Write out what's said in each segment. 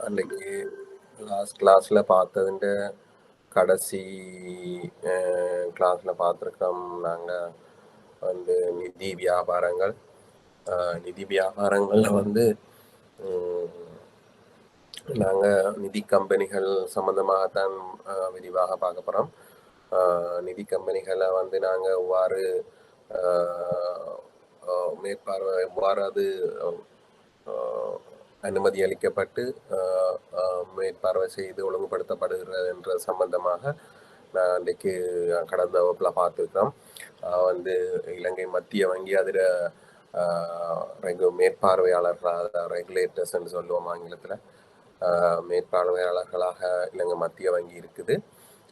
அன்னைக்கு லாஸ்ட் கிளாஸில் பார்த்ததுன்ற கடைசி கிளாஸில் பார்த்துருக்கோம். நாங்கள் வந்து நிதி வியாபாரங்களில் வந்து நாங்கள் நிதி கம்பெனிகள் சம்மந்தமாகத்தான் விரிவாக பார்க்க போகிறோம். நிதி கம்பெனிகளை வந்து நாங்கள் எவ்வாறு எவ்வாறு அது அனுமதி அளிக்கப்பட்டு மேற்பார்வை செய்து ஒழுங்குபடுத்தப்படுகிறது என்ற சம்பந்தமாக நான் அன்றைக்கு கடந்த வகுப்பில் பார்த்துருக்கிறோம். வந்து இலங்கை மத்திய வங்கி அதில் மேற்பார்வையாளர்களாக ரெகுலேட்டர்ஸ் என்று சொல்லுவோம் ஆங்கிலத்தில். மேற்பார்வையாளர்களாக இலங்கை மத்திய வங்கி இருக்குது.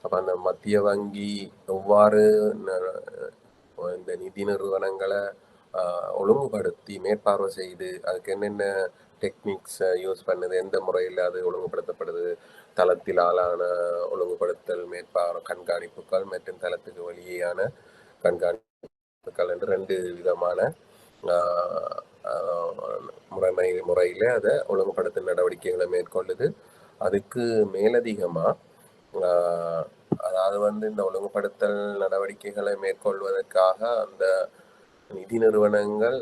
அப்போ அந்த மத்திய வங்கி எவ்வாறு இந்த நிதி நிறுவனங்களை ஒழுங்குபடுத்தி மேற்பார்வை செய்து அதுக்கு என்னென்ன டெக்னிக்ஸ் யூஸ் பண்ணுது, எந்த முறையில் அது ஒழுங்குபடுத்தப்படுது, தளத்திலான ஒழுங்குபடுத்தல் கண்காணிப்புகள் மற்றும் தளத்துக்கு வெளியேயான கண்காணிப்புகள் என்று 2 விதமான முறையில் அதை ஒழுங்குபடுத்தும் நடவடிக்கைகளை மேற்கொள்ளுது. அதுக்கு மேலதிகமாக அதாவது வந்து இந்த ஒழுங்குபடுத்தல் நடவடிக்கைகளை மேற்கொள்வதற்காக அந்த நிதி நிறுவனங்கள்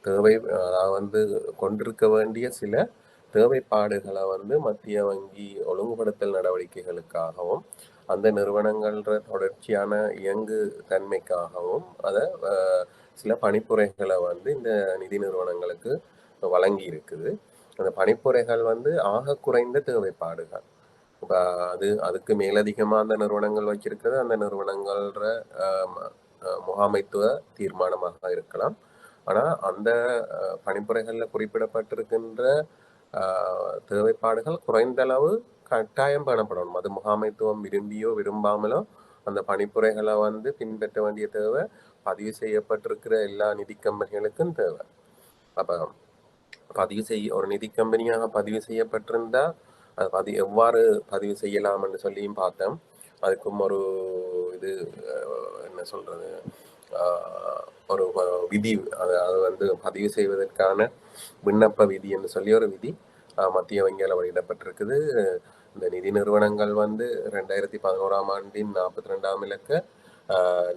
அதாவது வந்து கொண்டிருக்க வேண்டிய சில தேவைப்பாடுகளை வந்து மத்திய வங்கி ஒழுங்குபடுத்தல் நடவடிக்கைகளுக்காகவும் அந்த நிறுவனங்கள தொடர்ச்சியான இயங்கு தன்மைக்காகவும் அதை சில பணிப்புரைகளை வந்து இந்த நிதி நிறுவனங்களுக்கு வழங்கி இருக்குது. அந்த பணிப்புரைகள் வந்து ஆக குறைந்த தேவைப்பாடுகள். இப்போ அதுக்கு மேலதிகமாக அந்த நிறுவனங்கள் வச்சிருக்கிறது அந்த நிறுவனங்கள முகாமைத்துவ தீர்மானமாக இருக்கலாம். ஆனால் அந்த பணிப்புரைகளில் குறிப்பிடப்பட்டிருக்கின்ற தேவைப்பாடுகள் குறைந்த அளவு கட்டாயம் காணப்படணும். அது முகாமைத்துவம் விரும்பியோ விரும்பாமலோ அந்த பணிப்புரைகளை வந்து பின்பற்ற வேண்டிய தேவை பதிவு செய்யப்பட்டிருக்கிற எல்லா நிதி கம்பெனிகளுக்கும் தேவை. அப்போ ஒரு நிதி கம்பெனியாக பதிவு செய்யப்பட்டிருந்தா அது எவ்வாறு பதிவு செய்யலாம்னு சொல்லியும் பார்த்தோம். அதுக்கும் ஒரு இது என்ன சொல்றது, ஒரு விதி, அது வந்து பதிவு செய்வதற்கான விண்ணப்ப விதி என்று சொல்லி ஒரு விதி மத்திய வங்கியால் வெளியிடப்பட்டிருக்குது. இந்த நிதி நிறுவனங்கள் வந்து 2011ஆம் ஆண்டின் 42ஆம் இலக்க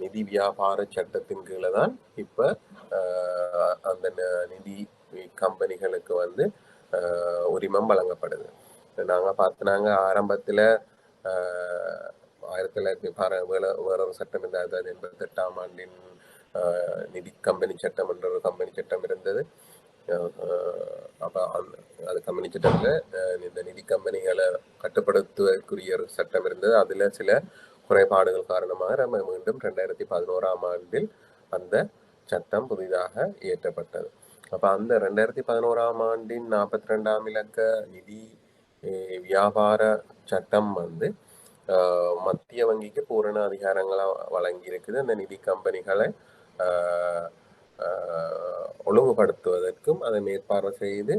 நிதி வியாபார சட்டத்தின் கீழே தான் இப்போ அந்த நிதி கம்பெனிகளுக்கு வந்து உரிமம் வழங்கப்படுது. நாங்கள் ஆரம்பத்தில் 1900 வேறொரு சட்டம் இந்த 1988ஆம் ஆண்டின் நிதி கம்பெனி சட்டம் என்ற ஒரு கம்பெனி சட்டம் இருந்தது. அப்போ அது கம்பெனி சட்டத்தில் இந்த நிதி கம்பெனிகளை கட்டுப்படுத்துவதற்குரிய ஒரு சட்டம் இருந்தது. அதில் சில குறைபாடுகள் காரணமாக நம்ம மீண்டும் 2011ஆம் ஆண்டில் அந்த சட்டம் புதிதாக இயற்றப்பட்டது. அப்போ அந்த 2011ஆம் ஆண்டின் 42ஆம் இலக்க நிதி வியாபார சட்டம் வந்து மத்திய வங்கிக்கு பூரண அதிகாரங்களை வழங்கி இருக்குது. அந்த நிதி கம்பெனிகளை ஒழுங்குபடுத்துவதற்கும் அதை மேற்பார்வை செய்து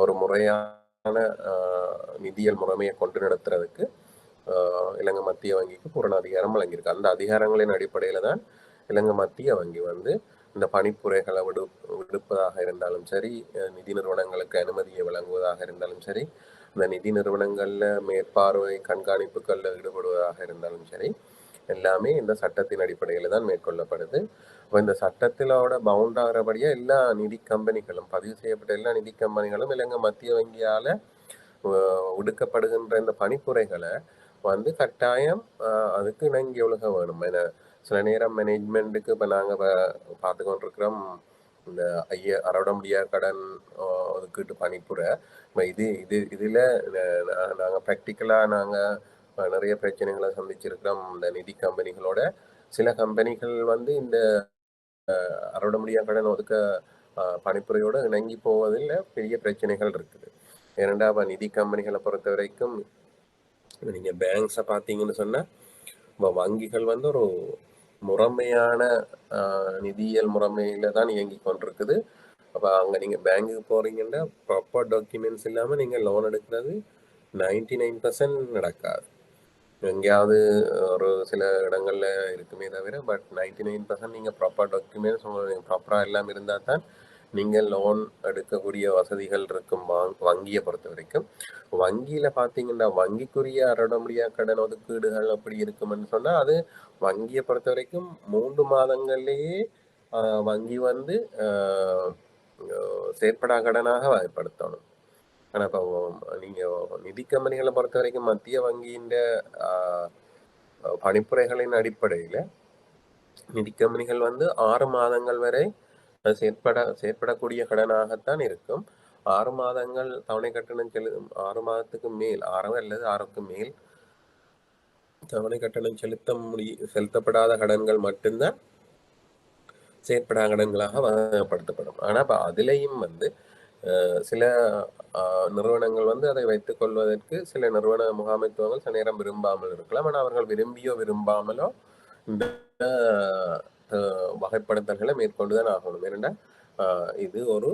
ஒரு முறையான நிதியியல் முறைமையை கொண்டு நடத்துறதுக்கு இலங்கை மத்திய வங்கிக்கு பூரண அதிகாரம் வழங்கியிருக்கு. அந்த அதிகாரங்களின் அடிப்படையில் தான் இலங்கை மத்திய வங்கி வந்து இந்த பணிப்புரைகளை விடுப்பதாக இருந்தாலும் சரி, நிதி நிறுவனங்களுக்கு அனுமதியை வழங்குவதாக இருந்தாலும் சரி, இந்த நிதி நிறுவனங்களில் மேற்பார்வை கண்காணிப்புகளில் ஈடுபடுவதாக இருந்தாலும் சரி, எல்லாமே இந்த சட்டத்தின் அடிப்படையில் தான் மேற்கொள்ளப்படுது. இப்போ இந்த சட்டத்திலோட பவுண்ட் ஆகிறபடியாக எல்லா நிதி கம்பெனிகளும், பதிவு செய்யப்பட்ட எல்லா நிதி கம்பெனிகளும் இலங்கை மத்திய வங்கியால் விடுக்கப்படுகின்ற இந்த பணிப்புரைகளை வந்து கட்டாயம் அதுக்கு இணங்கி ஒழுக வேணும். ஏன்னா சில நேரம் மேனேஜ்மெண்ட்டுக்கு இப்போ நாங்கள் பார்த்து கொண்டிருக்கிறோம் இந்த அறவிட முடியாத கடன் ஒதுக்கீட்டு பணிப்புரை. இதில் நாங்கள் ப்ராக்டிக்கலாக நாங்கள் நிறைய பிரச்சனைகளை சந்திச்சிருக்கிறோம் இந்த நிதி கம்பெனிகளோட. சில கம்பெனிகள் வந்து இந்த அறவிட முடியாத கடன் ஒதுக்க பணிப்புரையோடு இணங்கி போவதில் பெரிய பிரச்சனைகள் இருக்குது. ஏனெண்டா நிதி கம்பெனிகளை பொறுத்த வரைக்கும் நீங்கள் பேங்க்ஸை பார்த்தீங்கன்னு சொன்னால் இப்போ வங்கிகள் வந்து ஒரு முறைமையான நிதியியல் முறைமையில் தான் இயங்கி கொண்டிருக்குது. அப்போ அங்கே நீங்கள் பேங்க்குக்கு போகிறீங்கன்னா ப்ராப்பர் டாக்குமெண்ட்ஸ் இல்லாமல் நீங்கள் லோன் எடுக்கிறது 99% நடக்காது. எங்கேயாவது ஒரு சில இடங்களில் இருக்குமே தவிர, பட் 99% நீங்கள் ப்ராப்பர் டாக்குமெண்ட்ஸ் உங்களுக்கு ப்ராப்பராக எல்லாம் இருந்தால் தான் நீங்கள் லோன் எடுக்கக்கூடிய வசதிகள் இருக்கும் வங்கியை பொறுத்த வரைக்கும். வங்கியில பார்த்தீங்கன்னா, வங்கிக்குரிய அடமுடியா கடன் ஒதுக்கீடுகள் அப்படி இருக்கும்னு சொன்னா, அது வங்கியை பொறுத்த வரைக்கும் 3 மாதங்கள்லேயே வங்கி வந்து செயற்படா கடனாக வகைப்படுத்தணும். ஆனா இப்போ நீங்க நிதி கம்பெனிகளை பொறுத்த வரைக்கும் மத்திய வங்கியின் பணிப்புரைகளின் அடிப்படையில் நிதி கம்பெனிகள் வந்து 6 மாதங்கள் வரை செயற்படக்கூடிய கடனாகத்தான் இருக்கும். 6 மாதங்கள் தவணை கட்டணம் 6 மாதத்துக்கு மேல் 6 அல்லது 6க்கு மேல் தவணை கட்டணம் செலுத்தப்படாத கடன்கள் மட்டும்தான் செயற்படா கடன்களாக வகைப்படுத்தப்படும். ஆனா இப்போ அதுலேயும் வந்து சில நிறுவனங்கள் வந்து அதை வைத்துக் கொள்வதற்கு சில நிறுவன முகாமைத்துவங்கள் சில நேரம் விரும்பாமல் இருக்கலாம். ஆனால் அவர்கள் விரும்பியோ விரும்பாமலோ இந்த வகைப்படுத்தல்களை மேற்கொண்டுதான் ஆகணும். ஏனென்றால் இது ஒரு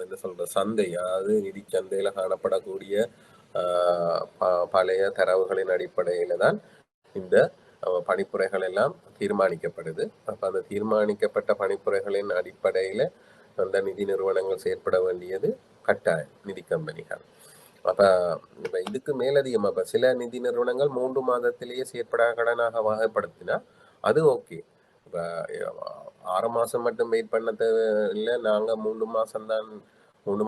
என்ன சொல்ற சந்தை, அதாவது நிதி சந்தையில காணப்படக்கூடிய பழைய தரவுகளின் அடிப்படையில தான் இந்த பணிப்புரைகள் எல்லாம் தீர்மானிக்கப்படுது. அப்ப அந்த தீர்மானிக்கப்பட்ட பணிப்புரைகளின் அடிப்படையில அந்த நிதி நிறுவனங்கள் செயற்பட வேண்டியது கட்டாயம் நிதி கம்பெனிகள். அப்ப இதுக்கு மேலதிகமா இப்ப சில நிதி நிறுவனங்கள் 3 மாதத்திலேயே செயற்படா கடனாக வகைப்படுத்தினா அது ஓகே. இப்ப 6 மாசம் மட்டும் வெயிட் பண்ண தேவையில்லை, நாங்க 3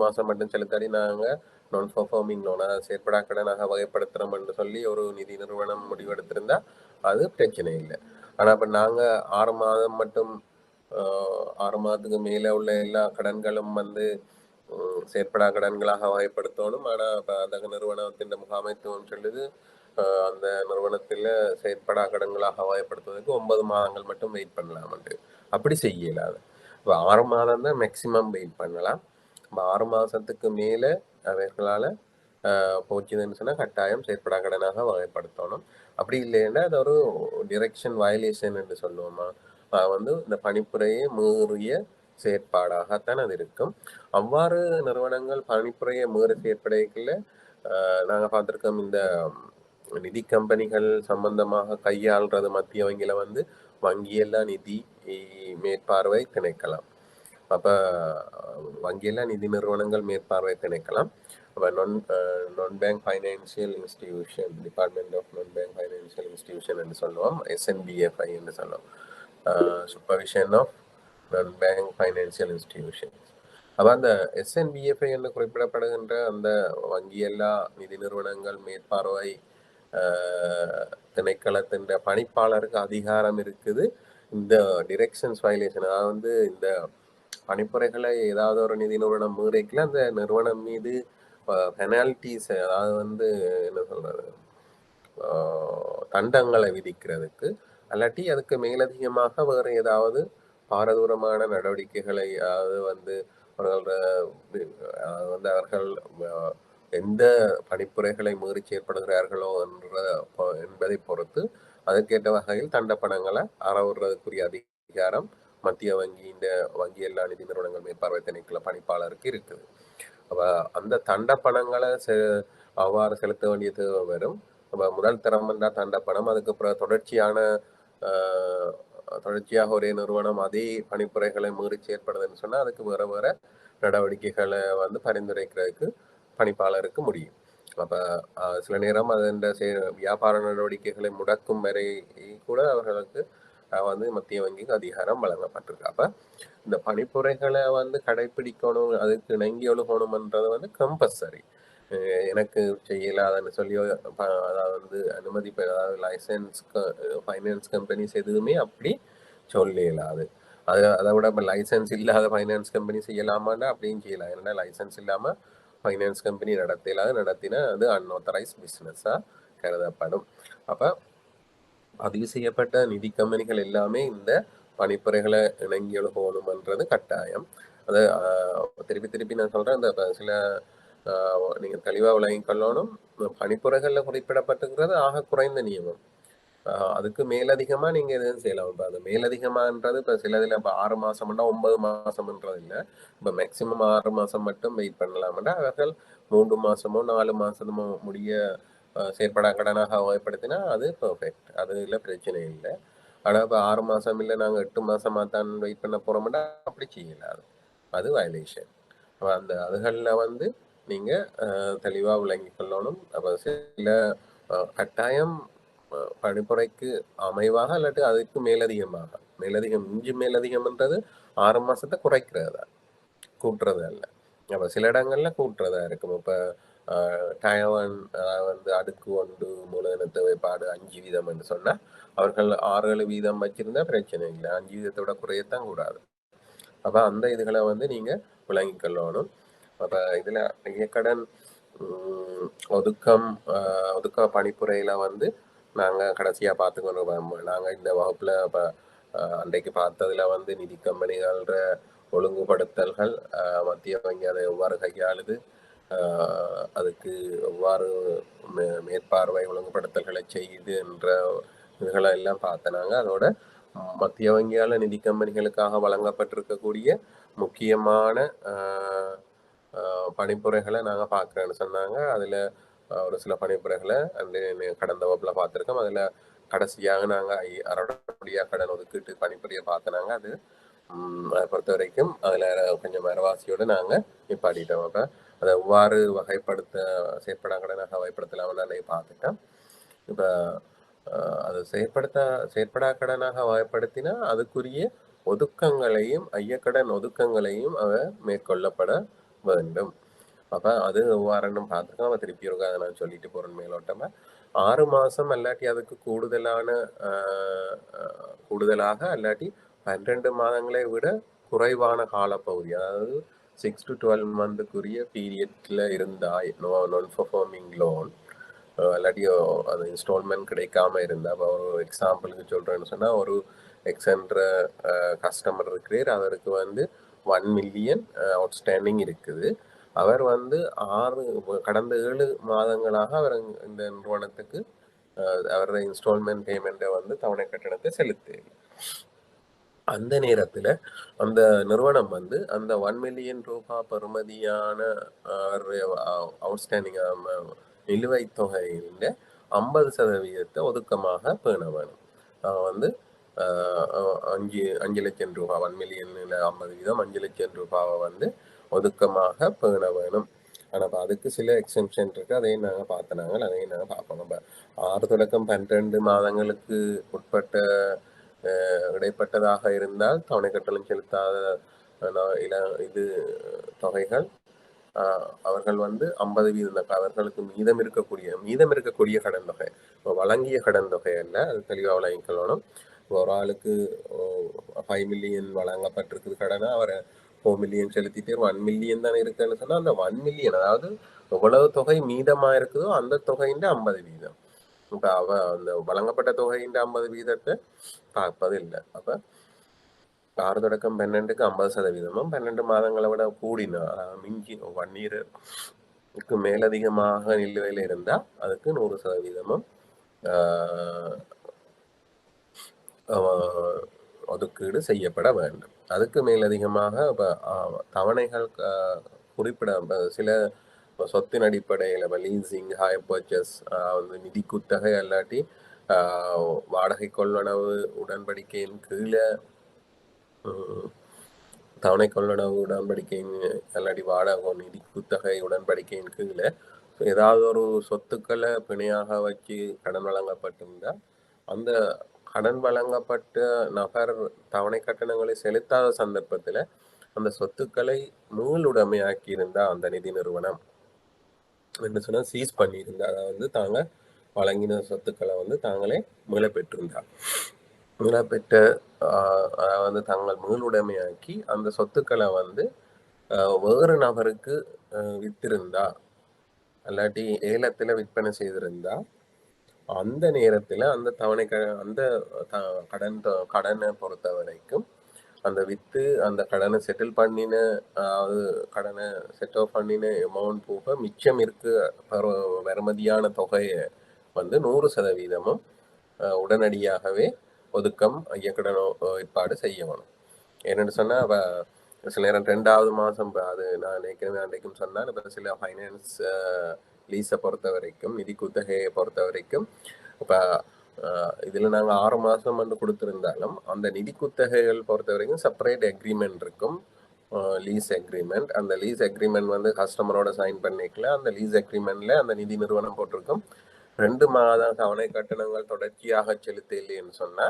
மாசம் மட்டும் செலுத்தாடி நாங்க நான் பெர்ஃபார்மிங் லோன், அதாவது செயற்படா கடனாக வகைப்படுத்துறோம் என்று சொல்லி ஒரு நிதி நிறுவனம் முடிவெடுத்திருந்தா அது பிரச்சனை இல்லை. ஆனா இப்ப நாங்க 6 மாதம் மட்டும் 6 மாதத்துக்கு மேல உள்ள எல்லா கடன்களும் வந்து செயற்படா கடன்களாக வகைப்படுத்தணும். ஆனா இப்ப அந்த நிறுவனத்தின் முகாமைத்துவம் சொல்லுது அந்த நிறுவனத்தில் செயற்படா கடன்களாக வகைப்படுத்துவதற்கு 9 மாதங்கள் மட்டும் வெயிட் பண்ணலாம்ட்டு. அப்படி செய்யலாது. இப்போ 6 மாதம் தான் மேக்சிமம் வெயிட் பண்ணலாம். இப்போ 6 மாதத்துக்கு மேலே அவர்களால் போச்சுதுன்னு சொன்னால் கட்டாயம் செயற்படா கடனாக வகைப்படுத்தணும். அப்படி இல்லைன்னா அது ஒரு டிரெக்ஷன் வயலேஷன் என்று சொல்லுவோமா, வந்து இந்த பணிப்புரையை மீறிய செயற்பாடாகத்தான் அது இருக்கும். அவ்வாறு நிறுவனங்கள் பணிப்புரையை மீறி செயற்படைகளில் நாங்கள் பார்த்துருக்கோம், இந்த நிதி கம்பெனிகள் சம்பந்தமாக கையாள்றது மத்திய வங்கியில வந்து வங்கியெல்லாம் நிதி மேற்பார்வை திணைக்கலாம். அப்ப வங்கியெல்லாம் நிதி நிறுவனங்கள் மேற்பார்வை திணைக்கலாம். அப்ப non bank financial institution, department of non bank financial institution என்று சொல்லுவோம், SNBFI என்று சொல்லுவோம், supervision of non bank financial institution. அப்ப அந்த SNBFI என்று குறிப்பிடப்படுகின்ற அந்த வங்கியெல்லா நிதி நிறுவனங்கள் மேற்பார்வை திணைக்களத்தின் பணிப்பாளருக்கு அதிகாரம் இருக்குது இந்த டிரெக்ஷன்ஸ் வயலேஷன், அதாவது வந்து இந்த பணிப்புரைகளை ஏதாவது ஒரு நிதி நிறுவனம் மீறிக்கல அந்த நிறுவனம் மீது பெனால்டிஸ், அதாவது வந்து என்ன சொல்றது, தண்டங்களை விதிக்கிறதுக்கு, அல்லாட்டி அதுக்கு மேலதிகமாக வேறு ஏதாவது பாரதூரமான நடவடிக்கைகளை, அதாவது வந்து அவர்கள் எந்த பணிப்புரைகளை மீறி செயற்படுகிறார்களோ என்பதை பொறுத்து அதற்கேற்ற வகையில் தண்டப்பணங்களை அறவுறதுக்குரிய அதிகாரம் மத்திய வங்கி எல்லா நிதி நிறுவனங்கள் மேற்பார்வை திணைக்கள பணிப்பாளருக்கு இருக்குது. அப்ப அந்த தண்டப்பணங்களை அவ்வாறு செலுத்த வேண்டிய தேவை வரும். முதல் தரம் என்றால் தண்டப்பணம், அதுக்கப்புறம் தொடர்ச்சியாக ஒரே நிறுவனம் அதே பணிப்புரைகளை மீறி செயற்படுதுன்னு சொன்னா அதுக்கு வேற வேற நடவடிக்கைகளை வந்து பரிந்துரைக்கிறதுக்கு பணிப்பாளருக்கு முடியும். அப்ப சில நேரம் அதன் வியாபார நடவடிக்கைகளை முடக்கும் வரை கூட அவர்களுக்கு வந்து மத்திய வங்கிக்கு அதிகாரம் வழங்கப்பட்டிருக்கு. அப்ப இந்த பணிப்புரைகளை வந்து கடைபிடிக்கணும், அதுக்கு இணங்கி ஒழுகணும்ன்றது வந்து கம்பல்சரி. எனக்கு செய்யலாதுன்னு சொல்லி அதாவது வந்து அனுமதி பெற, அதாவது லைசன்ஸ் ஃபைனான்ஸ் கம்பெனிஸ் எதுவுமே அப்படி சொல்லலாது. அதை விட இப்போ லைசன்ஸ் இல்லாத ஃபைனான்ஸ் கம்பெனி செய்யலாமான்னா அப்படின்னு செய்யலாம். ஏன்னா லைசன்ஸ் இல்லாமல் ஃபைனான்ஸ் கம்பெனி நடத்தினா அது அன்ஆத்தரைஸ் பிஸ்னஸாக கருதப்படும். அப்போ பதிவு செய்யப்பட்ட நிதி கம்பெனிகள் எல்லாமே இந்த பணிப்புரைகளை இணங்கி போகணுமன்றது கட்டாயம். அதை திருப்பி நான் சொல்கிறேன், இந்த சில நீங்கள் தெளிவாக விளங்கிக் கொள்ளணும், பணிப்புரைகளில் குறிப்பிடப்பட்டிருக்கிறது ஆக குறைந்த நியமம். அதுக்கு மேலதிகமாக நீங்கள் எதுவும் செய்யலாம். இப்போ அது மேலதிகமாகன்றது இப்போ சிலதில் இப்போ 6 மாதம்னா 9 மாதம்ன்றது இல்லை. இப்போ மேக்சிமம் 6 மாதம் மட்டும் வெயிட் பண்ணலாம்னா அவர்கள் 3 மாதமோ 4 மாதமோ முடிய செயற்படா கடனாக வகைப்படுத்தினா அது பர்ஃபெக்ட், அதில் பிரச்சனை இல்லை. ஆனால் இப்போ 6 மாதம் இல்லை நாங்கள் 8 மாதமாக தான் வெயிட் பண்ண போகிறோம்னா அப்படி செய்யலாது. அது வயலேஷன். அந்த அதுகளில் வந்து நீங்கள் தெளிவாக விளங்கி கொள்ளணும். அப்போ சில கட்டாயம் பணிப்புரைக்கு அமைவாக இல்லாட்டி அதுக்கு மேலதிகமாக மேலதிகம்ன்றது 6 மாசத்தை குறைக்கிறதா கூட்டுறது அல்ல. அப்போ சில இடங்கள்ல கூட்டுறதா இருக்கும். இப்போ டயவன் வந்து அடுக்கு 1 மூலதனத்தை வைப்பாடு 5 வீதம் என்று சொன்னா அவர்கள் 6-7 வீதம் வச்சிருந்தா பிரச்சனை இல்லை. 5 வீதத்தோட குறையத்தான் கூடாது. அப்ப அந்த இதுகளை வந்து நீங்க விளங்கி கொள்ளணும். அப்ப இதுல கடன் ஒதுக்க பணிப்புரையில வந்து நாங்க கடைசியா பார்த்துக்கணும். நாங்க இந்த வகுப்புல அன்றைக்கு பார்த்ததுல வந்து நிதி கம்பெனிகள ஒழுங்குபடுத்தல்கள், மத்திய வங்கி அதை எவ்வாறு கையாளுது, அதுக்கு எவ்வாறு மேற்பார்வை ஒழுங்குபடுத்தல்களை செய்யுது என்ற இதுகளை எல்லாம் பார்த்தனாங்க. அதோட மத்திய வங்கியால நிதி கம்பெனிகளுக்காக வழங்கப்பட்டிருக்கக்கூடிய முக்கியமான பணிப்புரைகளை நாங்கள் பார்க்குறேன்னு சொன்னாங்க. அதில் ஒரு சில பணிப்புரைகளை கடந்த வகுப்பில் பார்த்துருக்கோம். அதில் கடைசியாக நாங்கள் அறவுடைய கடன் ஒதுக்கீட்டு பணிப்புரையை பார்த்தனாங்க. அது அதை பொறுத்த வரைக்கும் அதில் கொஞ்சம் மரவாசியோடு நாங்கள் நிப்பாட்டிட்டோம். அப்போ அதை எவ்வாறு வகைப்படுத்த செயற்படா கடனாக வகைப்படுத்தலாம்னு அன்றைக்கி பார்த்துட்டோம். இப்போ அது செயற்படா கடனாக வகைப்படுத்தினா அதுக்குரிய ஒதுக்கங்களையும் ஐயக்கடன் ஒதுக்கங்களையும் மேற்கொள்ளப்பட வேண்டும். அப்ப அது எவ்வாறுன்னு பார்த்துக்கோ. அவன் திருப்பி இருக்கா அதை நான் சொல்லிட்டு போறேன் மேலோட்டமா. 6 மாசம் அல்லாட்டி அதுக்கு கூடுதலாக அல்லாட்டி 12 மாதங்களை விட குறைவான காலப்பகுதி, அதாவது 6 to 12 மந்த்துக்குரிய பீரியட்ல இருந்தா நான் பெர்ஃபார்மிங் லோன் இல்லாட்டி அது இன்ஸ்டால்மெண்ட் கிடைக்காம இருந்தா, இப்போ ஒரு எக்ஸாம்பிளுக்கு சொல்றேன்னு சொன்னா ஒரு எக்ஸென்ற கஸ்டமர் இருக்கிறார். அவருக்கு வந்து 1 மில்லியன் அவுட்ஸ்டாண்டிங் இருக்குது. அவர் வந்து கடந்த 7 மாதங்களாக அவர் இந்த நிறுவனத்துக்கு அவருடைய இன்ஸ்டால்மெண்ட் பேமெண்ட்டை வந்து தவணை கட்டணத்தை செலுத்து. அந்த நேரத்தில் அந்த நிறுவனம் வந்து அந்த 1 மில்லியன் ரூபாய் பெறுமதியான அவுட்ஸ்டாண்டிங் நிலுவைத் தொகையின் 50% ஒதுக்கமாக பேண வேணும். வந்து 5 லட்சம் ரூபாய் 1 மில்லியன்ல 50%, 5 லட்சம் ரூபாவை வந்து ஒதுக்கமாக பேண வேணும். ஆனால் அதுக்கு சில எக்ஸெம்ஷன் இருக்கு. அதையும் நாங்கள் பார்த்தனாங்க. அதையும் நாங்கள் பார்ப்போம். நம்ம 6 தொடக்கம் 12 மாதங்களுக்கு உட்பட்ட இடைப்பட்டதாக இருந்தால் தவணை கட்டணம் செலுத்தாத இது தொகைகள் அவர்கள் வந்து 50% அவர்களுக்கு மீதம் இருக்கக்கூடிய கடன் தொகை, வழங்கிய கடன் தொகை அல்ல. அது தெளிவாக வழங்கிக்கொள்ளணும். ஒரு ஆளுக்கு 5 மில்லியன் வழங்கப்பட்டிருக்குது கடனா, அவர் 4 மில்லியன் செலுத்திட்டு 1 மில்லியன் தானே இருக்குன்னு சொன்னா அந்த 1 மில்லியன், அதாவது எவ்வளவு தொகை மீதமா இருக்குதோ அந்த தொகையின் 50%. இப்ப அந்த வழங்கப்பட்ட தொகையின் 50% பார்ப்பது இல்லை. அப்ப 6 தொடக்கம் 12க்கு 50%, 12 மாதங்களை விட கூடினா மிஞ்சி 1 இயருக்கு மேலதிகமாக நிலுவையில் இருந்தா அதுக்கு 100% ஒதுக்கீடு செய்யப்பட வேண்டும். அதுக்கு மேலதிகமாக தவணைகள் குறிப்பிட சில சொத்தின் அடிப்படையில் லீசிங், ஹையர் பர்ச்சேஸ், வந்து நிதி குத்தகை அல்லாட்டி வாடகை கொள்வனவு உடன்படிக்கையின் கீழே, தவணை கொள்வனவு உடன்படிக்கையின் அல்லாட்டி வாடகை நிதி குத்தகை உடன்படிக்கையின் கீழே ஏதாவது ஒரு சொத்துக்களை பிணையாக வச்சு கடன் வழங்கப்பட்டிருந்தால் அந்த கடன் வழங்கப்பட்ட நபர் தவணை கட்டணங்களை செலுத்தாத சந்தர்ப்பத்தில் அந்த சொத்துக்களை மீளுடைமையாக்கி இருந்தா அந்த நிதி நிறுவனம் என்ன சொன்னா சீஸ் பண்ணியிருந்தா, அதாவது தாங்க வழங்கின சொத்துக்களை வந்து தாங்களே மீள பெற்றிருந்தார். மீளப்பெற்ற அதாவது தாங்கள் மீளுடைமையாக்கி அந்த சொத்துக்களை வந்து வேறு நபருக்கு வித்திருந்தா அல்லாட்டி ஏலத்தில் விற்பனை செய்திருந்தா அந்த நேரத்தில் அந்த கடனை பொறுத்த வரைக்கும் அந்த வித்து அந்த கடனை செட்டில் பண்ணின, அதாவது கடனை செட்டில் பண்ணின அமௌண்ட் போக மிச்சம் இருக்கு வருமதியான தொகையை வந்து 100% உடனடியாகவே ஒதுக்கம் ஐயக்கடன் ஏற்பாடு செய்யணும். என்னென்னு சொன்னால் சில நேரம் 2வது மாதம், அது நான் ஏற்கனவே அன்றைக்கும் சொன்னேன். இப்போ சில ஃபைனான்ஸ் லீஸை பொறுத்த வரைக்கும், நிதி குத்தகையை பொறுத்த வரைக்கும் இப்போ இதுல நாங்க 6 மாசம் வந்து கொடுத்திருந்தாலும் அந்த நிதி குத்தகைகள் பொறுத்த வரைக்கும் செப்பரேட் அக்ரிமெண்ட் இருக்கும். Lease agreement. அந்த லீஸ் அக்ரிமெண்ட் வந்து கஸ்டமரோட சைன் பண்ணிக்கல. அந்த லீஸ் அக்ரிமெண்ட்ல அந்த நிதி நிறுவனம் போட்டிருக்கும் 2 மாத தவணை கட்டணங்கள் தொடர்ச்சியாக செலுத்தலைன்னு சொன்னா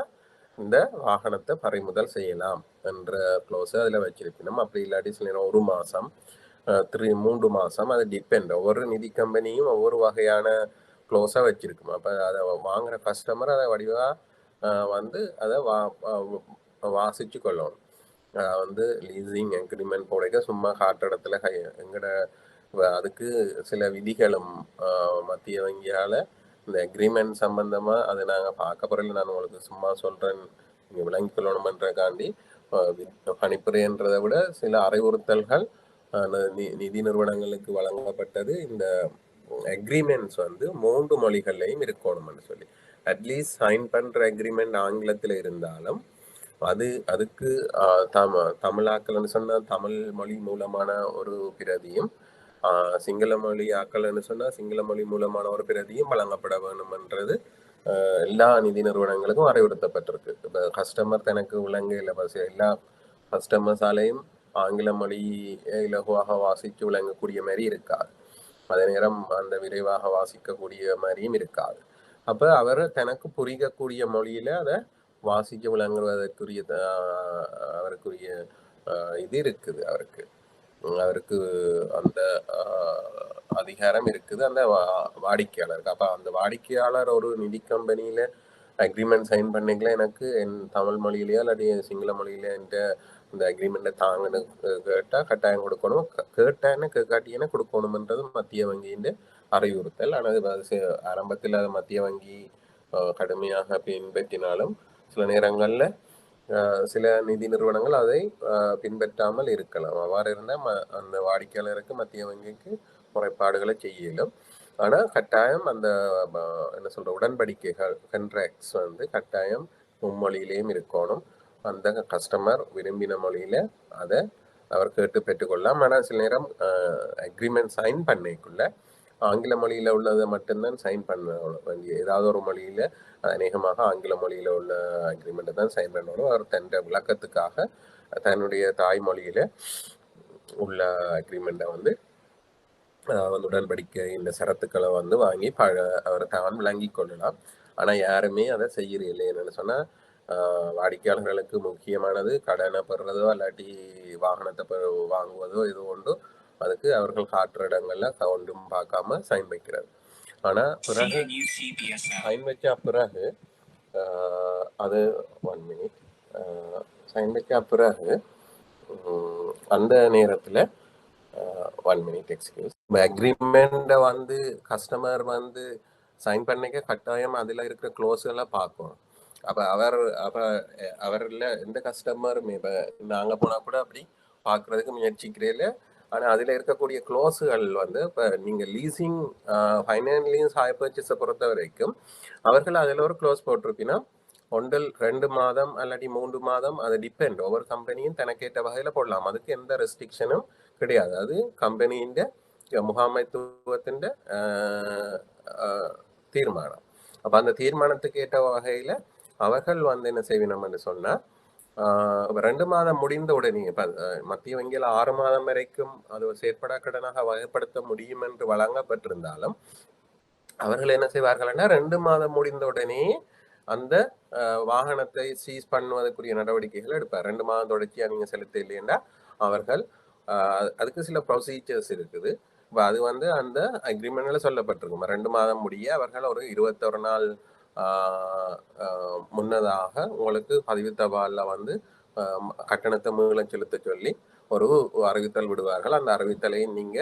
இந்த வாகனத்தை பறிமுதல் செய்யலாம் என்ற க்ளோஸை அதில் வச்சிருக்கணும். அப்படி இல்லாட்டி சில நேரம் 1 மாசம் 3 மாசம் அது டிபெண்ட். ஒவ்வொரு நிதி கம்பெனியும் ஒவ்வொரு வகையான க்ளோஸா வச்சிருக்கும். அப்ப அதை வாங்குற கஸ்டமர் அதை வடிவா வந்து அதை வாசிச்சு கொள்ளணும். வந்து லீசிங் அக்ரிமெண்ட் போடைக்க சும்மா காட்டுற இடத்துல எங்கட அதுக்கு சில விதிகளும் மத்திய வங்கியால இந்த அக்ரிமெண்ட் சம்பந்தமா அதை நாங்கள் பார்க்க போறதில்லை. நான் உங்களுக்கு சும்மா சொல்றேன், நீங்க விளங்கி கொள்ளணும்ன்றக்காண்டி பணிப்புரைன்றதை விட சில அறிவுறுத்தல்கள் நிதி நிறுவனங்களுக்கு வழங்கப்பட்டது. இந்த அக்ரிமெண்ட்ஸ் வந்து 3 மொழிகள்லையும் இருக்கணும்னு சொல்லி, அட்லீஸ்ட் சைன் பண்ற அக்ரிமெண்ட் ஆங்கிலத்தில் இருந்தாலும் அதுக்கு தமிழாக்கள்னு சொன்னா தமிழ் மொழி மூலமான ஒரு பிரதியும், சிங்கள மொழி ஆக்கள்னு சொன்னா சிங்கள மொழி மூலமான ஒரு பிரதியும் வழங்கப்பட வேணும்ன்றது எல்லா நிதி நிறுவனங்களுக்கும் அறிவுறுத்தப்பட்டிருக்கு. இப்போ கஸ்டமர் தனக்கு விளங்க இல்லை, எல்லா கஸ்டமர்ஸாலையும் ஆங்கில மொழி இலகுவாக வாசித்து விளங்கக்கூடிய மாதிரி இருக்காது. அதே நேரம் அந்த விரைவாக வாசிக்கக்கூடிய மாதிரியும் இருக்காது. அப்ப அவர் தனக்கு புரிக்கக்கூடிய மொழியில அதை வாசிக்க விளங்குவதற்குரிய அவருக்குரிய இது இருக்குது. அவருக்கு அந்த அதிகாரம் இருக்குது அந்த வாடிக்கையாளருக்கு. அப்ப அந்த வாடிக்கையாளர் ஒரு நிதி கம்பெனியில அக்ரிமெண்ட் சைன் பண்ணிக்கல, எனக்கு என் தமிழ் மொழியிலேயோ இல்லாட்டி சிங்கள மொழியில என்கிட்ட இந்த அக்ரிமெண்ட்டை தாங்கன்னு கேட்டால் கட்டாயம் கொடுக்கணும். கேட்டான்னு கேட்காட்டியான கொடுக்கணும்ன்றது மத்திய வங்கியின் அறிவுறுத்தல். ஆனால் ஆரம்பத்தில் அதை மத்திய வங்கி கடுமையாக பின்பற்றினாலும் சில நேரங்களில் சில நிதி நிறுவனங்கள் அதை பின்பற்றாமல் இருக்கலாம். அவ்வாறு இருந்தால் அந்த வாடிக்கையாளருக்கு மத்திய வங்கிக்கு முறைப்பாடுகளை செய்யலும். ஆனால் கட்டாயம் அந்த என்ன சொல்ற உடன்படிக்கைகள் கண்ட்ராக்ட்ஸ் வந்து கட்டாயம் மும்மொழியிலையும் இருக்கணும். அந்த கஸ்டமர் விரும்பின மொழியில அதை அவர் கேட்டு பெற்றுக்கொள்ளலாம். ஆனால் சில நேரம் அக்ரிமெண்ட் சைன் பண்ணிக்குள்ள ஆங்கில மொழியில உள்ளதை மட்டும்தான் சைன் பண்ண வேண்டிய, ஏதாவது ஒரு மொழியில அநேகமாக ஆங்கில மொழியில உள்ள அக்ரிமெண்ட்டை தான் சைன் பண்ணணும். அவர் தன் விளக்கத்துக்காக தன்னுடைய தாய்மொழியில உள்ள அக்ரிமெண்ட்டை வந்து உடன்படிக்கை இந்த சரத்துக்களை வந்து வாங்கி அவர் தான் விளங்கி கொள்ளலாம். ஆனா யாருமே அதை செய்யறதில்லை. என்னன்னு சொன்னா வாடிக்கையாளர்களுக்கு முக்கியமானது கடனை பெறுறதோ இல்லாட்டி வாகனத்தை வாங்குவதோ இது ஒன்று, அதுக்கு அவர்கள் காட்டுற இடங்கள்ல ஒன்றும் பார்க்காம சைன் வைக்கிறது. ஆனா பிறகு சைன் வச்ச பிறகு அது 1 மினிட் சைன் வச்ச பிறகு அந்த நேரத்துல 1 மினிட் எக்ஸ்கியூஸ், அக்ரிமெண்ட்டை வந்து கஸ்டமர் வந்து சைன் பண்ணிக்க கட்டாயம் அதில் இருக்கிற க்ளோஸ் எல்லாம் பார்க்கணும். அப்போ அவரில் எந்த கஸ்டமருமே இப்போ நாங்கள் போனால் கூட அப்படி பார்க்குறதுக்கு முயற்சிக்கிறீங்கள. ஆனால் அதில் இருக்கக்கூடிய க்ளோஸுகள் வந்து இப்போ நீங்கள் லீசிங் ஃபைனான்ஸ் ஹாய் பர்ச்சேஸை பொறுத்த வரைக்கும் அவர்கள் அதில் ஒரு க்ளோஸ் போட்டிருப்பீங்கன்னா 2 மாதம் அல்லாட்டி 3 மாதம், அது டிபெண்ட். ஒவ்வொரு கம்பெனியும் தனக்கேற்ற வகையில் போடலாம். அதுக்கு எந்த ரெஸ்ட்ரிக்ஷனும் கிடையாது. அது கம்பெனியின் முகாமைத்துவத்தின் தீர்மானம். அப்போ அந்த தீர்மானத்துக்கு ஏற்ற வகையில் அவர்கள் வந்து என்ன செய்யணும்னு சொன்னால் 2 மாதம் முடிந்த உடனே இப்போ மத்திய வங்கியில் 6 மாதம் வரைக்கும் அது செயற்படா கடனாக வகைப்படுத்த முடியும் என்று வழங்கப்பட்டிருந்தாலும் அவர்கள் என்ன செய்வார்கள்னா 2 மாதம் முடிந்த உடனே அந்த வாகனத்தை சீஸ் பண்ணுவதற்குரிய நடவடிக்கைகள் எடுப்பார். 2 மாதம் தொடர்ச்சியா நீங்க செலுத்த இல்லையா அவர்கள் அதுக்கு சில ப்ரொசீஜர்ஸ் இருக்குது. அது வந்து அந்த அக்ரிமெண்ட்ல சொல்லப்பட்டிருக்கும். 2 மாதம் முடிய அவர்கள் ஒரு 21 நாள் முன்னதாக உங்களுக்கு பதிவு தபாலில் வந்து கட்டணத்தை மீளம் செலுத்த சொல்லி ஒரு அறிவித்தல் விடுவார்கள். அந்த அறிவித்தலையும் நீங்க,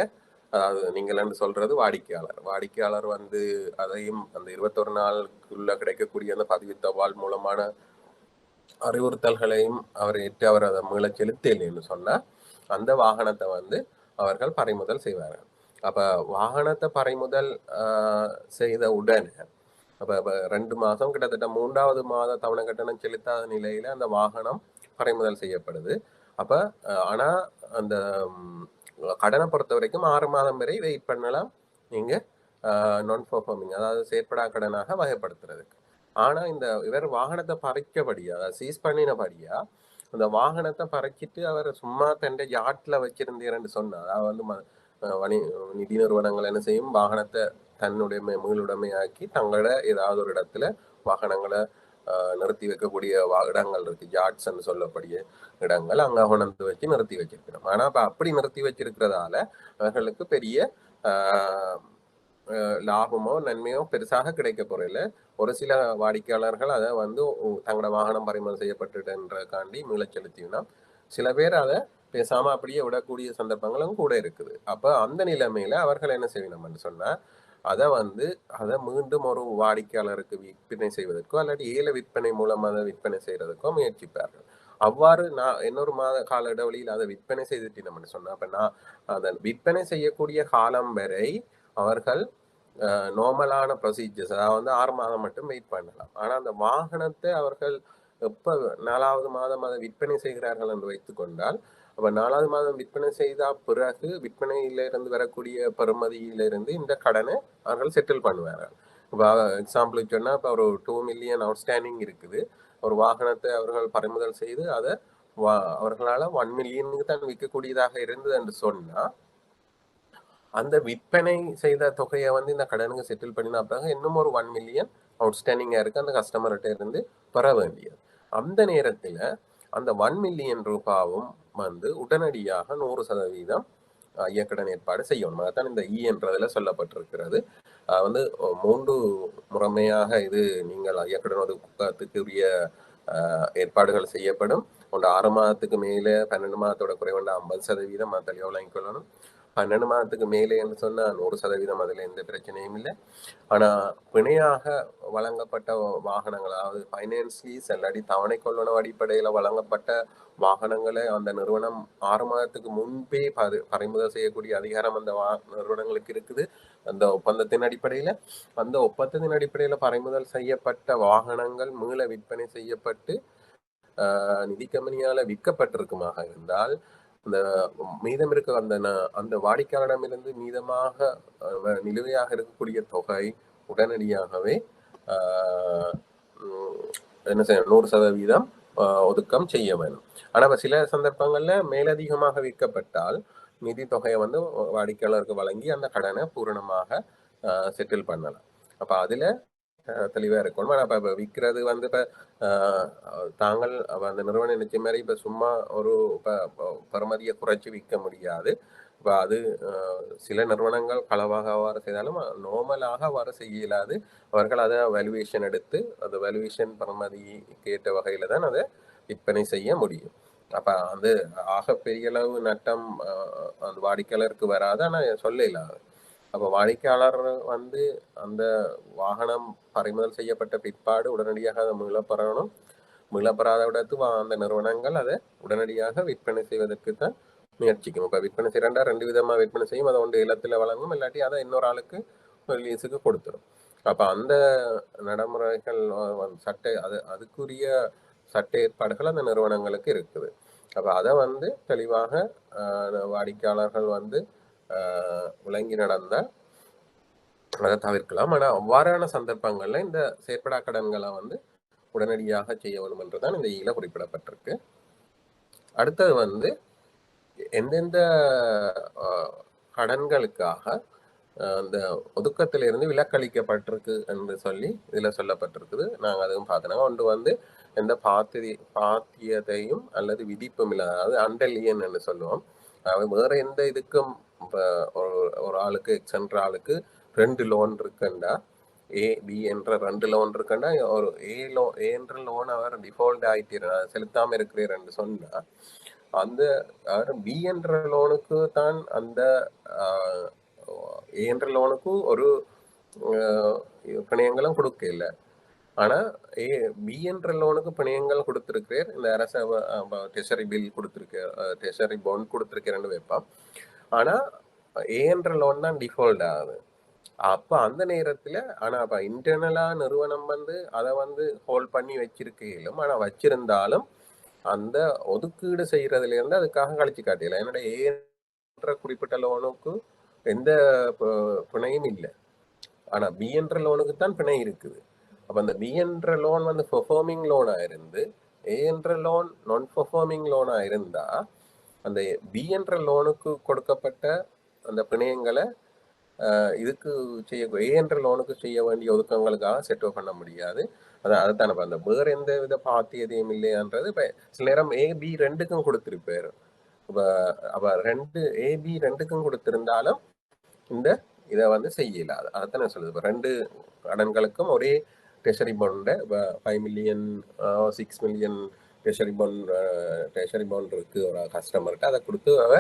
அதாவது நீங்கள் சொல்றது வாடிக்கையாளர் வந்து அதையும் அந்த 21 நாளுக்குள்ள கிடைக்கக்கூடிய அந்த பதிவு தபால் மூலமான அறிவுறுத்தல்களையும் அவர் ஏற்று அவர் அதை மீள செலுத்தலைன்னு சொன்னா அந்த வாகனத்தை வந்து அவர்கள் பறிமுதல் செய்வார்கள். அப்ப வாகனத்தை பறிமுதல் செய்த உடனே அப்ப 2 மாதம் கிட்டத்தட்ட 3வது மாத தவணை கட்டணம் செலுத்தாத நிலையில அந்த வாகனம் பறிமுதல் செய்யப்படுது. அப்ப ஆனா அந்த கடனை பொறுத்த வரைக்கும் 6 மாதம் வரை வெயிட் பண்ணலாம் நீங்க நான் பெர்ஃபார்மிங், அதாவது செயற்படா கடனாக வகைப்படுத்துறதுக்கு. ஆனா இந்த இவர் வாகனத்தை பறிச்சபடியா, சீஸ் பண்ணினபடியா அந்த வாகனத்தை பறிச்சிட்டு அவர் சும்மா தன்னை யாட்ல வச்சிருந்தீரன்னு சொன்னா, அதாவது வந்து நிதி நிறுவனங்கள் என்ன செய்யும், வாகனத்தை தன்னுடைய மீளுடைமையாக்கி தங்களோட ஏதாவது ஒரு இடத்துல வாகனங்களை நிறுத்தி வைக்கக்கூடிய இடங்கள் இருக்கு, யாட்ஸ்ன்னு சொல்லக்கூடிய இடங்கள், அங்க கொண்டு வச்சு நிறுத்தி வச்சிருக்கிறோம். ஆனா இப்ப அப்படி நிறுத்தி வச்சிருக்கிறதால அவர்களுக்கு பெரிய லாபமோ நன்மையோ பெருசாக கிடைக்க போறதில்ல. ஒரு சில வாடிக்கையாளர்கள் அதை வந்து தங்களோட வாகனம் பறிமுதல் செய்யப்பட்டுன்றதுக்காண்டி மீளச் செலுத்தினா, சில பேர் அதை பேசாம அப்படியே விடக்கூடிய சந்தர்ப்பங்களும் கூட இருக்குது. அப்ப அந்த நிலைமையில அவர்கள் என்ன செய்யணும்னு சொன்னா, அதை வந்து அதை மீண்டும் ஒரு வாடிக்கையாளருக்கு விற்பனை செய்வதற்கோ அல்லது ஏல விற்பனை மூலம் அதை விற்பனை செய்யறதுக்கோ முயற்சிப்பார்கள். அவ்வாறு நான் இன்னொரு மாத கால இடைவெளியில் அதை விற்பனை செய்துட்டோம்னு சொன்னா, அப்ப நான் அதை விற்பனை செய்யக்கூடிய காலம் வரை அவர்கள் நார்மலான ப்ரொசீஜர்ஸ், அதாவது வந்து 6 மாதம் மட்டும் வெயிட் பண்ணலாம். ஆனா அந்த வாகனத்தை அவர்கள் எப்ப 4வது மாதம் அதை விற்பனை செய்கிறார்கள் என்று வைத்துக் கொண்டால், அப்ப 4வது மாதம் விற்பனை செய்த பிறகு விற்பனையிலிருந்து வரக்கூடிய பெறுமதியிலிருந்து இந்த கடனை அவர்கள் செட்டில் பண்ணுவார்கள். இப்போ எக்ஸாம்பிளுக்கு சொன்னா, இப்போ ஒரு 2 மில்லியன் அவுட்ஸ்டாண்டிங் இருக்குது. ஒரு வாகனத்தை அவர்கள் பறிமுதல் செய்து அதை அவர்களால் 1 மில்லியனுக்கு தான் விற்கக்கூடியதாக இருந்தது என்று சொன்னா, அந்த விற்பனை செய்த தொகையை வந்து இந்த கடனுக்கு செட்டில் பண்ணினா பிறகு இன்னும் ஒரு 1 மில்லியன் அவுட்ஸ்டாண்டிங்கா இருக்கு அந்த கஸ்டமர்கிட்ட இருந்து பெற வேண்டியது. அந்த நேரத்துல அந்த 1 மில்லியன் ரூபாவும் வந்து உடனடியாக 100% ஐயக்கடன் ஏற்பாடு செய்யணும். அதான் இந்த என்றதுல சொல்லப்பட்டிருக்கிறது. வந்து 3 முறைமையாக இது நீங்கள் ஐயக்கடன் ஒதுக்கத்துக்குரிய ஏற்பாடுகள் செய்யப்படும். ஒன்று 6 மாதத்துக்கு மேலே 12 மாதத்தோட குறைவண்டா 50% தெளிவாக வாங்கிக் கொள்ளணும். 12 மாதத்துக்கு மேலேன்னு சொன்னா 100% அதுல எந்த பிரச்சனையும் இல்லை. ஆனா பிணையாக வழங்கப்பட்ட வாகனங்கள், அதாவது ஃபைனான்ஸ் லீஸ் அல்லாடி தவணை கொள்வனவு அடிப்படையில் வழங்கப்பட்ட வாகனங்களை அந்த நிறுவனம் 6 மாதத்துக்கு முன்பே பறிமுதல் செய்யக்கூடிய அதிகாரம் அந்த நிறுவனங்களுக்கு இருக்குது. அந்த ஒப்பந்தத்தின் அடிப்படையில, அந்த ஒப்பந்தத்தின் அடிப்படையில பறிமுதல் செய்யப்பட்ட வாகனங்கள் மீள விற்பனை செய்யப்பட்டு நிதி கம்பெனியால விற்கப்பட்டிருக்குமாக இருந்தால், அந்த மீதம் இருக்க அந்த அந்த வாடிக்கையாளரிடமிருந்து மீதமாக நிலுவையாக இருக்கக்கூடிய தொகை உடனடியாகவே என்ன செய்ய 100% ஒதுக்கம் செய்ய வேணும். ஆனா சில சந்தர்ப்பங்கள்ல மேலதிகமாக விற்கப்பட்டால் நிதி தொகையை வந்து வாடிக்கையாளருக்கு வழங்கி அந்த கடனை பூரணமாக செட்டில் பண்ணலாம். அப்ப அதுல தெளிவா இருக்கணும். ஆனா இப்ப விற்கிறது வந்து இப்ப தாங்கள் அந்த நிறுவனம் நினைச்ச மாதிரி இப்ப சும்மா ஒரு பெறுமதியை குறைச்சி விற்க முடியாது. இப்ப அது சில நிறுவனங்கள் களவாக அவ்வாறு செய்தாலும் நார்மலாக அவ்வாறு செய்ய இயலாது. அவர்கள் அதை வேல்யூவேஷன் எடுத்து அந்த வேல்யூவேஷன் பெறுமதி கேட்ட வகையில தான் அதை விற்பனை செய்ய முடியும். அப்ப அது ஆக பெரிய அளவு நட்டம் அந்த வாடிக்கையாளருக்கு வராது. ஆனா சொல்ல இல்லாது. அப்ப வாடிக்கையாளர் வந்து அந்த வாகனம் பறிமுதல் செய்யப்பட்ட பிற்பாடு உடனடியாக அதை மீளப்பெறணும். மீளப்பெறாத இடத்து அந்த நிறுவனங்கள் அதை உடனடியாக விற்பனை செய்வதற்கு தான் முயற்சிக்கும். இப்ப விற்பனை செய்யறா 2 விதமா விற்பனை செய்யும். அதை ஒன்று இல்லத்துல வழங்கும், இல்லாட்டி அதை இன்னொரு ஆளுக்கு லீஸுக்கு கொடுத்துரும். அப்ப அந்த நடைமுறைகள் சட்ட அதுக்குரிய சட்ட ஏற்பாடுகள் அந்த நிறுவனங்களுக்கு இருக்குது. அப்ப அதை வந்து தெளிவாக வாடிக்கையாளர்கள் வந்து விளங்கி நடந்தால் அதை தவிர்க்கலாம். ஆனா அவ்வாறான சந்தர்ப்பங்கள்ல இந்த செயற்படா கடன்களை வந்து உடனடியாக செய்ய வேண்டும் என்றுதான் இந்த ஈல குறிப்பிடப்பட்டிருக்கு. அடுத்தது வந்து எந்தெந்த கடன்களுக்காக அந்த ஒதுக்கத்திலிருந்து விலக்களிக்கப்பட்டிருக்கு என்று சொல்லி இதுல சொல்லப்பட்டிருக்குது. நாங்கள் அதுவும் பார்த்தோம். ஒன்று வந்து எந்த பாத்தியதையும் அல்லது விதிப்பும் இல்லை, அதாவது அண்டலியன் என்று சொல்லுவோம். அதாவது வேற எந்த இதுக்கும் இப்போ ஒரு ஆளுக்கு என்ற ஆளுக்கு 2 லோன் இருக்குண்டா, ஏ பி என்ற 2 லோன் இருக்குண்டா, ஒரு ஏ என்ற லோன் அவர் டிஃபால்ட் ஆயிட்டு செலுத்தாம இருக்கிறேன்னு சொன்னா, அந்த பி என்ற லோனுக்கு தான் அந்த ஏ என்ற லோனுக்கு ஒரு பிணையங்களும் கொடுக்க இல்லை. ஆனா பி என்ற லோனுக்கு பிணையங்கள் கொடுத்திருக்கிறேன், இந்த அரச டெஷரி பில் கொடுத்திருக்க, டெஷரி பாண்ட் கொடுத்திருக்கிறேன்னு வைப்பான். ஆனா ஏ என்ற லோன் தான் டிஃபால்ட் ஆகுது. அப்ப அந்த நேரத்துல ஆனா அப்ப இன்டர்னலா நிறுவனம் வந்து அதை வந்து ஹோல்ட் பண்ணி வச்சிருக்கலும், ஆனா வச்சிருந்தாலும் அந்த ஒதுக்கீடு செய்யறதுல இருந்து அதுக்காக கழிச்சு காட்டிடல. என்னோட ஏ என்ற குறிப்பிட்ட லோனுக்கு எந்த பிணையும் இல்லை, ஆனா பி என்ற லோனுக்கு தான் பிணை இருக்குது. அப்ப அந்த பி என்ற லோன் வந்து பெர்ஃபார்மிங் லோனா இருந்து ஏ என்ற லோன் நான் பெர்ஃபார்மிங் லோனா இருந்தா அந்த பி என்ற லோனுக்கு கொடுக்கப்பட்ட அந்த பிணையங்களை இதுக்கு செய்ய ஏ என்ற லோனுக்கு செய்ய வேண்டிய ஒதுக்கங்களுக்காக செட்டில் பண்ண முடியாது. அதுதான் அந்த வேற எந்த வித பாத்தியதையும் இல்லையான்றது இப்ப சில நேரம் ஏபி ரெண்டுக்கும் கொடுத்திருப்பாரு. அப்ப ரெண்டு ஏபி ரெண்டுக்கும் கொடுத்திருந்தாலும் இந்த இதை வந்து செய்யலாது. அதைத்தான் நான் சொல்லுது. இப்போ ரெண்டு கடன்களுக்கும் ஒரே ட்ரெஷரி பாண்டை இப்போ 5 மில்லியன் 6 மில்லியன் ட்ரெஷரி பாண்ட் இருக்கு ஒரு கஸ்டமருக்கு, அதை கொடுத்து அவ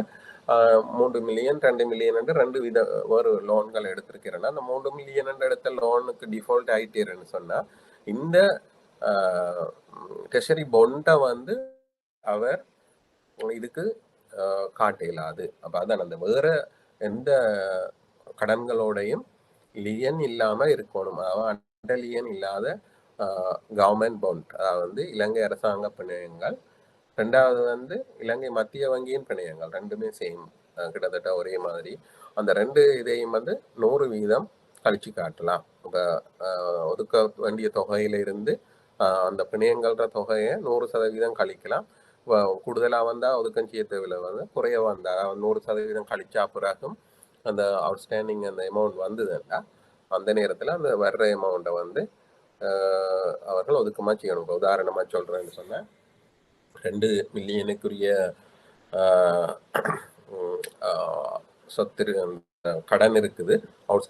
3 மில்லியன் 2 மில்லியன் ரெண்டு வித ஒரு லோன்கள் எடுத்திருக்கிறேன்னா அந்த 3 மில்லியன் எடுத்த லோனுக்கு டிஃபால்ட் ஆயிட்டேன்னு சொன்னா இந்த ட்ரெஷரி பாண்டை வந்து அவர் இதுக்கு காட்ட இயலாது. அப்ப அதான் அந்த வேற எந்த கடன்களோடையும் லியன் இல்லாம இருக்கணும். அண்டலியன் இல்லாத கவர்மெண்ட் பாண்ட், அதாவது வந்து இலங்கை அரசாங்க பிணையங்கள், ரெண்டாவது வந்து இலங்கை மத்திய வங்கியின் பிணையங்கள், ரெண்டுமே சேம், கிட்டத்தட்ட ஒரே மாதிரி. அந்த ரெண்டு இதையும் வந்து 100% கழிச்சு காட்டலாம். இப்போ ஒதுக்க வேண்டிய தொகையில இருந்து அந்த பிணையங்கள்ற தொகையை 100% கழிக்கலாம். கூடுதலாக வந்தால் ஒதுக்கம் செய்ய தேவையில்லை, வந்து குறைய வந்தால் 100% கழிச்சா பிறகும் அந்த அவுட்ஸ்டாண்டிங் அந்த அமௌண்ட் வந்ததுன்னா அந்த நேரத்தில் அந்த வர்ற அமௌண்ட்டை வந்து அவர்கள் ஒதுக்கமாக செய்யணும். இப்போ உதாரணமாக சொல்கிறேன்னு சொன்னால் 2 மில்லியனுக்குரிய சொத்து கடன் இருக்குது,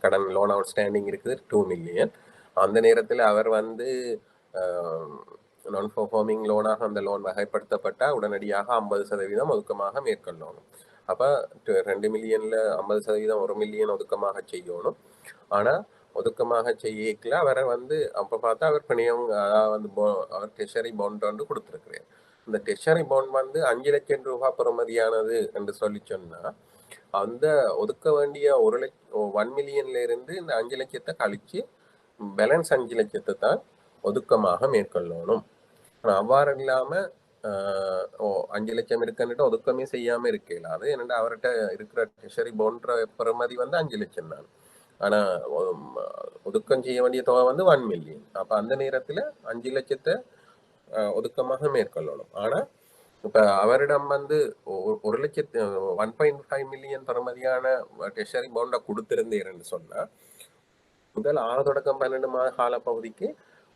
கடன் லோன் அவுட்ஸ்டாண்டிங் இருக்குது 2 மில்லியன். அந்த நேரத்தில் அவர் வந்து நான் பெர்ஃபார்மிங் லோனாக அந்த லோன் வகைப்படுத்தப்பட்டால் உடனடியாக 50% ஒதுக்கமாக மேற்கொள்ளணும். அப்போ 2 மில்லியனில் 50% 1 மில்லியன் ஒதுக்கமாக செய்யணும். ஆனால் ஒதுக்கமாக செய்யல அவரை வந்து அப்போ பார்த்தா அவர் பிணையம், அதாவது வந்து அவர் ட்ரெஷரி பாண்ட் வந்து கொடுத்துருக்கிறார். இந்த ட்ரெஷரி பாண்ட் வந்து 5 லட்சம் ரூபாய் பெறுமதியானது என்று சொல்லி சொன்னால் அந்த ஒதுக்க வேண்டிய 1 மில்லியன்ல இருந்து இந்த 5 லட்சத்தை கழிச்சு பேலன்ஸ் 5 லட்சத்தை தான் ஒதுக்கமாக மேற்கொள்ளணும். அவ்வாறு இல்லாம 5 லட்சம் இருக்குன்னுட்டு ஒதுக்கமே செய்யாம இருக்கலாது. ஏன்னா அவர்கிட்ட இருக்கிற ட்ரெஷரி போன்ற பெறுமதி வந்து 5 லட்சம் தான். ஆனா ஒதுக்கம் செய்ய வேண்டிய தொகை வந்து 1 மில்லியன். அப்ப அந்த நேரத்துல 5 லட்சத்தை ஒதுக்கமாக மேற்கொள்ளணும். ஆனா இப்ப அவரிடம் வந்து 1.5 மில்லியன் பெறுமதியான ட்ரெஷரி போண்டை கொடுத்திருந்தேன்னு சொன்னா முதல் 6 தொடக்கம் 12 மாத கால பகுதிக்கு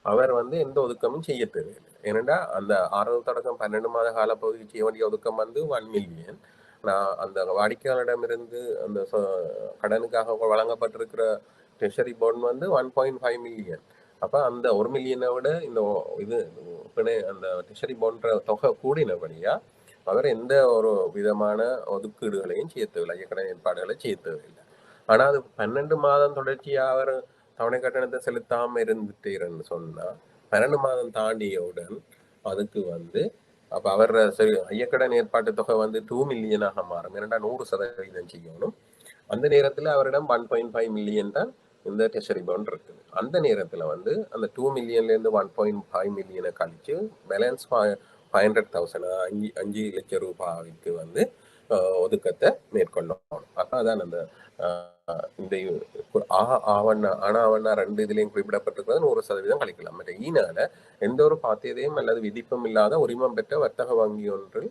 அவர் வந்து எந்த ஒதுக்கமும் செய்ய தேவையில்லை. ஏனென்றா அந்த 6 தொடக்கம் 12 மாத கால பகுதிக்கு செய்ய வேண்டிய ஒதுக்கம் வந்து 1 மில்லியன். நான் அந்த வாடிக்கையாளரிடமிருந்து அந்த கடனுக்காக வழங்கப்பட்டிருக்கிற ட்ரெஷரி பாண்ட் வந்து 1.5 மில்லியன். அப்போ அந்த 1 மில்லியனை விட இந்த இது அந்த ட்ரெஷரி பாண்ட் தொகை கூடினபடியா அவர் எந்த ஒரு விதமான ஒதுக்கீடுகளையும் செய்ய தேவையில்லை, ஐயக்கடன் ஏற்பாடுகளை செய்ய தேவையில்லை. ஆனால் அது 12 மாதம் தொடர்ச்சியாக அவர் தவணை கட்டணத்தை செலுத்தாமல் இருந்துட்டீர்ன்னு சொன்னால் 12 மாதம் தாண்டியவுடன் அதுக்கு வந்து அப்போ அவர் சரி ஐயக்கடன் ஏற்பாட்டு தொகை வந்து 2 மில்லியனாக மாறும். ஏன்னா 100% செய்யணும். அந்த நேரத்தில் அவரிடம் 1.5 மில்லியன் தான் இந்த ட்ரெஷரி பாண்ட் இருக்குது. அந்த நேரத்தில் வந்து அந்த 2 மில்லியன்லேருந்து 1.5 மில்லியனை கழிச்சு பேலன்ஸ் 500,000 5 லட்சம் ரூபாய்க்கு வந்து ஒதுக்கத்தை மேற்கொள்ளணும். அப்போ அதான் அந்த இந்த ஆவண்ணா ரெண்டு இதுலையும் குறிப்பிடப்பட்டிருக்கிறது 100% கழிக்கலாம். மற்ற ஈனால எந்த ஒரு பாத்தியதையும் அல்லது விதிப்பும் இல்லாத உரிமம் பெற்ற வர்த்தக வங்கி ஒன்றில்,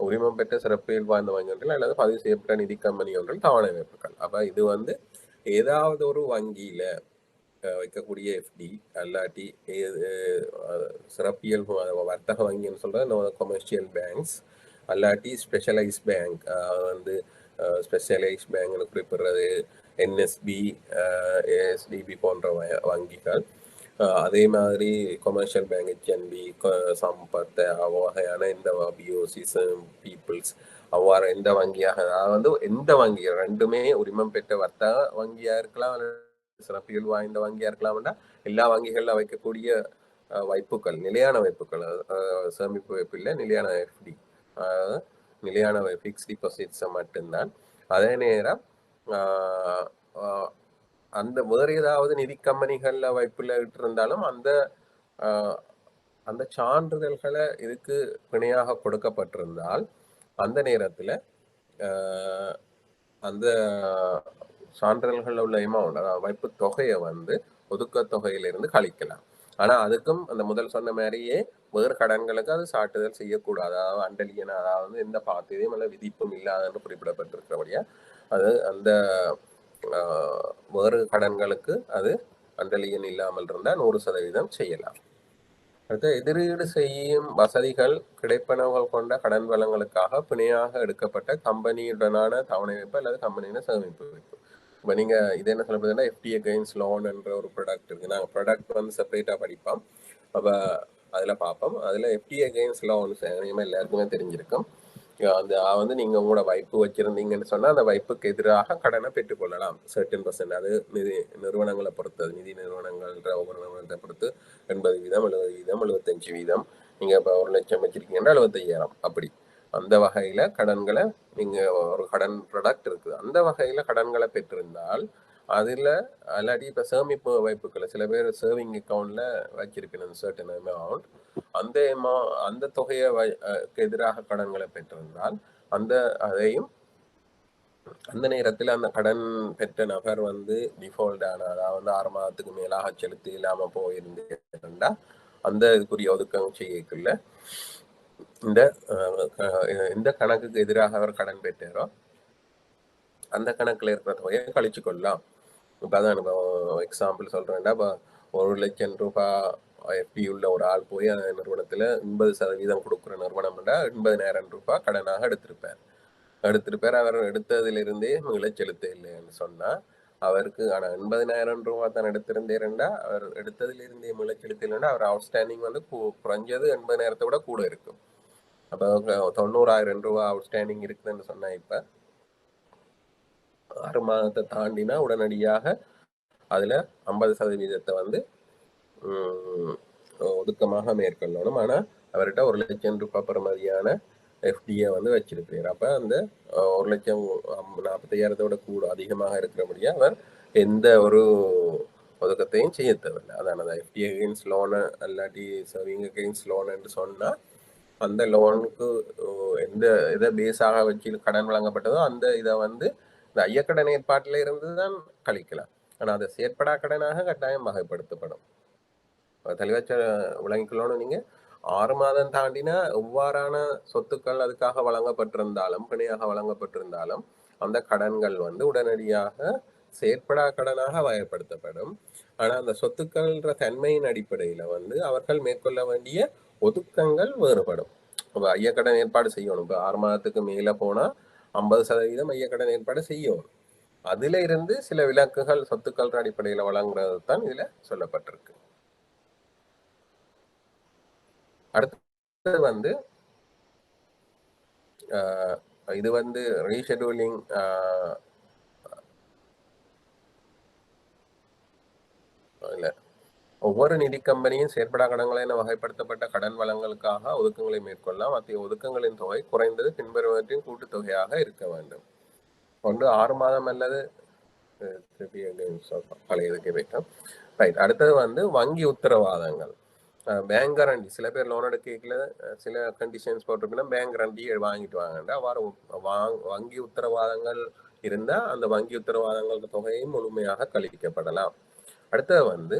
உரிமம் பெற்ற சிறப்பியல் வாய்ந்த வங்கி ஒன்றில் அல்லது பதிவு செய்யப்பட்ட நிதி கம்பெனி ஒன்றில் தவணை வைப்புகள். அப்ப இது வந்து ஏதாவது ஒரு வங்கியில வைக்கக்கூடிய எஃப்டி அல்லாட்டி சிறப்பியல் வர்த்தக வங்கின்னு சொல்றது கொமர்ஷியல் பேங்க்ஸ் அல்லாட்டி ஸ்பெஷலைஸ் பேங்க், வந்து ஸ்பெஷலைஸ் பேங்க்னு குறிப்பிடுறது என்எஸ்பி ஏஎஸ்டிபி போன்ற வங்கிகள். அதே மாதிரி கொமர்ஷியல் பேங்க் ஹெச்என்பி சம்பத் வகையான இந்த பிஓசிஸ் பீப்புள்ஸ் அவ்வாறு எந்த வங்கியாக, அதாவது வந்து எந்த வங்கி ரெண்டுமே உரிமம் பெற்ற வர்த்தக வங்கியா இருக்கலாம், சிறப்பியல் வாய்ந்த வங்கியா இருக்கலாம்னா எல்லா வங்கிகள்ல வைக்கக்கூடிய வைப்புகள் நிலையான வைப்புகள், சேமிப்பு வைப்பு இல்லை, நிலையான எஃப்டி, நிலையான ஃபிக்ஸ் டிபாசிட்ஸை மட்டும்தான். அதே நேரம் அந்த வேறு ஏதாவது நிதி கம்பெனிகள்ல வைப்புல இருந்தாலும் அந்த அந்த சான்றிதழ்களை இதுக்கு பிணையாக கொடுக்கப்பட்டிருந்தால் அந்த நேரத்தில் அந்த சான்றிதழ்களில் உள்ள அமௌண்ட், வைப்பு தொகையை வந்து ஒதுக்க தொகையிலிருந்து கழிக்கலாம். ஆனா அதுக்கும் அந்த முதல் சொன்ன மாதிரியே வேறு கடன்களுக்கு அது சாட்டுதல் செய்யக்கூடாது. அதாவது அண்டலியன், அதாவது எந்த பாத்தியதையும் அல்ல விதிப்பும் இல்லாதன்னு குறிப்பிடப்பட்டிருக்கிறபடியா அது அந்த வேறு கடன்களுக்கு அது அண்டலியன் இல்லாமல் இருந்தால் 100% செய்யலாம். அடுத்து எதிரீடு செய்யும் வசதிகள் கிடைப்பனவுகள் கொண்ட கடன் வளங்களுக்காக பிணையாக எடுக்கப்பட்ட கம்பெனியுடனான தவணை வைப்பு அல்லது கம்பெனியின சேமிப்பு வைப்பு. இப்போ நீங்கள் இது என்ன சொல்ல போதுன்னா எஃப்டி அகைன்ஸ்ட் லோன் என்ற ஒரு ப்ராடக்ட் இருக்குது. நாங்கள் ப்ராடக்ட் வந்து செப்பரேட்டாக படிப்போம். அப்போ அதில் பார்ப்போம். அதில் எஃப்டி அகைன்ஸ்ட் லோன் இனிமேல் எல்லாருக்குமே தெரிஞ்சிருக்கும். அந்த வந்து நீங்கள் உங்களோட வைப்பு வச்சுருந்தீங்கன்னு சொன்னால் அந்த வைப்புக்கு எதிராக கடனை பெற்றுக்கொள்ளலாம். 13%. அது நிதி நிறுவனங்களை பொறுத்தது. நிதி நிறுவனங்கள்ன்ற ஒவ்வொரு நிறுவனத்தை பொறுத்து 80%, 70%, 75%. நீங்கள் இப்போ 1 லட்சம் வச்சுருக்கீங்கன்னா 75,000 அப்படி. அந்த வகையில் கடன்களை நீங்கள் ஒரு கடன் ப்ராடக்ட் இருக்குது, அந்த வகையில் கடன்களை பெற்றிருந்தால் அதில் அல்லாடி இப்போ சேமிப்பு வைப்புக்களை சில பேர் சேவிங் அக்கௌண்ட்டில் வச்சிருக்கணும் சர்டன் அமௌண்ட். அந்த தொகையை எதிராக கடன்களை பெற்றிருந்தால் அதையும் அந்த நேரத்தில் அந்த கடன் பெற்ற நபர் வந்து டிஃபால்ட் ஆன, அதாவது 6 மாதத்துக்கு மேலாக செலுத்தி இல்லாமல் போயிருந்தா அந்த இதுக்குரிய ஒதுக்கம் செய்யக்குள்ள இந்த கணக்குக்கு எதிராக அவர் கடன் பெற்றாரோ அந்த கணக்கில் இருக்கிற தொகையை கழிச்சு கொள்ளலாம். இப்போ அதான் இப்போ எக்ஸாம்பிள் சொல்கிறேன்டா, இப்போ 1 லட்சம் ரூபாய் எஃப்டி உள்ள ஒரு ஆள் போய் அந்த நிறுவனத்தில் 80% கொடுக்குற நிறுவனம்னா 80,000 ரூபாய் கடனாக எடுத்திருப்பார். அவர் எடுத்ததிலிருந்தே செலுத்த இல்லைன்னு சொன்னால் அவருக்கு ஆனால் 80,000 ரூபாய் தான் எடுத்திருந்தேருண்டா அவர் எடுத்ததிலிருந்தே செலுத்தலைன்னா அவர் அவுட்ஸ்டாண்டிங் வந்து குறைஞ்சது 80,000 விட கூட இருக்கும். அப்போ 90,000 ரூபாய் அவுட்ஸ்டாண்டிங் இருக்குதுன்னு சொன்னால் இப்போ 6 மாதத்தை தாண்டினா உடனடியாக அதில் 50% வந்து ஒதுக்கமாக மேற்கொள்ளணும். ஆனால் அவர்கிட்ட 1 லட்சம் ரூபாய் பெறுமதியான எஃப்டியை வந்து வச்சிருக்கிறார். அப்போ அந்த 1,40,000 கூட அதிகமாக இருக்கிறபடியாக அவர் எந்த ஒரு ஒதுக்கத்தையும் செய்ய தேவையில்லை. அதான் அந்த எஃப்டி அகைன்ஸ்ட் லோனு அல்லாட்டி சேவிங் அகைன்ஸ்ட் லோன் என்று சொன்னால் அந்த லோனுக்கு எந்த இதை பேஸாக வச்சு கடன் வழங்கப்பட்டதோ அந்த இதை வந்து இந்த ஐயக்கடன் ஏற்பாட்டில் இருந்து தான் கழிக்கலாம். ஆனால் அதை செயற்படா கடனாக கட்டாயம் வகைப்படுத்தப்படும். தெளிவாச்ச விளங்கிக்கொள்ளணும். நீங்கள் 6 மாதம் தாண்டினா எவ்வாறான சொத்துக்கள் அதுக்காக வழங்கப்பட்டிருந்தாலும் பிணையாக வழங்கப்பட்டிருந்தாலும் அந்த கடன்கள் வந்து உடனடியாக செயற்படா கடனாக வகைப்படுத்தப்படும். ஆனால் அந்த சொத்துக்கள்ன்ற தன்மையின் அடிப்படையில் வந்து அவர்கள் மேற்கொள்ள வேண்டிய ஒதுக்கங்கள் வேறுபடும். இப்போ ஐயக்கடன் ஏற்பாடு செய்யணும். இப்போ 6 மாதத்துக்கு மேலே போனால் 50% ஐயக்கடன் ஏற்பாடு செய்யணும். அதுல இருந்து சில விலக்குகள் சொத்துக்கள் அடிப்படையில் வழங்குறது தான் இதுல சொல்லப்பட்டிருக்கு. அடுத்தது வந்து இது வந்து ரீஷெடியூலிங் இல்லை, ஒவ்வொரு நிதி கம்பெனியும் செயற்படா கடன்களை என வகைப்படுத்தப்பட்ட கடன் வளங்களுக்காக ஒதுக்கங்களை மேற்கொள்ளலாம். மத்திய ஒதுக்கங்களின் தொகை குறைந்தது பின்வருவற்றின் கூட்டுத்தொகையாக இருக்க வேண்டும். ஒன்று 6 மாதம் அல்லது பழையதுக்கு போயிட்டோம். ரைட். அடுத்தது வந்து வங்கி உத்தரவாதங்கள், பேங்க் கரண்டி. சில பேர் லோன் எடுக்கல சில கண்டிஷன்ஸ் போட்டிருக்கீங்கன்னா பேங்க் கரண்டி வாங்கிட்டு வாங்கண்டா. அவ்வாறு வங்கி உத்தரவாதங்கள் இருந்தால் அந்த வங்கி உத்தரவாதங்கள் தொகையும் முழுமையாக கழிக்கப்படலாம். அடுத்தது வந்து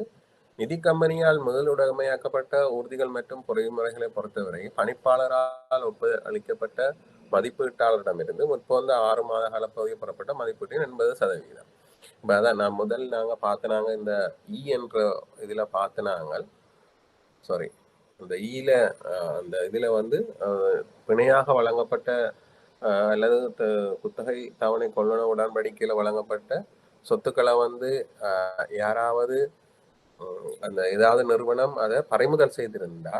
நிதி கம்பெனியால் முதலுடைமையாக்கப்பட்ட ஊர்திகள் மற்றும் பொறிமுறைகளை பொறுத்தவரை பணிப்பாளரால் ஒப்புதளிக்கப்பட்ட மதிப்பீட்டாளரிடமிருந்து முற்போந்த 6 மாத காலப்பகுதியில் பெறப்பட்ட மதிப்பீட்டின் 80%. இப்போ அதான் நாங்கள் பார்த்தனாங்க இந்த என்ற இதில் பார்த்தனாங்க சாரி இந்த அந்த இதில் வந்து பிணையாக வழங்கப்பட்ட அல்லது குத்தகை தவணை கொள்ளன உடன்படிக்கையில் வழங்கப்பட்ட சொத்துக்களை வந்து யாராவது அந்த ஏதாவது நிறுவனம் அதை பறிமுதல் செய்திருந்தா,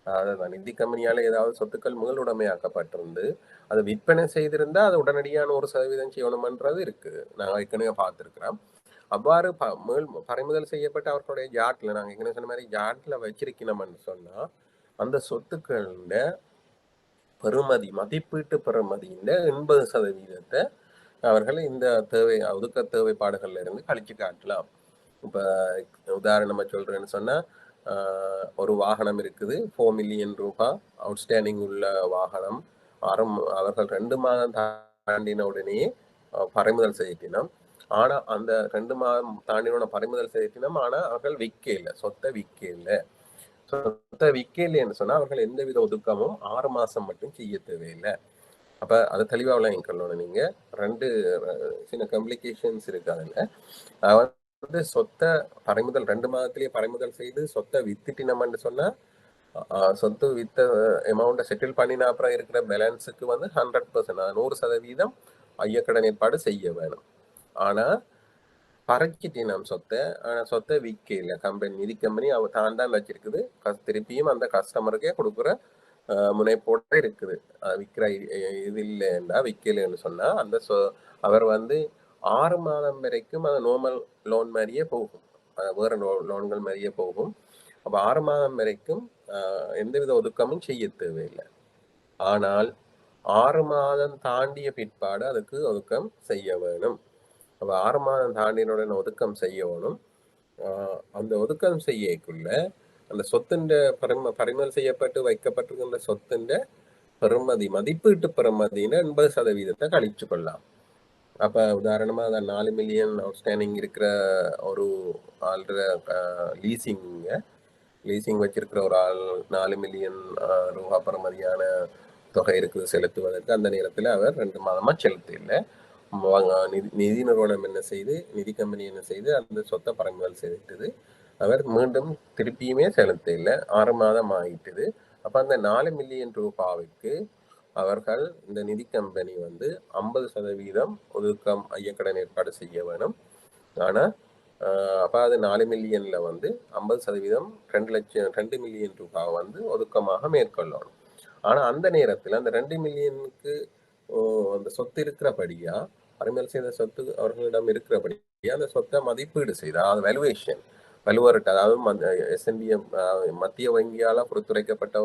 அதாவது நிதி கம்பெனியால் ஏதாவது சொத்துக்கள் முதலுடைமையாக்கப்பட்டிருந்து அதை விற்பனை செய்திருந்தா அது உடனடியாக 100% செய்யணுமன்றது இருக்குது. நாங்கள் ஏற்கனவே பார்த்துருக்கிறோம். அவ்வாறு பறிமுதல் செய்யப்பட்ட அவர்களுடைய ஜாட்டில் நாங்கள் ஏற்கனவே சொன்ன மாதிரி ஜாட்டில் வச்சிருக்கணும்னு சொன்னால் அந்த சொத்துக்களோட பெறுமதி மதிப்பீட்டு பெறுமதியின் 80% அவர்கள் இந்த ஒதுக்க தேவைப்பாடுகள்ல இருந்து கழிச்சு காட்டலாம். இப்போ உதாரணமாக சொல்றேன்னு சொன்னா ஒரு வாகனம் இருக்குது, 4 மில்லியன் ரூபாய் அவுட்ஸ்டாண்டிங் உள்ள வாகனம் அவர்கள் 2 மாதம் தாண்டின உடனே பறிமுதல் செய்யணும். ஆனா அந்த 2 மாதம் தாண்டினோட பறிமுதல் செலுத்தினோம். ஆனா அவர்கள் விற்க இல்ல, சொத்தை விற்க இல்ல. சொத்தை விற்க இல்லைன்னு சொன்னா அவர்கள் எந்தவித ஒதுக்கமும் 6 மாசம் மட்டும் செய்ய தேவையில்லை. அப்ப அதை தெளிவா விளங்கிக்கொள்ளணும். நீங்க 2 சின்ன காம்ப்ளிகேஷன்ஸ் இருக்கு அதுல. வந்து சொத்தை பறிமுதல் 2 மாதத்திலேயே பறிமுதல் செய்து சொத்தை வித்துட்டினோம்னு சொன்னா சொத்து வித்த அமௌண்ட்டை செட்டில் பண்ணின அப்புறம் இருக்கிற பேலன்ஸுக்கு வந்து 100%, 100% ஐயக்கடன் ஏற்பாடு செய்ய வேணும். ஆனா பறக்கிட்டினம் சொத்தை, சொத்தை விற்க இல்லை. நிதி கம்பெனி அவ தான் வச்சிருக்குது. திருப்பியும் அந்த கஸ்டமருக்கே கொடுக்குற முனைப்போட இருக்குது. விற்கிற இது இல்லைன்னா விற்கலைன்னு சொன்னா அந்த அவர் வந்து 6 மாதம் வரைக்கும் அது நார்மல் லோன் மாதிரியே போகும், வேற லோன்கள் மாதிரியே போகும். அப்ப 6 மாதம் வரைக்கும் எந்தவித ஒதுக்கமும் செய்ய தேவையில்லை. ஆனால் 6 மாதம் தாண்டிய பிற்பாடு அதுக்கு ஒதுக்கம் செய்ய வேணும். அப்ப 6 மாதம் தாண்டினுடன் ஒதுக்கம் செய்யணும். அந்த ஒதுக்கம் செய்யக்குள்ள அந்த சொத்துண்ட பறிமுதல் செய்யப்பட்டு வைக்கப்பட்டிருக்கின்ற சொத்துண்ட பெறுமதி, மதிப்பீட்டு பெறுமதின்னு 80% கழிச்சு கொள்ளலாம். அப்ப உதாரணமா அந்த 4 மில்லியன் அவுட்ஸ்டாண்டிங் இருக்கிற ஒரு ஆள்ற லீசிங் வச்சிருக்கிற ஒரு ஆள் 4 மில்லியன் ரூபா பெறுமதியான தொகை இருக்குது செலுத்துவதற்கு. அந்த நேரத்தில் அவர் 2 மாதமா செலுத்த இல்லை. நிதி நிறுவனம் என்ன செய்து, நிதி கம்பெனி என்ன செய்து அந்த சொத்தை பறிமுதல் செய்துட்டுது. அவர் மீண்டும் திருப்பியுமே செலுத்த இல்லை, 6 மாதம் ஆகிட்டுது. அப்ப அந்த 4 மில்லியன் ரூபாவுக்கு அவர்கள் இந்த நிதி கம்பெனி வந்து 50% ஒதுக்கம் ஐயக்கடன் ஏற்பாடு செய்ய வேணும். ஆனா அப்ப அது 4 மில்லியன்ல வந்து 50% 2 மில்லியன் ரூபாய் வந்து ஒதுக்கமாக மேற்கொள்ளணும். ஆனா அந்த நேரத்தில் அந்த 2 மில்லியனுக்கு அந்த சொத்து இருக்கிறபடியா, பறிமுதல் செய்த சொத்து அவர்களிடம் இருக்கிறபடியா அந்த சொத்தை மதிப்பீடு செய்த, அது வேல்யூவேஷன் வலுவரட்டு, அதாவது எஸ்என்பிஎம் மத்திய வங்கியால பொறுத்துரைக்கப்பட்ட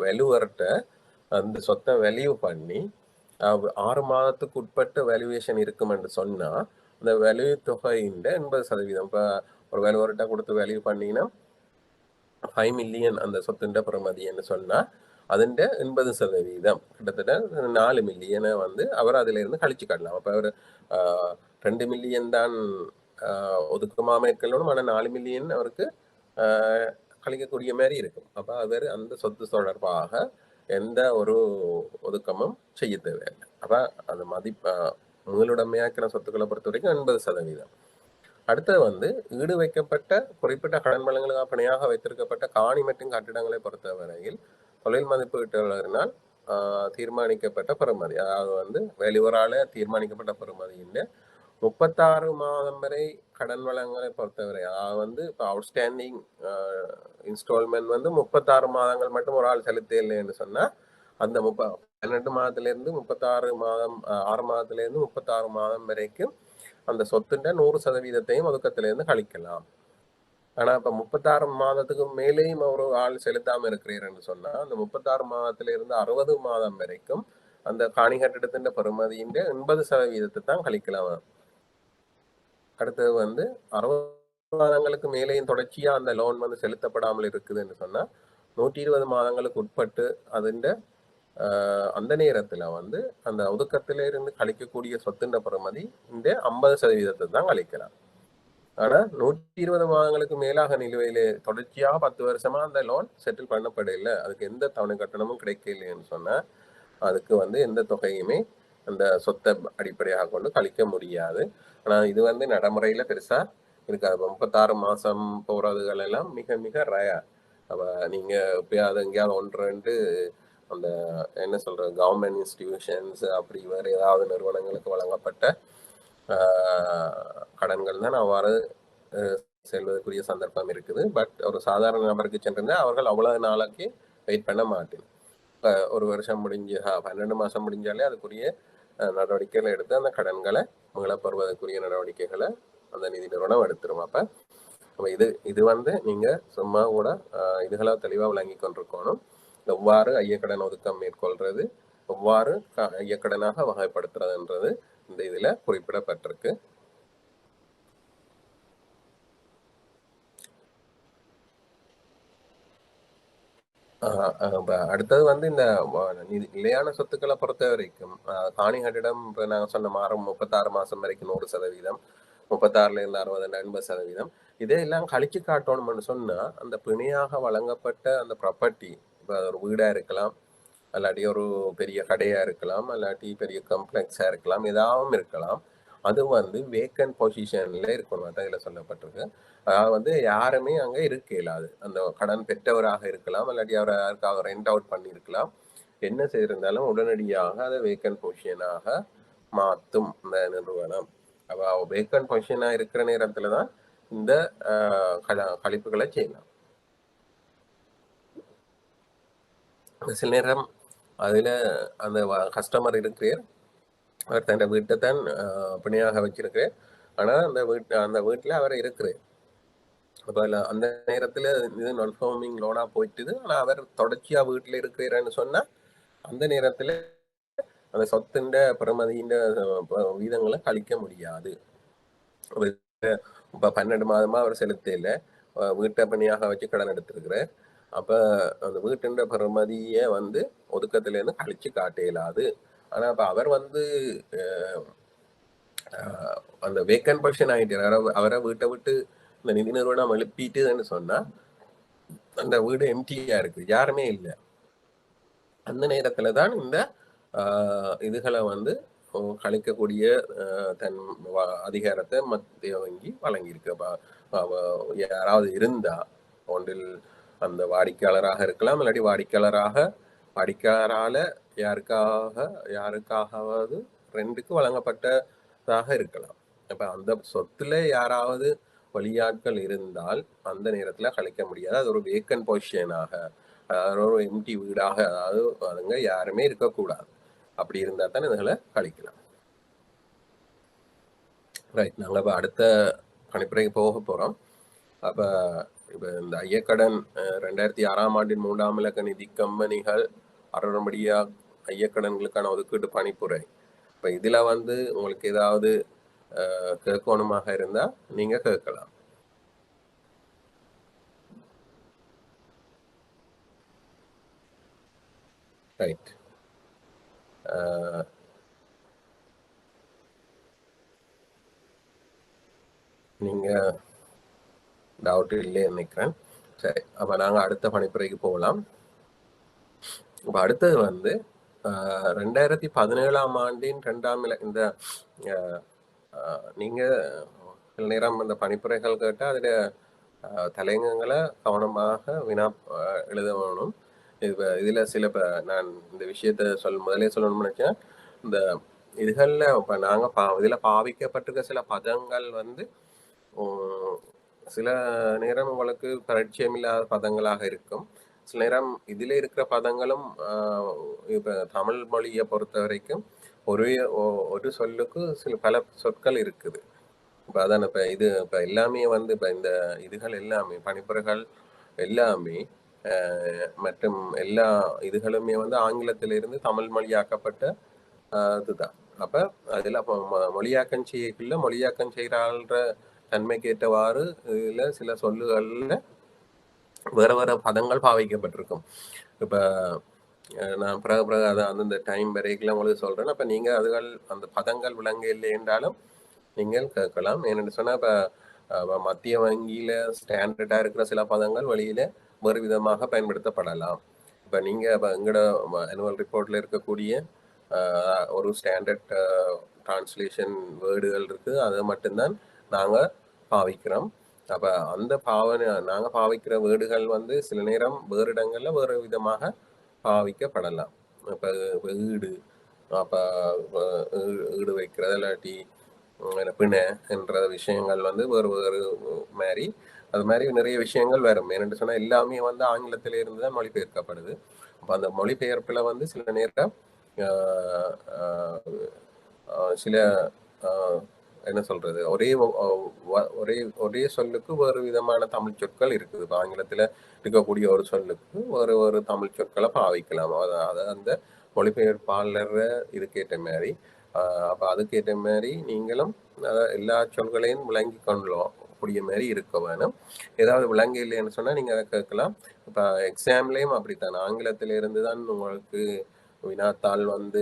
வலுவரட்ட அந்த சொத்தை வேல்யூ பண்ணி 6 மாதத்துக்கு உட்பட்ட வேல்யூவேஷன் இருக்கும் என்று சொன்னா அந்த வேல்யூ தொகையின் 80%, இப்போ ஒரு வேல்யூவரட்டா கொடுத்து வேல்யூ பண்ணினா 5 மில்லியன் அந்த சொத்துண்ட பெறுமதின்னு சொன்னா അതിന്റെ 80% கிட்டத்தட்ட 4 மில்லியனை வந்து அவர் அதுல இருந்து கழிச்சு காட்டலாம். அப்ப அவர் 2 மில்லியன் தான் ஒதுக்கமாக இருக்கணும், ஆனா 4 மில்லியன் அவருக்கு கழிக்கக்கூடிய மாதிரி இருக்கும். அப்ப அவர் அந்த சொத்து தொடர்பாக எந்த ஒரு ஒதுக்கமும் செய்ய தேவையில்லை. அப்ப அந்த உங்களுடைமையாக்கிற சொத்துக்களை பொறுத்த வரைக்கும் 80%. அடுத்தது வந்து ஈடு வைக்கப்பட்ட குறிப்பிட்ட கடன் வளங்களுக்கு பணியாக வைத்திருக்கப்பட்ட காணி மற்றும் கட்டிடங்களை பொறுத்தவரையில் தொழில் மதிப்பீட்டாளரினால் தீர்மானிக்கப்பட்ட பெறுமதி, அதாவது வந்து வெளிவரால தீர்மானிக்கப்பட்ட பெறுமதியின் 36 மாதம் வரை கடன் வளங்களை பொறுத்தவரை, அதாவது வந்து இப்போ அவுட்ஸ்டாண்டிங் இன்ஸ்டால்மெண்ட் வந்து 36 மாதங்கள் மட்டும் ஒரு ஆள் செலுத்த இல்லைன்னு சொன்னா அந்த 12 மாதத்திலிருந்து 36 மாதம், 6 மாதத்திலிருந்து 36 மாதம் வரைக்கும் அந்த சொத்துண்ட 100%-த்தையும் ஒதுக்கத்திலிருந்து கழிக்கலாம். ஆனா இப்ப 36 மாதத்துக்கு மேலேயும் ஒரு ஆள் செலுத்தாம இருக்கிறீர்னு சொன்னா அந்த 36 மாதத்திலிருந்து 60 மாதம் வரைக்கும் அந்த காணி கட்டிடத்தின் பெறுமதியின் 80% தான் கழிக்கலாம். அடுத்தது வந்து 60 மாதங்களுக்கு மேலேயும் தொடர்ச்சியா அந்த லோன் வந்து செலுத்தப்படாமல் இருக்குதுன்னு சொன்னா 120 மாதங்களுக்கு உட்பட்டு அதிண்ட அந்த நேரத்துல வந்து அந்த ஒதுக்கத்தில இருந்து கழிக்கக்கூடிய சொத்துன்ற பெறுமதி இந்த 50% தான் கழிக்கலாம். ஆனா 120 மாதங்களுக்கு மேலாக நிலுவையிலே தொடர்ச்சியா 10 வருஷமா அந்த லோன் செட்டில் பண்ணப்படல, அதுக்கு எந்த தவணை கட்டணமும் கிடைக்கலைன்னு சொன்னா அதுக்கு வந்து எந்த தொகையுமே அந்த சொத்தை அடிப்படையாக கொண்டு கழிக்க முடியாது. ஆனா இது வந்து நடைமுறையில பெருசா இருக்காது. 36 மாசம் போறதுகள் எல்லாம் மிக மிக ரேர். அப்ப நீங்க எப்பயாவது எங்கேயாவது 1-2 அந்த என்ன சொல்ற கவர்மெண்ட் இன்ஸ்டிடியூஷன்ஸ் அப்படி வேற ஏதாவது நிறுவனங்களுக்கு வழங்கப்பட்ட கடன்கள் தான் அவ்வாறு செல்வதற்குரிய சந்தர்ப்பம் இருக்குது. பட் ஒரு சாதாரண நபருக்கு சென்றிருந்தா அவர்கள் அவ்வளவு நாளைக்கு வெயிட் பண்ண மாட்டேன். ஒரு வருஷம் முடிஞ்சு 12 மாசம் முடிஞ்சாலே அதுக்குரிய நடவடிக்கைகளை எடுத்து அந்த கடன்களை மீளப்பெறுவதற்குரிய நடவடிக்கைகளை அந்த நிதி நிறுவனம் எடுத்துரும். அப்ப இது வந்து நீங்க சும்மா கூட இதுகளை தெளிவா விளங்கி கொண்டிருக்கணும். எவ்வாறு ஐயக்கடன் ஒதுக்கம் மேற்கொள்றது, எவ்வாறு ஐயக்கடனாக வகைப்படுத்துறதுன்றது இந்த இதுல குறிப்பிடப்பட்டிருக்கு. அடுத்தது வந்து இந்த நிலையான சொத்துக்களை பொறுத்த வரைக்கும் காணி கட்டிடம் இப்போ நாங்கள் சொன்ன மாதம் 36 மாதம் வரைக்கும் 100%, 36லேருந்து 60, 80%. இதையெல்லாம் கழிச்சு காட்டணும்னு சொன்னால் அந்த பிணையாக வழங்கப்பட்ட அந்த ப்ராப்பர்ட்டி, இப்போ ஒரு வீடாக இருக்கலாம், அல்லாட்டி ஒரு பெரிய கடையாக இருக்கலாம், அல்லாட்டி பெரிய கம்ப்ளெக்ஸாக இருக்கலாம், ஏதாவது இருக்கலாம். அது வந்து வேக்கன்ட் பொசிஷனில் இருக்கணும். அதான் இதில் சொல்லப்பட்டிருக்கு. அதாவது வந்து யாருமே அங்கே இருக்க இயலாது. அந்த கடன் பெற்றவராக இருக்கலாம், இல்லாட்டி அவரை யாருக்காக ரெண்ட் அவுட் பண்ணியிருக்கலாம். என்ன செய்திருந்தாலும் உடனடியாக அதை வேக்கன்ட் பொசிஷனாக மாற்றும் இந்த நிறுவனம். அப்போ வேக்கன்ட் பொசிஷனாக இருக்கிற நேரத்தில் தான் இந்த கழிப்புகளை செய்யலாம். சில நேரம் அதில் அந்த கஸ்டமர் இருக்கிறார், அவர் தன் வீட்டை தான் பிணையாக வச்சிருக்கிறார், ஆனால் அந்த வீட்டில் அவர் இருக்கிறார். அப்போ அந்த நேரத்தில் இது நான் ஃபார்மிங் லோனாக போயிட்டுது. ஆனால் அவர் தொடர்ச்சியாக வீட்டில் இருக்கிறாருன்னு சொன்னால் அந்த நேரத்தில் அந்த சொத்தின் பிரமதியின் வீதங்களை கழிக்க முடியாது. இப்போ 12 மாதமாக அவர் செலுத்தையில் வீட்டை பணியாக வச்சு கடன் எடுத்திருக்கிறார். அப்போ அந்த வீட்டின் பிரமதியை வந்து ஒதுக்கத்துலேருந்து கழிச்சு காட்ட இயலாது. ஆனால் அப்போ அவர் வந்து அந்த வேக்கன்ட் பொசிஷன் ஆகிட்டார். அவரை வீட்டை விட்டு இந்த நிதி நிறுவனம் எழுப்பிட்டுன்னு சொன்னா அந்த வீடு எம்டியா இருக்கு, யாருமே இல்லை. அந்த நேரத்துல தான் இந்த இதுகளை வந்து கழிக்கக்கூடிய தன் அதிகாரத்தை மத்திய வங்கி வழங்கியிருக்கு. யாராவது இருந்தா ஒன்றில் அந்த வாடிக்கையாளராக இருக்கலாம், இல்லாட்டி வாடிக்கையாளரால யாருக்காவது ரெண்டுக்கு வழங்கப்பட்டதாக இருக்கலாம். அப்ப அந்த சொத்துல யாராவது வழியாட்கள் இருந்தால் அந்த நேரத்துல கழிக்க முடியாது. அது ஒரு வேக்கன்ட் பொசிஷனாக, ஒரு எம்டி வீடாக, அதாவது அதுங்க யாருமே இருக்கக்கூடாது. அப்படி இருந்தா தான் இதுகளை கழிக்கலாம். ரைட், நாங்கள் இப்போ அடுத்த கணிப்புரைக்கு போக போகிறோம். அப்போ இப்போ இந்த ஐயக்கடன் 2006ஆம் ஆண்டின் 3ஆம் இலக்க நிதி கம்பெனிகள் அறபடியா ஐயக்கடன்களுக்கான ஒதுக்கீட்டு பணிப்புரை. இப்போ இதில் வந்து உங்களுக்கு ஏதாவது கேட்கணுமாக இருந்தால் நீங்கள் கேட்கலாம். ரைட், நீங்கள் டவுட் இல்லையே நினைக்கிறேன். சரி, அப்போ நாங்கள் அடுத்த பணிப்புரைக்கு போகலாம். இப்போ அடுத்தது வந்து 2017ஆம் ஆண்டின் 2ஆம் இலக்க இந்த நீங்கள் சில நேரம் இந்த பணிப்புரைகள் கேட்டால் அதில் தலையங்கங்களை கவனமாக எழுத வேணும். இதில் சில நான் இந்த விஷயத்த முதலே சொல்லணும்னு நினச்சேன். இந்த இதுகளில் இப்போ நாங்கள் இதில் பாவிக்கப்பட்டிருக்க சில பதங்கள் வந்து சில நேரம் உங்களுக்கு பரிச்சயம் இல்லாத பதங்களாக இருக்கும். சில நேரம் இதில் இருக்கிற பதங்களும் இப்போ தமிழ் மொழியை பொறுத்த வரைக்கும் ஒரு சொல்லுக்கு பல சொற்கள் இருக்குது. இப்போ அதான் இப்போ எல்லாமே வந்து இப்போ இந்த இதுகள் எல்லாமே பணிப்புரைகள் எல்லாமே மற்றும் எல்லா இதுகளுமே வந்து ஆங்கிலத்திலிருந்து தமிழ் மொழியாக்கப்பட்ட இதுதான். அப்போ அதில் அப்போ மொழியாக்கம் செய்யக்குள்ள மொழியாக்கம் செய்கிறாள்ற தன்மைக்கு ஏற்றவாறு இதில் சில சொல்லுகளில் வேறு வேறு பதங்கள் பாவிக்கப்பட்டிருக்கும். இப்போ நான் பிறகு அதை அந்தந்த டைம் வரைக்கும் உங்களுக்கு சொல்கிறேன். அப்போ நீங்கள் அந்த பதங்கள் விளங்க இல்லை என்றாலும் நீங்கள் கேட்கலாம். ஏன்னு சொன்னால் இப்போ மத்திய வங்கியில் ஸ்டாண்டர்டாக இருக்கிற சில பதங்கள் வழியில் வேறு விதமாக பயன்படுத்தப்படலாம். இப்போ நீங்கள் இப்போ எங்களோட ஆனுவல் ரிப்போர்ட்டில் இருக்கக்கூடிய ஒரு ஸ்டாண்டர்ட் டிரான்ஸ்லேஷன் வேர்டுகள் இருக்குது, அதை மட்டும்தான் நாங்கள் பாவிக்கிறோம். அப்போ அந்த நாங்கள் பாவிக்கிற வேர்டுகள் வந்து சில நேரம் வேறு இடங்களில் வேறு விதமாக பாவிக்கப்படலாம். இப்போ ஈடு, அப்போ ஈடு வைக்கிறது இல்லாட்டி பிணை என்ற விஷயங்கள் வந்து வேறு மாதிரி அது மாதிரி நிறைய விஷயங்கள் வரும். என்னென்னு சொன்னால் எல்லாமே வந்து ஆங்கிலத்தில இருந்து தான் மொழிபெயர்க்கப்படுது. அப்போ அந்த மொழிபெயர்ப்பில் வந்து சில நேரம் சில என்ன சொல்றது, ஒரே சொல்லுக்கு வேறு விதமான தமிழ் சொற்கள் இருக்குது. இப்போ ஆங்கிலத்தில் இருக்கக்கூடிய ஒரு சொல்லுக்கு வேறு தமிழ் சொற்களை பாவிக்கலாம். அதை அந்த மொழிபெயர்ப்பாளர் இதுக்கேற்ற மாதிரி அப்போ அதுக்கேற்ற மாதிரி நீங்களும் எல்லா சொல்களையும் விளங்கி வரக்கூடிய மாதிரி இருக்க வேணும். ஏதாவது விளங்க இல்லைன்னு சொன்னா நீங்க அதை கேட்கலாம். இப்போ எக்ஸாம்லேயும் அப்படித்தான், ஆங்கிலத்தில இருந்து தான் உங்களுக்கு வினாத்தாள் வந்து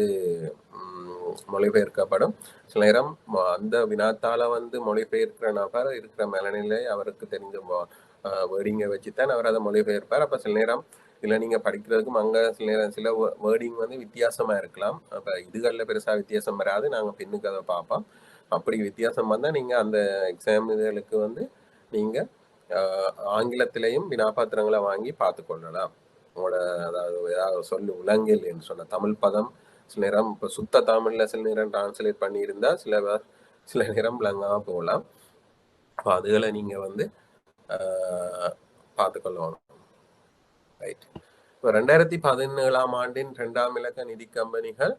மொழிபெயர்க்கப்படும். சில நேரம் அந்த வினாத்தாளை வந்து மொழிபெயர்க்கிற நபர் இருக்கிற மனநிலை அவருக்கு தெரிஞ்ச வேர்டிங்கை வச்சுத்தான் அவர் அதை மொழிபெயர்ப்பார். அப்போ சில நேரம் இல்லை நீங்கள் படிக்கிறதுக்கும் அங்கே சில நேரம் சில வேர்டிங் வந்து வித்தியாசமாக இருக்கலாம். அப்போ இதுகளில் பெருசாக வித்தியாசம் வராது, நாங்கள் பின்னுக்கு அதை பார்ப்போம். அப்படி வித்தியாசம் வந்தால் நீங்கள் அந்த எக்ஸாம் இதுகளுக்கு வந்து நீங்கள் ஆங்கிலத்திலையும் வினாபாத்திரங்களை வாங்கி பார்த்து கொள்ளலாம். உங்களோட அதாவது ஏதாவது சொல்லு உலங்கில் என்று சொன்ன தமிழ் பதம் சில நேரம் இப்போ சுத்த தமிழில் சில நேரம் டிரான்ஸ்லேட் பண்ணியிருந்தா சில நேரம் விளங்காம போகலாம். அப்போ அதுகளை நீங்கள் வந்து பார்த்துக்கொள்ளணும். ரைட். இப்போ 2017ஆம் ஆண்டின் 2ஆம் இலக்க நிதி கம்பெனிகள்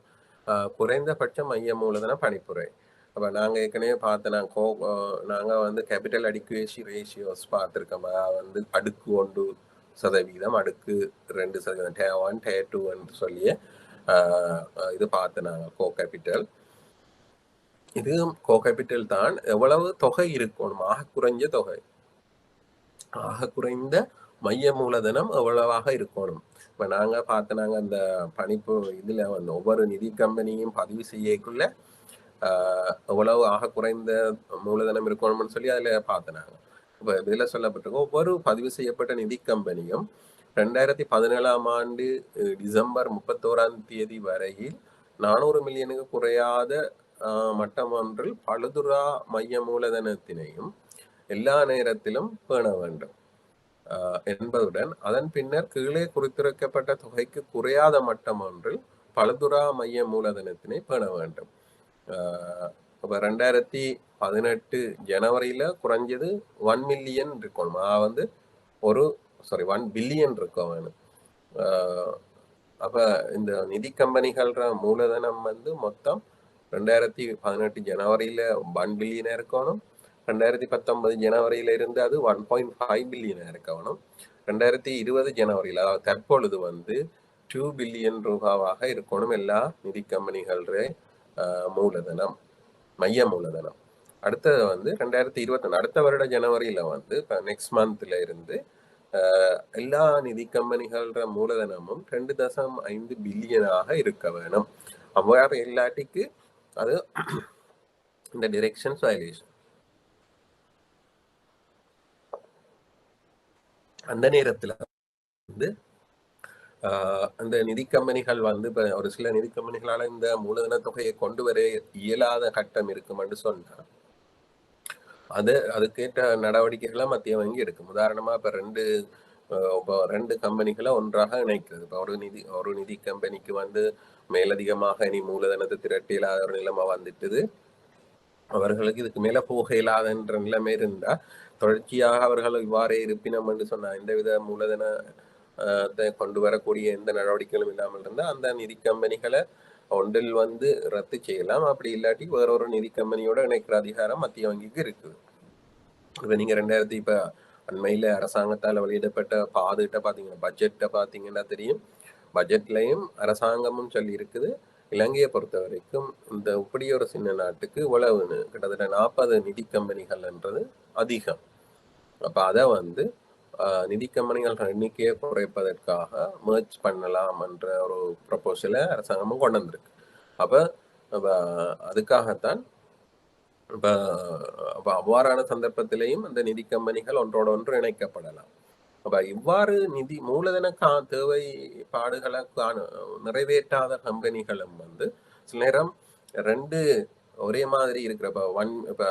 குறைந்தபட்ச மைய மூலதன பணிப்புரை. அப்போ நாங்கள் ஏற்கனவே பார்த்த நாங்கள் வந்து கேபிட்டல் அடிக்குவேசி ரேஷியோஸ் பார்த்துருக்கோம். வந்து அடுக்கு 1%, அடுக்கு 2%, Tier 1 Tier 2 சொல்லி இது பார்த்து நாங்கள் கோ கேபிட்டல். இது கோ கேபிட்டல் தான். எவ்வளவு தொகை இருக்கணும், ஆக குறைஞ்ச தொகை, ஆக குறைந்த மைய மூலதனம் எவ்வளவாக இருக்கணும். இப்போ நாங்கள் நாங்கள் அந்த பணிப்பு இதில் வந்து ஒவ்வொரு நிதி கம்பெனியும் பதிவு செய்யக்குள்ள எவ்வளவு ஆக குறைந்த மூலதனம் இருக்கணும்னு சொல்லி அதில் நாங்கள். இப்போ இதில் சொல்லப்பட்டிருக்கோம், ஒவ்வொரு பதிவு செய்யப்பட்ட நிதி கம்பெனியும் 2017ஆம் ஆண்டு டிசம்பர் 31ஆம் தேதி வரையில் 400 மில்லியனுக்கு குறையாத மட்டம் ஒன்றில் பழுதுரா மைய மூலதனத்தினையும் எல்லா நேரத்திலும் பேண வேண்டும் என்பதுடன் அதன் பின்னர் கீழே குறித்திருக்கப்பட்ட தொகைக்கு குறையாத மட்டம் ஒன்றில் பழுதுரா மைய மூலதனத்தினை பேண வேண்டும். இப்போ 2018 ஜனவரியில் குறைஞ்சது 1 மில்லியன் இருக்கணும், வந்து 1 பில்லியன் இருக்கும் வேணும். அப்போ இந்த நிதி கம்பெனிகள மூலதனம் வந்து மொத்தம் 2018 ஜனவரியில் 1 பில்லியனாக இருக்கணும். 2019 ஜனவரியில இருந்து அது 1.5 பில்லியனாக இருக்கணும். 2020 ஜனவரியில், அதாவது தற்பொழுது வந்து 2 பில்லியன் ரூபாவாக இருக்கணும் எல்லா நிதி கம்பெனிகள மூலதனம், மைய மூலதனம். அடுத்தது வந்து 2021 அடுத்த வருட ஜனவரியில் வந்து இப்போ நெக்ஸ்ட் மந்த்ல இருந்து எல்லா நிதி கம்பெனிகள மூலதனமும் 2.5 பில்லியனாக இருக்க வேணும். அவ்வாறு இல்லாட்டிக்கு அது இந்த டிரெக்ஷன்ஸ் வயலேஷன். அந்த நேரத்தில் வந்து அந்த நிதி கம்பெனிகள் வந்து இப்போ ஒரு சில நிதி கம்பெனிகளால் இந்த மூலதன தொகையை கொண்டு வர இயலாத கட்டம் இருக்குமென்று சொன்னால் அதுக்கேற்ற நடவடிக்கைகளை மத்திய வங்கி எடுக்கும். உதாரணமாக இப்போ ரெண்டு கம்பெனிகளை ஒன்றாக இணைக்கிறது. இப்போ ஒரு நிதி கம்பெனிக்கு வந்து மேலதிகமாக இனி மூலதனத்தை திரட்டி இல்லாத ஒரு நிலைமை வந்துட்டுது, அவர்களுக்கு இதுக்கு மேலே போக இல்லாதன்ற நிலைமை இருந்தால் தொடர்ச்சியாக அவர்கள் இவ்வாறே இருப்பினம் என்று சொன்னால் எந்தவித மூலதனத்தை கொண்டு வரக்கூடிய எந்த நடவடிக்கைகளும் இல்லாமல் இருந்தால் அந்த நிதி கம்பெனிகளை ஒன்றில் வந்து ரத்து செய்யலாம். அப்படி இல்லாட்டி வேறொரு நிதி கம்பெனியோட இணைக்கிற அதிகாரம் மத்திய வங்கிக்கு இருக்குது. இப்போ நீங்கள் இப்போ அண்மையில் அரசாங்கத்தால் வெளியிடப்பட்ட பாதுகிட்ட பார்த்தீங்கன்னா, பட்ஜெட்டை பார்த்தீங்கன்னா தெரியும். பட்ஜெட்லையும் அரசாங்கமும் சொல்லி இருக்குது, இலங்கையை பொறுத்த வரைக்கும் இந்த இப்படி ஒரு சின்ன நாட்டுக்கு இவ்வளவுன்னு கிட்டத்தட்ட 40 நிதி கம்பெனிகள்ன்றது அதிகம். அப்போ அதை வந்து நிதி கம்பெனிகள் எண்ணிக்கையை குறைப்பதற்காக மேர்ஜ் பண்ணலாம் என்ற ஒரு ப்ரப்போசலை அரசாங்கமும் கொண்டு வந்திருக்கு. அப்போ அதுக்காகத்தான் இப்போ அவ்வாறான சந்தர்ப்பத்திலையும் அந்த நிதி கம்பெனிகள் ஒன்றோட ஒன்று இணைக்கப்படலாம். அப்ப இவ்வாறு நிதி மூலதன தேவைப்பாடுகளை நிறைவேற்றாத கம்பெனிகளும் வந்து சில நேரம் ரெண்டு ஒரே மாதிரி இருக்கிறப்ப இப்போ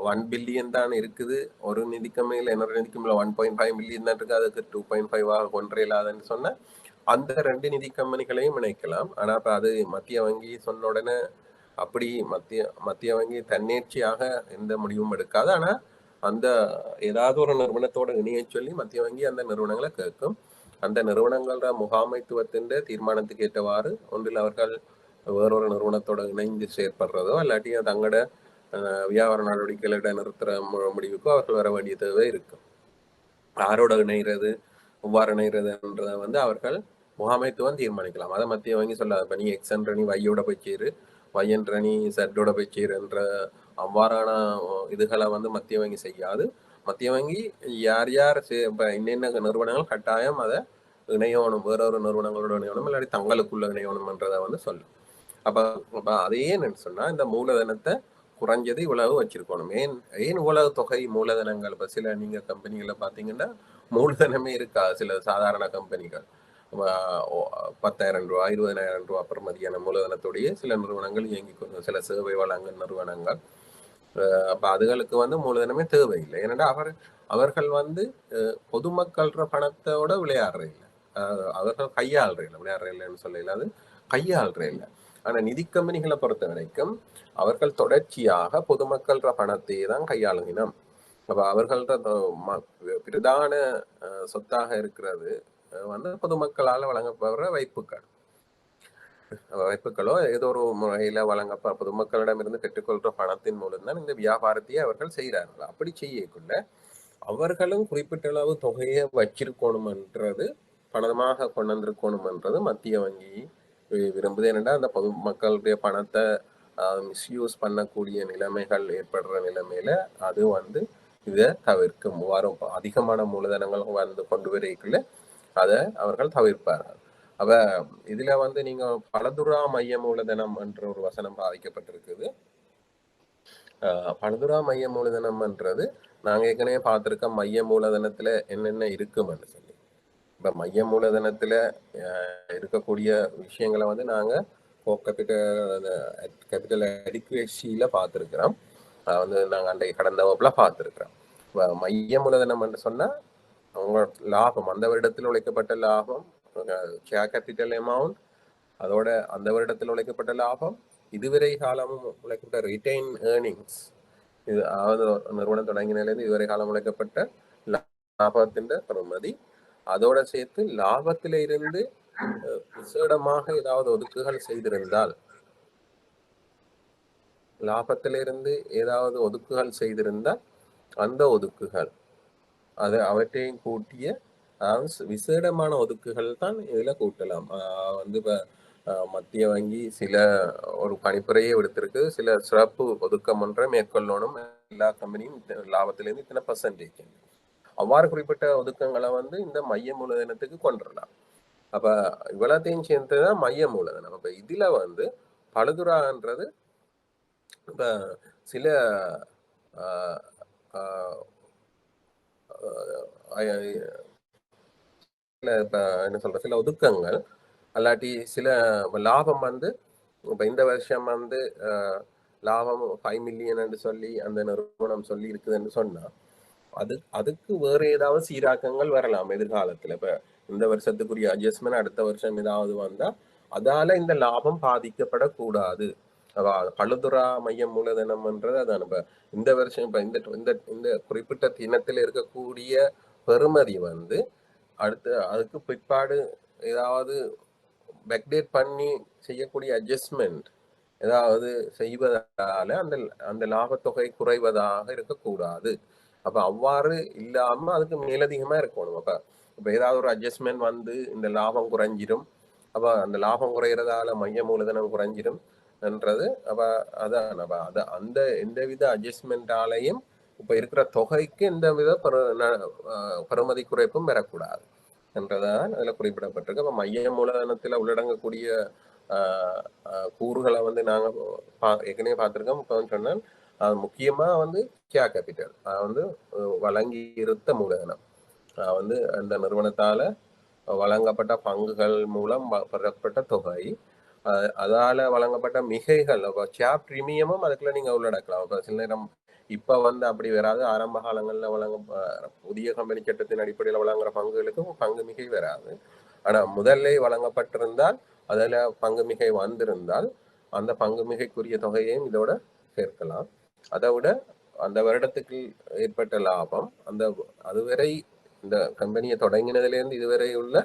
1 பில்லியன் தான் இருக்குது ஒரு நிதி கம்பெனியில், இன்னொரு நிதி கம்பெனியில் 1.5 மில்லியன் தான் இருக்கு, அதுக்கு 2.5 கொன்றையில்லாதுன்னு சொன்னா அந்த ரெண்டு நிதி கம்பெனிகளையும் இணைக்கலாம். ஆனா இப்ப அது மத்திய வங்கி சொன்ன உடனே அப்படி மத்திய வங்கி தன்னேர்ச்சியாக எந்த முடிவும் எடுக்காது. ஆனா அந்த ஏதாவது ஒரு நிறுவனத்தோட இணைய சொல்லி மத்திய வங்கி அந்த நிறுவனங்களை கேட்கும். அந்த நிறுவனங்களோட முகாமைத்துவத்தின் தீர்மானத்துக்கு ஏற்றவாறு ஒன்றில் அவர்கள் வேறொரு நிறுவனத்தோட இணைந்து செயற்படுறதோ இல்லாட்டி தங்களோட வியாபார நடவடிக்கைகளை நிறுத்துற முடிவுக்கோ அவர்கள் வர வேண்டிய தேவை இருக்கும். யாரோட இணைகிறது எவ்வாறு இணைகிறதுன்றதை வந்து அவர்கள் முகாமைத்துவம் தீர்மானிக்கலாம். அதை மத்திய வங்கி சொல்லாது. இப்போ நீ எக்ஸன்ற நீ வையோட போய் சேரு, மையன்றணி செட்டோட என்ற அவ்வாறான இதுகளை வந்து மத்திய வங்கி செய்யாது. மத்திய வங்கி யார் யார் இப்போ இன்னென்ன நிறுவனங்கள் கட்டாயம் அதை இணையணும், வேறொரு நிறுவனங்களோட இணையணும், இல்லாட்டி தங்களுக்குள்ள இணையணும்ன்றதை வந்து சொல்லும். அப்ப அதையே என்னன்னு சொன்னா இந்த மூலதனத்தை குறைஞ்சது இவ்வளவு வச்சிருக்கணும். ஏன் இவ்வளவு தொகை மூலதனங்கள்? இப்ப சில நீங்க கம்பெனிகளை பாத்தீங்கன்னா மூலதனமே இருக்கா. சில சாதாரண கம்பெனிகள் 10,000 ரூபா 20,000 ரூபா பெறுமதியான மூலதனத்தோடைய சில நிறுவனங்கள் இயங்கி சில சேவை வழங்கல் நிறுவனங்கள். அப்ப அதுகளுக்கு வந்து மூலதனமே தேவையில்லை. ஏன்னா அவர்கள் வந்து பொதுமக்கள பணத்தோட விளையாடுற இல்லை, அவர்கள் கையாளுற இல்லை. விளையாடுற இல்லைன்னு சொல்லல, அது கையாளுற இல்லை. ஆனா நிதி கம்பெனிகளை பொறுத்த வரைக்கும் அவர்கள் தொடர்ச்சியாக பொதுமக்கள பணத்தை தான் கையாளுகினோம். அப்ப அவர்கள்ட்ட பிரதான சொத்தாக இருக்கிறது வந்து பொதுமக்களால் வழங்கப்படுற வைப்புகளோ ஏதோ ஒரு முறையில பொதுமக்களிடமிருந்து பெற்றுக்கொள்ற பணத்தின் மூலம் தான் இந்த வியாபாரத்தையே அவர்கள் செய்கிறார்கள். அப்படி செய்யக்குள்ள அவர்களும் குறிப்பிட்ட அளவு தொகையை வச்சிருக்கணும்ன்றது, பணமாக கொண்டு வந்திருக்கணும்ன்றது மத்திய வங்கி விரும்புது. என்னன்னா அந்த பொதுமக்களுடைய பணத்தை மிஸ்யூஸ் பண்ணக்கூடிய நிலைமைகள் ஏற்படுற நிலைமையில அது வந்து இதை தவிர்க்கும். வரும் அதிகமான மூலதனங்கள் வந்து கொண்டு வரைக்குள்ள அதை அவர்கள் தவிர்ப்பார்கள். அப்ப இதுல வந்து நீங்க பலதுரா மைய மூலதனம் என்ற ஒரு வசனம் பாதிக்கப்பட்டிருக்குது. பலதுரா மைய மூலதனம்ன்றது நாங்க ஏற்கனவே பார்த்திருக்க மைய மூலதனத்துல என்னென்ன இருக்குமென்னு சொல்லி. இப்ப மைய மூலதனத்துல இருக்கக்கூடிய விஷயங்களை வந்து நாங்க கேபிட்டல் அடிக்குவேசியில பார்த்துருக்கிறோம். வந்து நாங்க அன்றைக்கு கடந்த வகுப்புல பார்த்துருக்கிறோம். மைய மூலதனம் என்று சொன்னா உங்களோட லாபம், அந்த வருடத்தில் உழைக்கப்பட்ட லாபம், ஷேர் கேபிட்டல் அமௌண்ட், அதோட அந்த வருடத்தில் உழைக்கப்பட்ட லாபம், இதுவரை காலமும் உழைக்கப்பட்ட ரிட்டைன் ஏர்னிங்ஸ், இது அதாவது நிறுவனம் தொடங்கினிலிருந்து இதுவரை காலம் உழைக்கப்பட்ட லாபத்தின் பெறுமதி, அதோட சேர்த்து லாபத்தில இருந்து விசேடமாக ஏதாவது ஒதுக்குகள் செய்திருந்தால், லாபத்திலிருந்து ஏதாவது ஒதுக்குகள் செய்திருந்தால் அந்த ஒதுக்குகள் அது அவற்றையும் கூட்டிய விசேடமான ஒதுக்குகள் தான் இதுல கூட்டலாம். வந்து இப்ப மத்திய வங்கி சில ஒரு கணிப்புரையை எடுத்திருக்கு, சில சிறப்பு ஒதுக்கம் ஒன்றை மேற்கொள்ளணும், எல்லா கம்பெனியும் லாபத்திலிருந்து இத்தனை பர்சன்டேஜ். அவ்வாறு குறிப்பிட்ட ஒதுக்கங்களை வந்து இந்த மைய மூலதனத்துக்கு கொண்டுடலாம். அப்ப இவ்வளத்தையும் சேர்ந்துதான் மைய மூலதனம். அப்ப இதுல வந்து பழுதுரான்றது இப்ப சில இப்ப என்ன சொல்ற சில ஒதுக்கங்கள் அல்லாட்டி சில லாபம் வந்து இப்ப இந்த வருஷம் வந்து லாபம் 5 மில்லியன் சொல்லி அந்த நிறுவனம் சொல்லி இருக்குதுன்னு சொன்னா அதுக்கு வேற ஏதாவது சீராக்கங்கள் வரலாம் எதிர்காலத்துல. இப்ப இந்த வருஷத்துக்குரிய அட்ஜஸ்ட்மெண்ட் அடுத்த வருஷம் ஏதாவது வந்தா அதால இந்த லாபம் பாதிக்கப்படக்கூடாது. பழுதுரா மையம் மூலதனம்ன்றது அதான். இப்ப இந்த வருஷம் இப்ப இந்த குறிப்பிட்ட தினத்தில் இருக்கக்கூடிய பெறுமதி வந்து அதுக்கு பிற்பாடு ஏதாவது பேக்டேட் பண்ணி செய்யக்கூடிய அட்ஜஸ்ட்மெண்ட் ஏதாவது செய்வதால அந்த அந்த லாபத்தொகை குறைவதாக இருக்கக்கூடாது. அப்ப அவ்வாறு இல்லாம அதுக்கு மேலதிகமா இருக்கணும். இப்ப ஏதாவது ஒரு அட்ஜஸ்ட்மெண்ட் வந்து இந்த லாபம் குறைஞ்சிடும். அப்ப அந்த லாபம் குறைகிறதால மைய மூலதனம் குறைஞ்சிடும் என்றது. அப்ப அதான் அந்த எந்தவித அட்ஜஸ்ட்மெண்டாலையும் இப்ப இருக்கிற தொகைக்கு எந்தவித பெறுமதி குறைப்பும் பெறக்கூடாது என்றதான் அதுல குறிப்பிடப்பட்டிருக்கு. அப்ப மைய மூலதனத்துல உள்ளடங்கக்கூடிய கூறுகளை வந்து நாங்க ஏற்கனவே பார்த்திருக்கோம். இப்போ சொன்னால் முக்கியமா வந்து ஷேர் கேபிட்டல் வந்து வழங்கி இருத்த மூலதனம் வந்து அந்த நிறுவனத்தால வழங்கப்பட்ட பங்குகள் மூலம் பெறப்பட்ட தொகை, அதால வழங்கப்பட்ட மிகைகள், ஷேர் பிரீமியமும் அதுக்குள்ள நீங்க உள்ளடக்கலாம். இப்ப சில நேரம் இப்ப வந்து அப்படி வராது. ஆரம்ப காலங்கள்ல புதிய கம்பெனி சட்டத்தின் அடிப்படையில் வழங்குற பங்குகளுக்கும் பங்கு மிகை வராது. ஆனா முதல்ல வழங்கப்பட்டிருந்தால் அதுல பங்கு மிகை வந்திருந்தால் அந்த பங்கு மிகைக்குரிய தொகையையும் இதோட சேர்க்கலாம். அதை விட அந்த வருடத்துக்கு ஏற்பட்ட லாபம், அதுவரை இந்த கம்பெனியை தொடங்கினதிலிருந்து இதுவரை உள்ள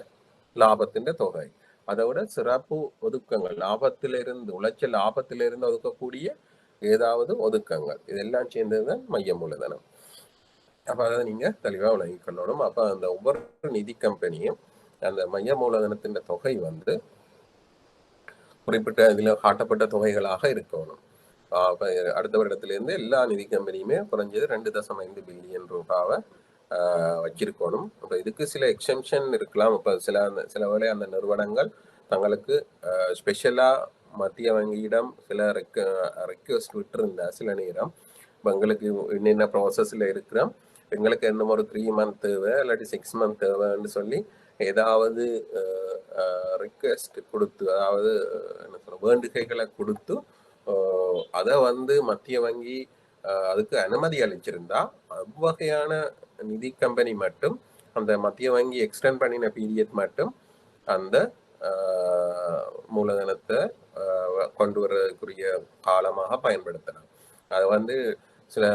லாபத்தின் தொகை, அதை விட சிறப்பு ஒதுக்கங்கள், உழைச்ச லாபத்திலிருந்து ஒதுக்கக்கூடிய ஏதாவது ஒதுக்கங்கள், இதெல்லாம் சேர்ந்ததுதான் மைய மூலதனம். அப்ப அதை நீங்க தெளிவா விளங்கிக் கொள்ளணும். அப்ப அந்த ஒவ்வொரு நிதி கம்பெனியும் அந்த மைய மூலதனத்தின் தொகை வந்து குறிப்பிட்ட இதில் காட்டப்பட்ட தொகைகளாக இருக்கணும். அப்ப அடுத்த வருடத்திலிருந்து எல்லா நிதி கம்பெனியுமே குறைஞ்சது 2.5 பில்லியன் ரூபாவை வச்சிருக்கணும். இப்போ இதுக்கு சில எக்ஸெம்ஷன் இருக்கலாம். இப்போ சில வேளை அந்த நிறுவனங்கள் தங்களுக்கு ஸ்பெஷலாக மத்திய வங்கியிடம் சில ரெக்வெஸ்ட் விட்டுருந்தா சில நேரம் இப்போ எங்களுக்கு என்னென்ன ப்ராசஸில் இருக்கிறோம், எங்களுக்கு என்ன ஒரு 3 மந்த் தேவை இல்லாட்டி 6 மந்த் தேவைன்னு சொல்லி ஏதாவது ரிக்வெஸ்ட் கொடுத்து, அதாவது என்ன சொல்ற வேண்டுகைகளை கொடுத்து அதை வந்து மத்திய வங்கி அதுக்கு அனுமதி அளிச்சிருந்தா அவ்வகையான நிதி கம்பெனி மட்டும் அந்த மத்திய வங்கி எக்ஸ்டெண்ட் பண்ணின பீரியட் மட்டும் அந்த மூலதனத்தை கொண்டு வர்றதுக்குரிய காலமாக பயன்படுத்தலாம். அது வந்து சில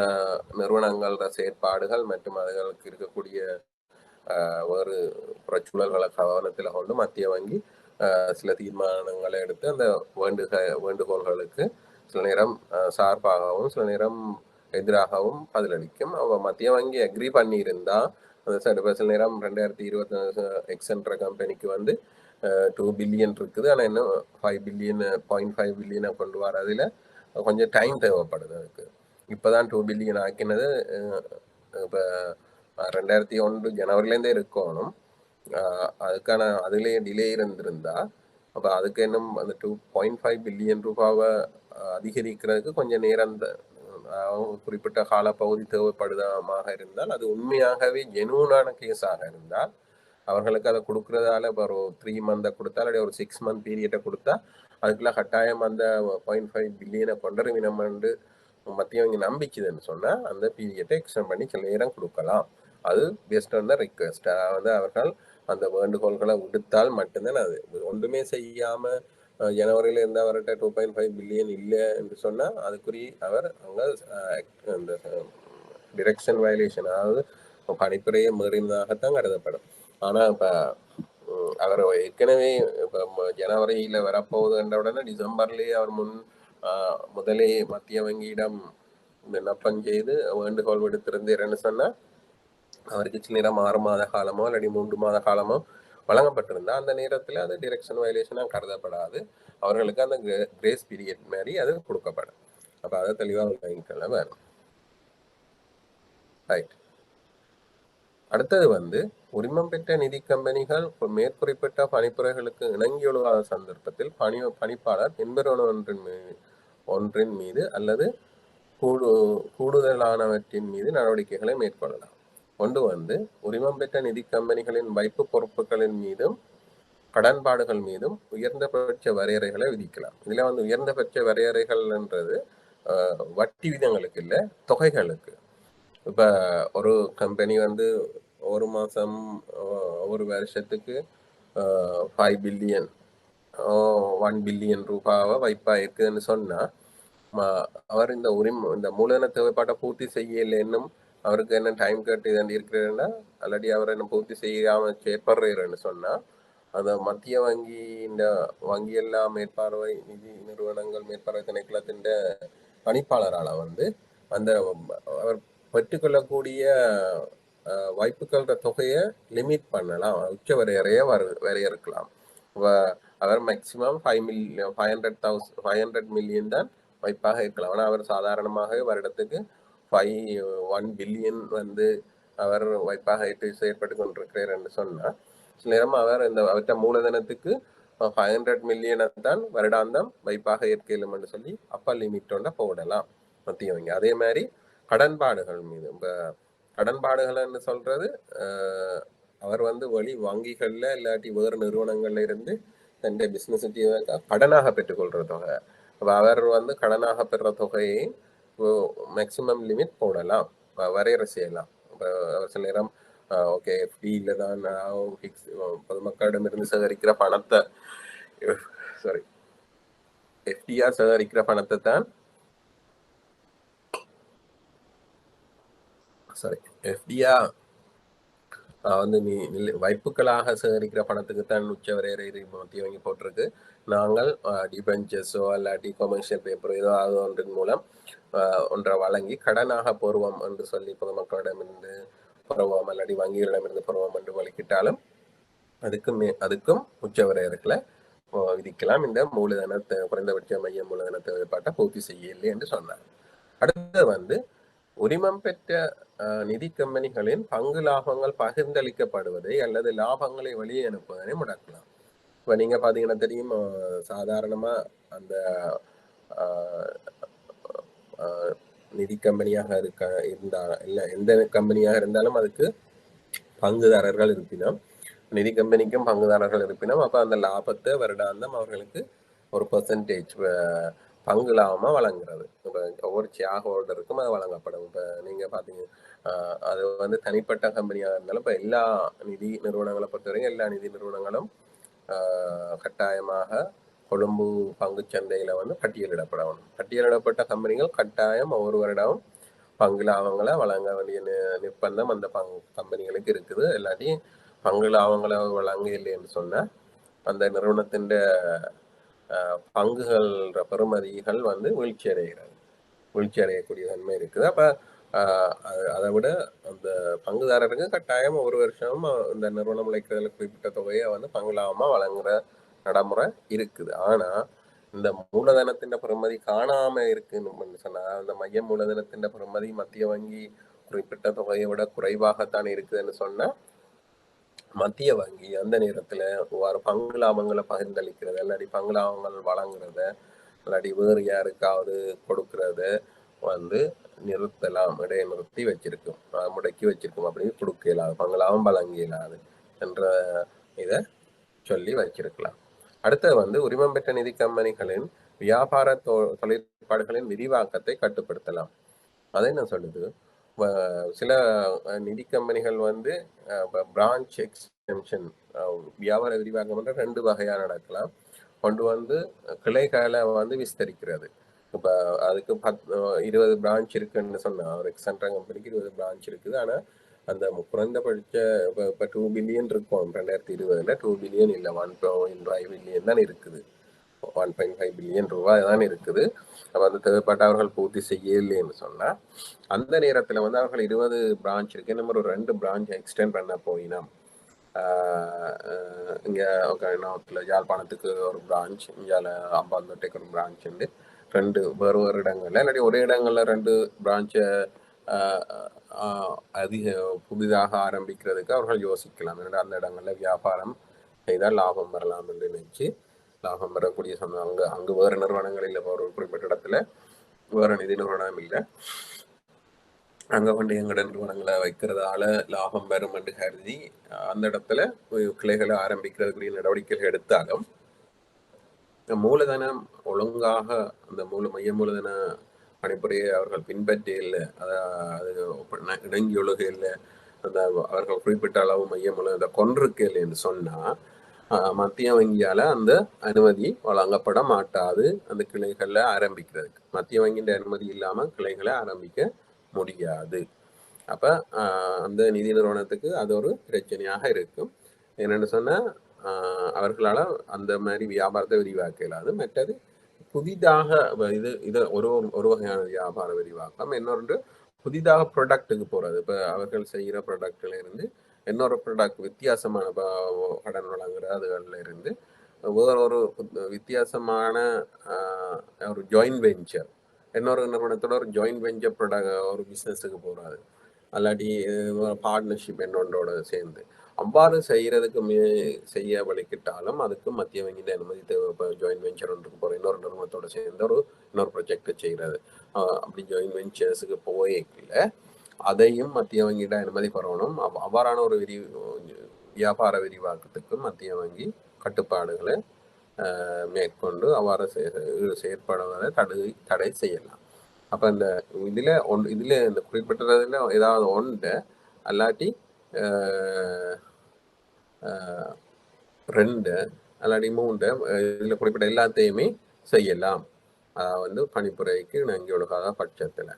நிறுவனங்களோட செயற்பாடுகள் மற்றும் அதுகளுக்கு இருக்கக்கூடிய வேறு புறச்சூழல்களை கவனத்தில் கொண்டு மத்திய வங்கி சில தீர்மானங்களை எடுத்து அந்த வேண்டுகோள்களுக்கு சில நேரம் சார்பாகவும் சில நேரம் எதிராகவும் பதிலளிக்கும். அவ மத்திய வங்கி அக்ரி பண்ணியிருந்தா அந்த சில நேரம் 2020 எக்ஸென்ட்ர கம்பெனிக்கு வந்து 2 பில்லியன் இருக்குது, ஆனால் இன்னும் 5 பில்லியன் 0.5 பில்லியனை கொண்டு வரதில் கொஞ்சம் டைம் தேவைப்படுது. அதுக்கு இப்போதான் 2 பில்லியன் ஆக்கினது. இப்போ 2001 ஜனவரிலேருந்தே இருக்கணும். அதுக்கான அதுலேயே டிலே இருந்திருந்தா அப்போ அதுக்கு இன்னும் அந்த 2.5 பில்லியன் ரூபாவை அதிகரிக்கிறதுக்கு கொஞ்சம் நேரம் குறிப்பிட்ட காலப்பகுதி தேவைப்படுதமாக இருந்தால், அது உண்மையாகவே ஜெனூனான கேஸாக இருந்தால் அவர்களுக்கு அதை கொடுக்கறதால இப்போ ஒரு 3 மந்தை கொடுத்தா இல்லாட்டி ஒரு 6 மந்த் பீரியட்டை கொடுத்தா அதுக்குள்ள கட்டாயம் அந்த 0.5 பில்லியனை கொண்டறிவினம்னு மத்திய வங்கி நம்பிச்சுதுன்னு சொன்னால் அந்த பீரியட்டை எக்ஸ்டெண்ட் பண்ணி சில நேரம் கொடுக்கலாம். அது பேஸ்ட் ஆன் த ரிக்வெஸ்ட். அதாவது அவர்கள் அந்த வேண்டுகோள்களை விடுத்தால் மட்டும்தான் அது. ஒன்றுமே செய்யாமல் ஜனவரியில் இருந்து அவர்கிட்ட 2.5 பில்லியன் இல்லை என்று சொன்னால் அதுக்குரிய அவர் அங்கே அந்த டிரெக்ஷன் வயலேஷன், அதாவது பணிப்புரையை மீறினதாகத்தான் கருதப்படும். ஆனால் இப்போ அவர் ஏற்கனவே இப்போ ஜனவரியில் வரப்போகுது என்ற உடனே டிசம்பர்லேயே அவர் முதலே மத்திய வங்கியிடம் விண்ணப்பம் செய்து வேண்டுகோள் விடுத்திருந்தீர்னு சொன்னால் அவருக்கு சில நேரம் 6 மாத காலமோ இல்லாட்டி 3 மாத காலமோ வழங்கப்பட்டிருந்தா அந்த நேரத்தில் அது டிரெக்ஷன் வயலேஷனாக கருதப்படாது. அவர்களுக்கு அந்த கிரேஸ் பீரியட் மாதிரி அது கொடுக்கப்படும். அப்போ அதை தெளிவாக வாங்கிக்கலாம் வேணும். ரைட். அடுத்தது வந்து உரிமம் பெற்ற நிதி கம்பெனிகள் மேற்குறிப்பிட்ட பணிப்புரைகளுக்கு இணங்கியுள்ள சந்தர்ப்பத்தில் பணிப்பாளர் பின்வருவன ஒன்றின் மீது அல்லது கூடுதலானவற்றின் மீது நடவடிக்கைகளை மேற்கொள்ளலாம். ஒன்று வந்து உரிமம் பெற்ற நிதி கம்பெனிகளின் வைப்பு பொறுப்புகளின் மீதும் கடன்பாடுகள் மீதும் உயர்ந்தபட்ச வரையறைகளை விதிக்கலாம். இதுல வந்து உயர்ந்தபட்ச வரையறைகள்ன்றது வட்டி விதங்களுக்கு இல்லை, தொகைகளுக்கு. இப்போ ஒரு கம்பெனி வந்து ஒரு மாதம் ஒரு வருஷத்துக்கு 5 பில்லியன் 1 பில்லியன் ரூபாவை வைப்பாக இருக்குதுன்னு சொன்னால் அவர் இந்த மூலதன தேவைப்பாட்டை பூர்த்தி செய்யலைன்னும் அவருக்கு என்ன டைம் கட்டு இதாண்டி இருக்கிறேன்னா அல்லாடி அவர் என்ன பூர்த்தி செய்யாமல் செயற்படுறேன்னு சொன்னால் அந்த மத்திய வங்கி இந்த வங்கியெல்லாம் மேற்பார்வை நிதி நிறுவனங்கள் மேற்பார்வை திணைக்களத்தின் பணிப்பாளரால் வந்து அந்த அவர் பெற்றுக்கொள்ளக்கூடிய வாய்ப்புகள தொகையை லிமிட் பண்ணலாம், உச்ச வரையறைய வரையறுக்கலாம். அவர் மேக்சிமம் 500 மில்லியன் தான் வைப்பாக இருக்கலாம். ஆனால் அவர் சாதாரணமாக வருடத்துக்கு 1 பில்லியன் வந்து அவர் வைப்பாக செயற்பட்டு கொண்டிருக்கிறார் என்று சொன்னால் சில நேரம் அவர் அவற்ற மூலதனத்துக்கு 500 மில்லியனை தான் வருடாந்தம் வைப்பாக ஏற்கலும் என்று சொல்லி அப்பர் லிமிட்டோட போடலாம் மத்திய வங்கி. அதே மாதிரி கடன்பாடுகள் மீது இப்போ கடன்பாடுகள்னு சொல்றது அவர் வந்து வங்கிகள்ல இல்லாட்டி வேறு நிறுவனங்கள்ல இருந்து தன்னுடைய பிசினஸ் கடனாக பெற்றுக்கொள்ற தொகை. அவர் வந்து கடனாக பெற தொகையை மேக்சிமம் லிமிட் போடலாம், வரையறை செய்யலாம். சில நேரம் ஓகே எஃப்டியில தான் பொதுமக்களிடமிருந்து சேகரிக்கிற பணத்தை எஃப்டியா சேகரிக்கிற பணத்தை தான் எஃப்டியா வந்து வைப்புகளாக சேகரிக்கிற பணத்துக்கு தான் உச்ச வரையறை மத்திய வங்கி போட்டிருக்கு. நாங்கள் டிபெஞ்சர்ஸோ இல்லாட்டி கொமர்ஷியல் பேப்பரோ ஏதாவது ஒன்றின் மூலம் ஒன்றை வழங்கி கடனாக பெறுவோம் என்று சொல்லி பொதுமக்களிடமிருந்து பெறுவோம் இல்லாட்டி வங்கிகளிடமிருந்து பெறுவோம் என்று வழங்கிட்டாலும் அதுக்கும் உச்ச வரையறைகளை விதிக்கலாம். இந்த மூலதனத்தை குறைந்தபட்ச மைய மூலதன தேவைப்பாட்டை பூர்த்தி செய்யவில்லை என்று சொன்னார். அடுத்தது வந்து உரிமம் பெற்ற நிதி கம்பெனிகளின் பங்கு லாபங்கள் பகிர்ந்தளிக்கப்படுவதை அல்லது லாபங்களை வெளியே அனுப்புவதை முடக்கலாம். இப்போ நீங்க பாத்தீங்கன்னா தெரியும், சாதாரணமா அந்த நிதி கம்பெனியாக இருந்தால் இல்லை எந்த கம்பெனியாக இருந்தாலும் அதுக்கு பங்குதாரர்கள் இருப்பினும், நிதி கம்பெனிக்கும் பங்குதாரர்கள் இருப்பினும், அப்போ அந்த லாபத்தை வருடாந்தம் அவர்களுக்கு ஒரு பெர்சன்டேஜ் பங்கு லாபமா வழங்குறது. இப்போ ஒவ்வொரு ஷேர் ஹோல்டருக்கும் அது வழங்கப்படும். இப்போ நீங்க பாத்தீங்க, அது வந்து தனிப்பட்ட கம்பெனியாக இருந்தாலும் இப்போ எல்லா நிதி நிறுவனங்களை பொறுத்தவரைக்கும் எல்லா நிதி நிறுவனங்களும் கட்டாயமாக கொழும்பு பங்குச்சந்தையில வந்து பட்டியலிடப்படணும். பட்டியலிடப்பட்ட கம்பெனிகள் கட்டாயம் ஒவ்வொரு வருடமும் பங்கு லாபங்களை வழங்க வேண்டிய நிர்பந்தம் அந்த கம்பெனிகளுக்கு இருக்குது. இல்லாட்டி பங்கு லாபங்களை வழங்க இல்லைன்னு சொன்னா அந்த நிறுவனத்தின் பங்குகள் பெறுமதிகள் வந்து வீழ்ச்சி அடையக்கூடிய தன்மை இருக்குது. அப்ப அதை விட அந்த பங்குதாரருக்கு கட்டாயம் ஒரு வருஷம் இந்த நிறுவனம் உழைக்கிறதுல குறிப்பிட்ட தொகையை வந்து பங்கு லாபமா வழங்குற நடைமுறை இருக்குது. ஆனா இந்த மூலதனத்தின் பெறுமதி காணாம இருக்குன்னு சொன்னா, அந்த மைய மூலதனத்தின் பெறுமதி மத்திய வங்கி குறிப்பிட்ட தொகையை விட குறைவாகத்தான் இருக்குதுன்னு சொன்னா, மத்திய வங்கி அந்த நேரத்துல பங்கு லாபங்களை பகிர்ந்தளிக்கிறது, இல்லாட்டி பங்கு லாபங்கள் வழங்குறத, இல்லாட்டி வேறு யாருக்காவது கொடுக்கறத வந்து நிறுத்தலாம், இடைநிறுத்தி வச்சிருக்கும், முடக்கி வச்சிருக்கும். அப்படி கொடுக்க இயலாது, பங்கு லாபம் வழங்க இயலாது என்ற இதை சொல்லி வச்சிருக்கலாம். அடுத்தது வந்து உரிமம் பெற்ற நிதி கம்பெனிகளின் வியாபார தொழிற்பாடுகளின் விரிவாக்கத்தை கட்டுப்படுத்தலாம். அதை என்ன சொல்லுது, சில நிதி கம்பெனிகள் வந்து பிரான்ச் எக்ஸ்டென்ஷன் வியாபார விரிவாக்கம் என்ற 2 வகையா நடக்கலாம். கொண்டு வந்து கிளைகளை வந்து விஸ்தரிக்கிறது. இப்போ அதுக்கு 20 பிரான்ச் இருக்குன்னு சொன்னா, ஒரு எக்ஸென்ட்ரா கம்பெனிக்கு 20 பிரான்ச் இருக்குது. ஆனா அந்த குறைந்தபட்ச இப்போ 2 பில்லியன் இருக்கும் 2020, 2 பில்லியன் இல்லை 1.5 பில்லியன் தான் இருக்குது, 1.5 பில்லியன் ரூபாய் தான் இருக்குது. அப்போ அந்த தேவைப்பட்ட அவர்கள் பூர்த்தி செய்யலைன்னு சொன்னா, அந்த நேரத்துல வந்து அவர்கள் 20 பிரான்ச் இருக்கு, நம்ம ஒரு 2 பிரான்ச் எக்ஸ்டெண்ட் பண்ண போயினோம். இங்க யாழ்ப்பாணத்துக்கு ஒரு பிரான்ச், இங்கால அம்பாந்தோட்டைக்கு ஒரு பிரான்ச் உண்டு, 2 வேறு இடங்கள்ல, இல்லாட்டி ஒரே இடங்கள்ல 2 பிரான்ச்சை அதிக புதிதாக ஆரம்பிக்கிறதுக்கு அவர்கள் யோசிக்கலாம். அந்த இடங்கள்ல வியாபாரம் செய்தால் லாபம் வரலாம் என்று நினைச்சு, லாபம் வரக்கூடிய சொன்னாங்க. அங்கு வேறு நிறுவனங்கள் இல்லை, ஒரு குறிப்பிட்ட இடத்துல வேறு நிதி நிறுவனம் இல்லை, அங்க கொண்டு எங்கட நிறுவனங்களை வைக்கிறதால லாபம் வரும் என்று கருதி அந்த இடத்துல கிளைகளை ஆரம்பிக்கிறதுக்குரிய நடவடிக்கைகள் எடுத்தாலும், மூலதனம் ஒழுங்காக அந்த மைய மூலதன பணிப்புரையை அவர்கள் பின்பற்றி இல்லை, அது இணங்கி ஒழுக இல்லை, அந்த அவர்கள் குறிப்பிட்ட அளவு மைய மூலதனத்தை கொண்டிருக்க இல்லை என்று சொன்னா, மத்திய வங்கியால அந்த அனுமதி வழங்கப்பட மாட்டாது அந்த கிளைகளை ஆரம்பிக்கிறதுக்கு. மத்திய வங்கியின் அனுமதி இல்லாம கிளைகளை ஆரம்பிக்க முடியாது. அப்ப அந்த நிதி நிறுவனத்துக்கு அது ஒரு பிரச்சனையாக இருக்கும். என்னன்னு சொன்னா, அவர்களால அந்த மாதிரி வியாபாரத்தை விரிவாக்க இயலாது. மற்றது புதிதாக இது ஒரு வகையான வியாபார விரிவாக்கம். இன்னொன்று புதிதாக ப்ராடக்ட்டுக்கு போறது. இப்ப அவர்கள் செய்கிற ப்ராடக்ட்ல இருந்து இன்னொரு ப்ராடக்ட் வித்தியாசமான கடன் வழங்குற அதுகள்ல இருந்து ஒரு வித்தியாசமான ஒரு ஜாயின்ட் வெஞ்சர், இன்னொரு நிறுவனத்தோட ஒரு ஜாயின்ட் வெஞ்சர் ப்ராடக்ட் ஒரு பிஸ்னஸுக்கு போறாரு, அல்லாட்டி பார்ட்னர்ஷிப் என்னொன்றோட சேர்ந்து அவ்வாறு செய்யறதுக்கு செய்ய வழிக்கிட்டாலும் அதுக்கு மத்திய வங்கியின் அனுமதி தேவை. இப்போ ஜாயின்ட் வெஞ்சர் ஒன்றுக்கு போகிற இன்னொரு நிறுவனத்தோட சேர்ந்து இன்னொரு ப்ரொஜெக்டை செய்கிறது, அப்படி ஜாயின்ட் வெஞ்சர்ஸுக்கு போயில அதையும் மத்திய வங்கியிட அனுமதி பெறணும். அவ்வாறான ஒரு வியாபார விரிவாக்கத்துக்கு மத்திய வங்கி கட்டுப்பாடுகளை மேற்கொண்டு அவ்வாறு செயற்படுவதை தடை செய்யலாம். அப்போ இந்த இதுல இந்த குறிப்பிட்டதுல ஏதாவது ஒன்று அல்லாட்டி 2 அல்லாட்டி 3 இதுல குறிப்பிட்ட எல்லாத்தையுமே செய்யலாம். வந்து பணிப்புரைக்கு இணங்கி ஒழுகாத பட்சத்துல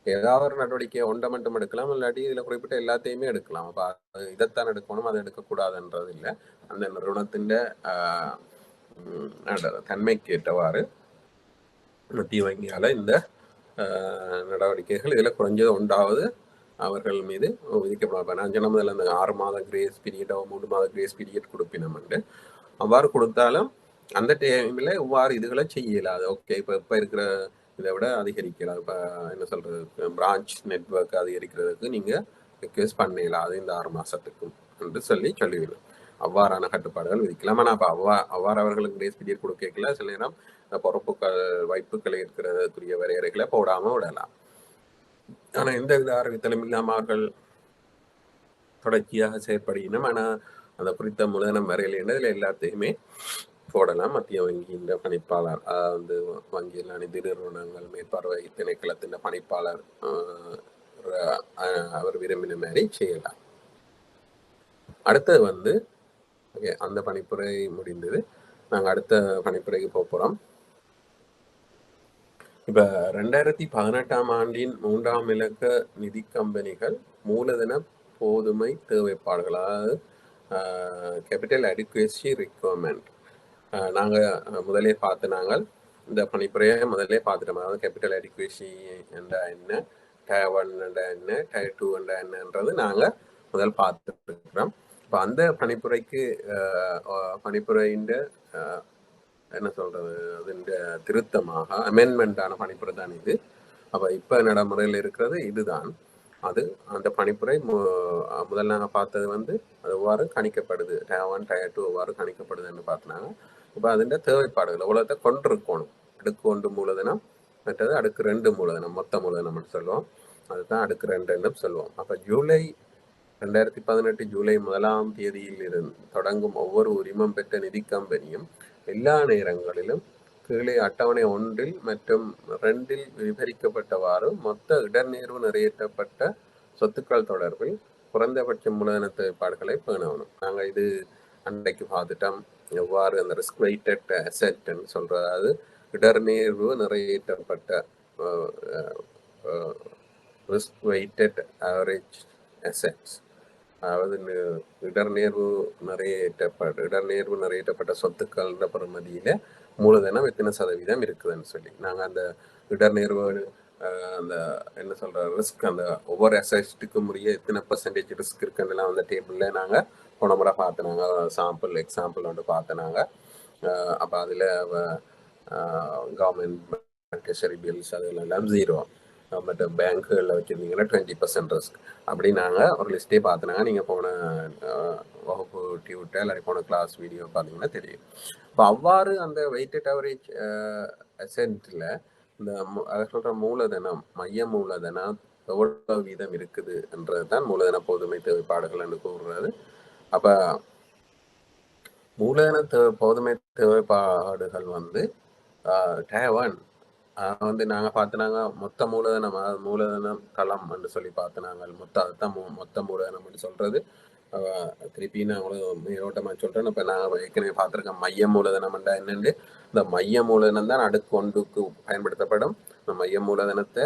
ஏதாவது ஒரு நடவடிக்கையை ஒன்றை மட்டும் எடுக்கலாம், இல்லாட்டி இதுல குறிப்பிட்ட எல்லாத்தையுமே எடுக்கலாம். அப்ப இதைத்தான் எடுக்கணும், அதை எடுக்கக்கூடாதுன்றது இல்லை. அந்த நிறுவனத்தின் தன்மைக்கு ஏற்றவாறு மத்திய வங்கியால இந்த நடவடிக்கைகள் இதுல குறைஞ்சது 1வது அவர்கள் மீது விதிக்கப்படும். நான் சொன்ன முதல்ல அந்த 6 மாத கிரேஸ் பீரியடோ 3 மாத கிரேஸ் பீரியட் கொடுப்பினோம். அவ்வாறு கொடுத்தாலும் அந்த டைமில் இவ்வாறு இதுகளை செய்யலாது. ஓகே, இப்போ இருக்கிற இதை விட அதிகரிக்கலாம். இப்போ என்ன சொல்கிறது, பிரான்ச் நெட்ஒர்க் அதிகரிக்கிறதுக்கு நீங்கள் ரிக்வெஸ்ட் பண்ணலாம், அது இந்த 6 மாதத்துக்கும் என்று சொல்லிவிடும். அவ்வாறான கட்டுப்பாடுகள் விதிக்கலாம். ஆனால் அப்போ அவ்வாறு அவர்களுக்கு கிரேஸ் பீரியட் கொடுக்கல, சில நேரம் பொறுப்புகள் வாய்ப்புகள் இருக்கிறதுக்குரிய வரையறைகளை போடாமல் விடலாம். ஆனால் எந்த வித அறிவித்தலும் இல்லாமல் அவர்கள் தொடர்ச்சியாக செயற்படுகின்றோம். ஆனால் அந்த குறித்த மூலதனம் வரையில் இதில் எல்லாத்தையுமே போடலாம். மத்திய வங்கியின் பணிப்பாளர், வந்து வங்கியில் அனைத்து நிறுவனங்கள் மேற்பார்வை திணைக்களத்தின் பணிப்பாளர் அவர் விரும்பின மாதிரி செய்யலாம். அடுத்தது வந்து ஓகே, அந்த பணிப்புரை முடிந்தது. நாங்கள் அடுத்த பணிப்புரைக்கு போகிறோம். இப்போ 2018ஆம் ஆண்டின் 3ஆம் இலக்க நிதி கம்பெனிகள் மூலதன போதுமை தேவைப்பாடுகள், அதாவது கேபிட்டல் அடிக்குவேசி ரிக்குவயர்மெண்ட். நாங்கள் முதலே நாங்கள் இந்த பணிப்புரையை முதலே பார்த்துட்டோம். அதாவது கேபிட்டல் அடிக்குவேசி என்றா என்ன, டயர் 1 என்றா என்ன, டயர் 2 என்றா என்னன்றது நாங்கள் முதல் பார்த்துருக்கிறோம். இப்போ அந்த பணிப்புரையின் என்ன சொல்றது, அதுன்ற திருத்தமாக அமெண்ட்மெண்டான பணிப்புரை தான் இது. அப்போ இப்போ நடைமுறையில் இருக்கிறது இதுதான். அது அந்த பணிப்புரை முதல் நாங்கள் பார்த்தது வந்து அது எவ்வாறு கணிக்கப்படுது, டயர் 1 டயர் 2 எவ்வாறு கணிக்கப்படுதுன்னு பார்த்தினாங்க. இப்போ அதுன்ற தேவைப்பாடுகள் எவ்வளோத்தை கொண்டிருக்கணும். அடுக்கு 1 மூலதனம், மற்றது அடுக்கு 2 மூலதனம், மொத்த மூலதனம் சொல்லுவோம். அதுதான் அடுக்கு 2 சொல்லுவோம். அப்போ ஜூலை 2018 ஜூலை 1ஆம் தேதியில் இருந்து தொடங்கும் ஒவ்வொரு உரிமம் பெற்ற நிதி கம்பெனியும் எல்லா நேரங்களிலும் கீழே அட்டவணை 1 மற்றும் 2 விவரிக்கப்பட்டவாறு மொத்த இடர்நேர்வு நிறைவேற்றப்பட்ட சொத்துக்கள் தொடர்பில் குறைந்தபட்ச மூலதன தேவைப்பாடுகளை பேணணும். நாங்கள் இது அன்றைக்கு பார்த்துட்டோம். எவ்வாறு அந்த ரிஸ்க் வெயிட்டட் அசெட்ன்னு சொல்கிறது, அதாவது இடர்நேர்வு நிறைவேற்றப்பட்ட ரிஸ்க் வெயிட்டட் ஆவரேஜ் அசெட்ஸ், அதாவது இடர்நேர்வு நிறைவேற்றப்பட்ட சொத்துக்கள்ன்ற பெறுமதியில் மூலதனம் எத்தனை சதவீதம் இருக்குதுன்னு சொல்லி நாங்கள் அந்த இடர்நேர்வு அந்த என்ன சொல்கிற ரிஸ்க், அந்த ஒவ்வொரு அசெட்டுக்கும் உரிய எத்தனை % ரிஸ்க் இருக்குன்னெல்லாம் அந்த டேபிளில் நாங்கள் போன முறை பார்த்தனாங்க. எக்ஸாம்பிள் வந்து பார்த்தனாங்க. அப்போ அதில் கவர்மெண்ட் ட்ரெஷரி பில்ஸ் அதெல்லாம் 0, மற்ற பேங்க்குகளில் வச்சுருந்தீங்கன்னா 20% ரிஸ்க். அப்படி நாங்கள் ஒரு லிஸ்ட்டே பார்த்தினாங்க. நீங்கள் போன வகுப்பு டியூட்டர் இல்லாட்டி போன கிளாஸ் வீடியோ பார்த்தீங்கன்னா தெரியும். இப்போ அவ்வாறு அந்த வெயிட்டட் ஆவரேஜ் அசெட்டில் இந்த அதை சொல்கிற மூலதனம், மைய மூலதனம் எவ்வளோ வீதம் இருக்குது என்றது தான் மூலதன போதுமை தேவைப்பாடுகள் என்று கூறுறது. அப்போ மூலதன போதுமை தேவைப்பாடுகள் வந்து டயர் 1 வந்து நாங்கள் பார்த்தினாங்க மொத்த மூலதனம், அதாவது மூலதனம் தளம் என்று சொல்லி பார்த்தினாங்க. அதுதான் மொத்த மூலதனம் என்று சொல்கிறது. திருப்பி நான் உங்களுக்கு மேலோட்டமாக சொல்கிறேன். இப்போ நாங்கள் ஏற்கனவே பார்த்துருக்கேன் மைய மூலதனம் என்னென்று. இந்த மைய மூலதனம் தான் அடுக்கு 1க்கு பயன்படுத்தப்படும். இந்த மைய மூலதனத்தை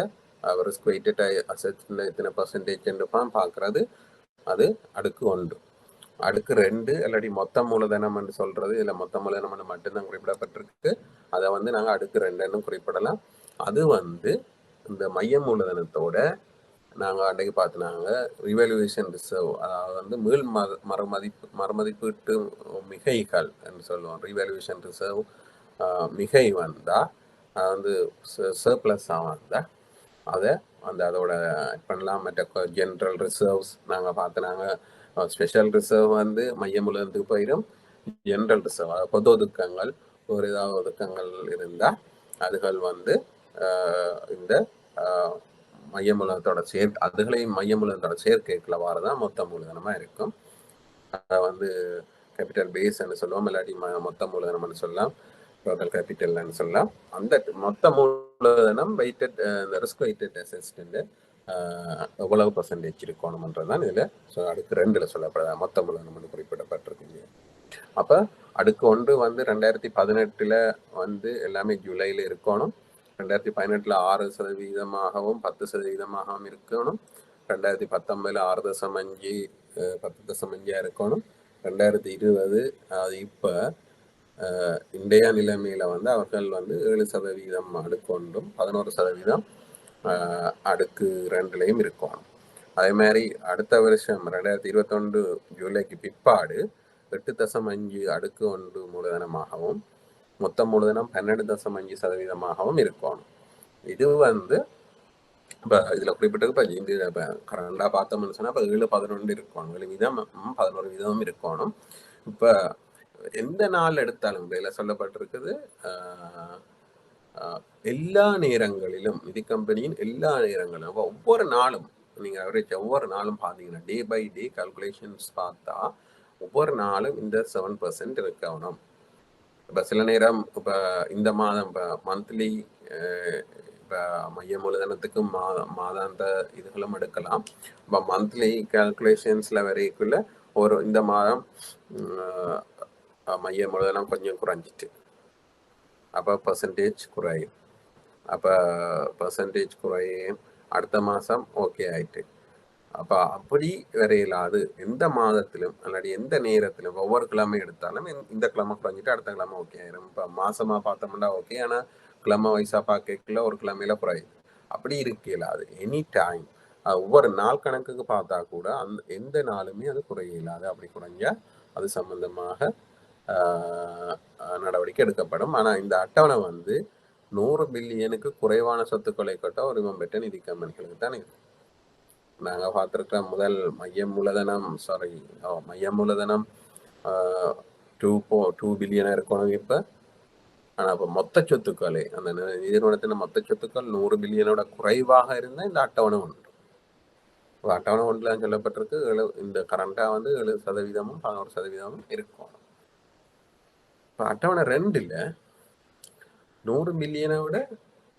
ரிஸ்க் வெயிட்டட் அசெட்ஸில் எத்தனை % பார்க்குறது, அது அடுக்கு 1. அடுக்கு 2 இல்லாட்டி மொத்த மூலதனம் என்று சொல்கிறது, இதில் மொத்த மூலதனம் மட்டும்தான் குறிப்பிடப்பட்டிருக்கு. அதை வந்து நாங்கள் அடுக்கு 2ன்னு குறிப்பிடலாம். அது வந்து இந்த மைய மூலதனத்தோட நாங்கள் அன்றைக்கு பார்த்தினாங்க ரிவல்யூஷன் ரிசர்வ், அதாவது வந்து மறுமதிப்பீட்டு மிகைகள் என்று சொல்லுவோம். ரிவல்யூஷன் ரிசர்வ் மிகை வந்தால், வந்து சர்ப்ளஸாக வந்தால் அதை அதோட பண்ணலாம். மற்ற ஜென்ரல் ரிசர்வ்ஸ் நாங்கள் பார்த்தினாங்க. ஸ்பெஷல் ரிசர்வ் வந்து மைய மூலதனத்துக்கு போயிடும். ஜென்ரல் ரிசர்வ், அதாவது பொது ஒதுக்கங்கள், ஒரு ஏதாவது ஒதுக்கங்கள் இருந்தால் அதுகள் வந்து இந்த மைய மூலதனத்தோட அதுகளையும் மைய மூலதனத்தோட சேர்க்கைக்குள்ள வாரதான் மொத்த மூலதனமாக இருக்கும். அதை வந்து கேபிட்டல் பேஸ்ன்னு சொல்லுவோம், இல்லாட்டி மொத்த மூலதனம்னு சொல்லலாம், டோட்டல் கேபிட்டல்னு சொல்லலாம். அந்த மொத்த மூலதனம் வெயிட்டட், இந்த ரிஸ்க் வெயிட்டட் அசெட்ஸ்ல எவ்வளவு % இருக்கணும்ன்றதுதான் இதில் அடுக்கு 2ல் சொல்லப்படுது. மொத்த மூலதனம் குறிப்பிடப்பட்டிருக்கு. அப்போ அடுக்கு 1 வந்து 2018 வந்து எல்லாமே ஜூலையில் இருக்கணும். 2018 6% 10% இருக்கணும். 2019 6.5 10.5 இருக்கணும். 2020 அது இப்போ இன்றைய நிலைமையில் வந்து அவர்கள் வந்து 7% அடுக்கு 1ம் 11% அடுக்கு 2லையும் இருக்கணும். அதே மாதிரி அடுத்த வருஷம் 2021 ஜூலைக்கு பிற்பாடு 8.5 அடுக்கு 1 மூலதனமாகவும் மொத்த மூலதனம் 12.5% இருக்கணும். இது வந்து இப்போ இதில் குறிப்பிட்டது இப்போ இந்த இப்போ கரண்டாக பார்த்தோம்னு சொன்னால் இப்போ 7-11 இருக்கணும், 7% 11% இருக்கணும். இப்போ எந்த நாள் எடுத்தாலும் இதில் சொல்லப்பட்டிருக்குது எல்லா நேரங்களிலும் நிதி கம்பெனியின் எல்லா நேரங்களிலும் ஒவ்வொரு நாளும் நீங்கள் அவரேஜ் ஒவ்வொரு நாளும் பார்த்தீங்கன்னா டே பை டே கால்குலேஷன்ஸ் பார்த்தா ஒவ்வொரு நாளும் இந்த 7% இருக்கணும். இப்போ சில நேரம் இப்போ இந்த மாதம் இப்போ மந்த்லி இப்போ மைய மூலதனத்துக்கு மாதாந்த இதுகளும் எடுக்கலாம். இப்போ மந்த்லி கால்குலேஷன்ஸில் வரைக்குள்ள ஒரு இந்த மாதம் மைய மூலதனம் கொஞ்சம் குறைஞ்சிட்டு அப்போ பர்சன்டேஜ் குறையும். அப்போ பர்சன்டேஜ் குறையும் அடுத்த மாதம் ஓகே ஆயிட்டு. அப்போ அப்படி வரையிலாது எந்த மாதத்திலும் அல்லாடி எந்த நேரத்திலும் ஒவ்வொரு கிழமை எடுத்தாலும் இந்த கிழமை குறைஞ்சிட்டு அடுத்த கிழமை ஓகே ஆயிரும். இப்போ மாசமா பார்த்தோம்னா ஓகே, ஆனால் கிழமை வயசா பார்க்கல ஒரு கிழமையில குறையுது. அப்படி இருக்கலாது எனி டைம் ஒவ்வொரு நாள் கணக்குக்கு பார்த்தா கூட அந்த எந்த நாளுமே அது குறையலாது. அப்படி குறைஞ்சா அது சம்பந்தமாக நடவடிக்கை எடுக்கப்படும். ஆனால் இந்த அட்டவணை வந்து 100 பில்லியனுக்கு குறைவான சொத்துக்களை கொண்ட உரிமம் பெற்ற நிதி கம்பெனிகளுக்கு தான் இருக்கு. நாங்கள் பார்த்துருக்கிற முதல் மைய மூலதனம் மைய மூலதனம் 2 பில்லியனாக இருக்கணும் இப்போ. ஆனால் இப்போ மொத்த சொத்துக்களே அந்த நிறுவனத்தின் மொத்த சொத்துக்கள் 100 பில்லியனோட குறைவாக இருந்தால் இந்த அட்டவணை ஒன்று. அட்டவணை ஒன்றில் சொல்லப்பட்டிருக்கு இந்த கரண்டாக வந்து 7% 11% இருக்கும். இப்போ அட்டவணை 2ல் 100 பில்லியனை விட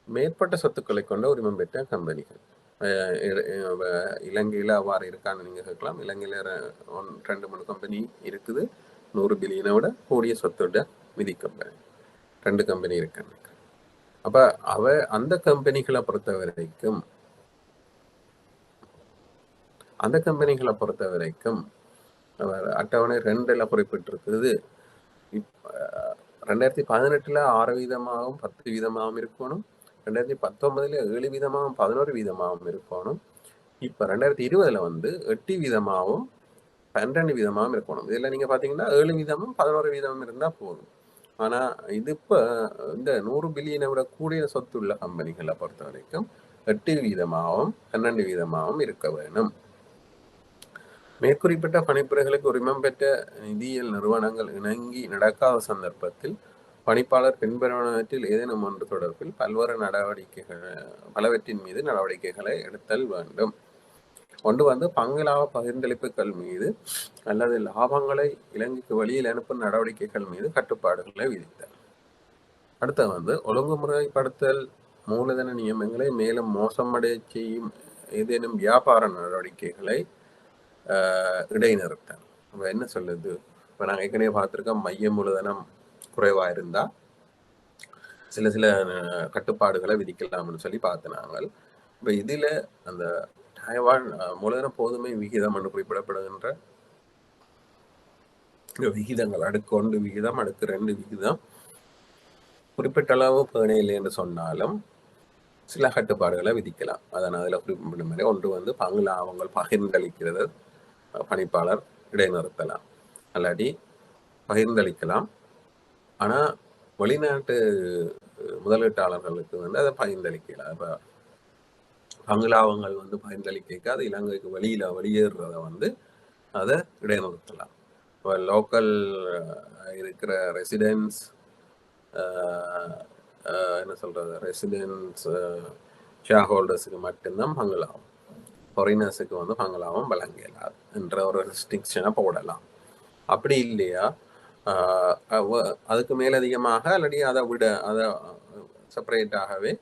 மேற்பட்ட சொத்துக்களை கொண்ட உரிமம் பெற்ற கம்பெனிகள் இலங்கையில் அவ்வாறு இருக்கான்னு நீங்கள் கேட்கலாம். இலங்கையில் 2-3 கம்பெனி இருக்குது 100 பில்லியனை விட கூடிய சொத்தோட நிதி கம்பெனி 2 கம்பெனி இருக்காங்க. அப்போ அந்த கம்பெனிகளை பொறுத்த வரைக்கும் அட்டவணை 2ல் குறிப்பிட்டிருக்குது. 2018 6% 10% இருக்கணும், 2019 7% 11% இருக்கணும். இப்போ 2020 வந்து 8% 12% இருக்கணும். இதில் நீங்கள் பார்த்தீங்கன்னா 7% 11% இருந்தால் போதும். ஆனால் இது இப்போ இந்த 100 பில்லியனை விட கூடிய சொத்துள்ள கம்பெனிகளை பொறுத்த வரைக்கும் 8% 12% இருக்க வேணும். மேற்குறிப்பிட்ட பணிப்புரைகளுக்கு உரிமம் பெற்ற நிதியியல் நிறுவனங்கள் இணங்கி நடக்காத சந்தர்ப்பத்தில் பணிப்பாளர் பின்வருவனவற்றில் ஏதேனும் ஒன்று தொடர்பில் பலவற்றின் மீது நடவடிக்கைகளை எடுத்தல் வேண்டும். ஒன்று வந்து பங்குலாப பகிர்ந்தளிப்புகள் மீது அல்லது லாபங்களை இலங்கைக்கு வெளியில் அனுப்பும் நடவடிக்கைகள் மீது கட்டுப்பாடுகளை விதித்தல். அடுத்து வந்து ஒழுங்குமுறைப்படுத்தல் மூலதன நியமங்களை மேலும் மோசமடைய செய்யும் ஏதேனும் வியாபார நடவடிக்கைகளை இடைநிறுத்தல். இப்போ என்ன சொல்லுது, இப்போ நாங்கள் ஏற்கனவே பார்த்துருக்கோம் மைய மூலதனம் குறைவாக இருந்தால் சில கட்டுப்பாடுகளை விதிக்கலாம்னு சொல்லி பார்த்தினாங்க. இப்போ இதில் அந்த டைவான் மூலதன போதுமை விகிதம் என்று குறிப்பிடப்படுகின்ற விகிதங்கள் அடுக்கு 1 விகிதம் அடுக்கு 2 விகிதம் குறிப்பிட்ட அளவு பேணையில் என்று சொன்னாலும் சில கட்டுப்பாடுகளை விதிக்கலாம். அதனால் அதில் குறிப்பிட்ட மாதிரி ஒன்று வந்து பங்கு லாபங்கள் பகிர்ந்தளிக்கிறது பணிப்பாளர் இடைநிறுத்தலாம், அல்லாடி பகிர்ந்தளிக்கலாம். ஆனால் வெளிநாட்டு முதலீட்டாளர்களுக்கு வந்து அதை பகிர்ந்தளிக்கலாம். இப்போ பங்கு லாபங்கள் வந்து பகிர்ந்தளிக்க அது இலங்கைக்கு வெளியேறுறத வந்து அதை இடைநிறுத்தலாம். இப்போ லோக்கல் இருக்கிற ரெசிடென்ஸ் என்ன சொல்கிறது ரெசிடென்ஸ் ஷேர் ஹோல்டர்ஸுக்கு மட்டும்தான் பங்கு லாபம், ஃபாரினர்ஸுக்கு வந்து பங்கு லாபம் வழங்கலாது என்ற ஒரு ரெஸ்ட்ரிக்ஷனை போடலாம். அப்படி இல்லையா அதுக்கு மேலதிகமாக அல்லடி அதை செப்பரேட்டாகவே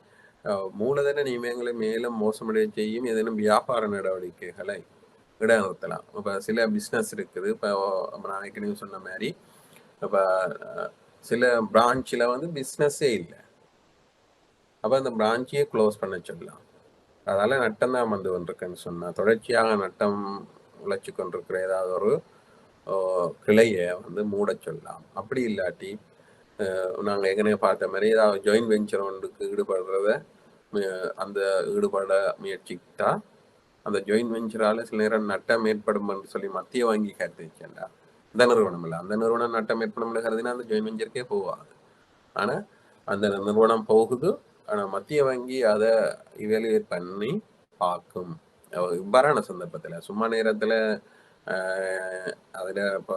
மூலதன நியமங்களை மேலும் மோசமடைய செய்யும் ஏதேனும் வியாபார நடவடிக்கைகளை இடைநிறுத்தலாம். இப்போ சில பிஸ்னஸ் இருக்குது. இப்போ நான் ஏற்கனவே சொன்ன மாதிரி இப்போ சில பிரான்ச்சில் வந்து பிஸ்னஸே இல்லை, அப்போ அந்த பிரான்ச்சையே க்ளோஸ் பண்ண சொல்லலாம். அதால் நட்டம் தான் வந்து கொண்டிருக்குன்னு சொன்னால் தொடர்ச்சியாக நட்டம் உழைச்சி கொண்டிருக்கிற ஏதாவது ஒரு கிளையை வந்து மூட சொல்லலாம். அப்படி இல்லாட்டி நாங்கள் ஏற்கனவே பார்த்த மாதிரி ஏதாவது ஜாயின்ட் வெஞ்சர் ஒன்றுக்கு ஈடுபடுறத அந்த ஈடுபட முயற்சித்தா அந்த ஜாயின்ட் வெஞ்சரால் சில நேரம் நட்டம் ஏற்படும் என்று சொல்லி மத்திய வங்கி கருத்து வச்சேன்டா. இந்த நிறுவனம் இல்லை, அந்த நிறுவனம் நட்டம் ஏற்படும் கருதினா அந்த ஜாயின் வெஞ்சருக்கே போகாது. ஆனா அந்த நிறுவனம் போகுது. ஆனா மத்திய வங்கி அதை இவாலுவேட் பண்ணி பார்க்கும். இவ்வாறான சந்தர்ப்பத்துல சும்மா நேரத்துல அதுல இப்போ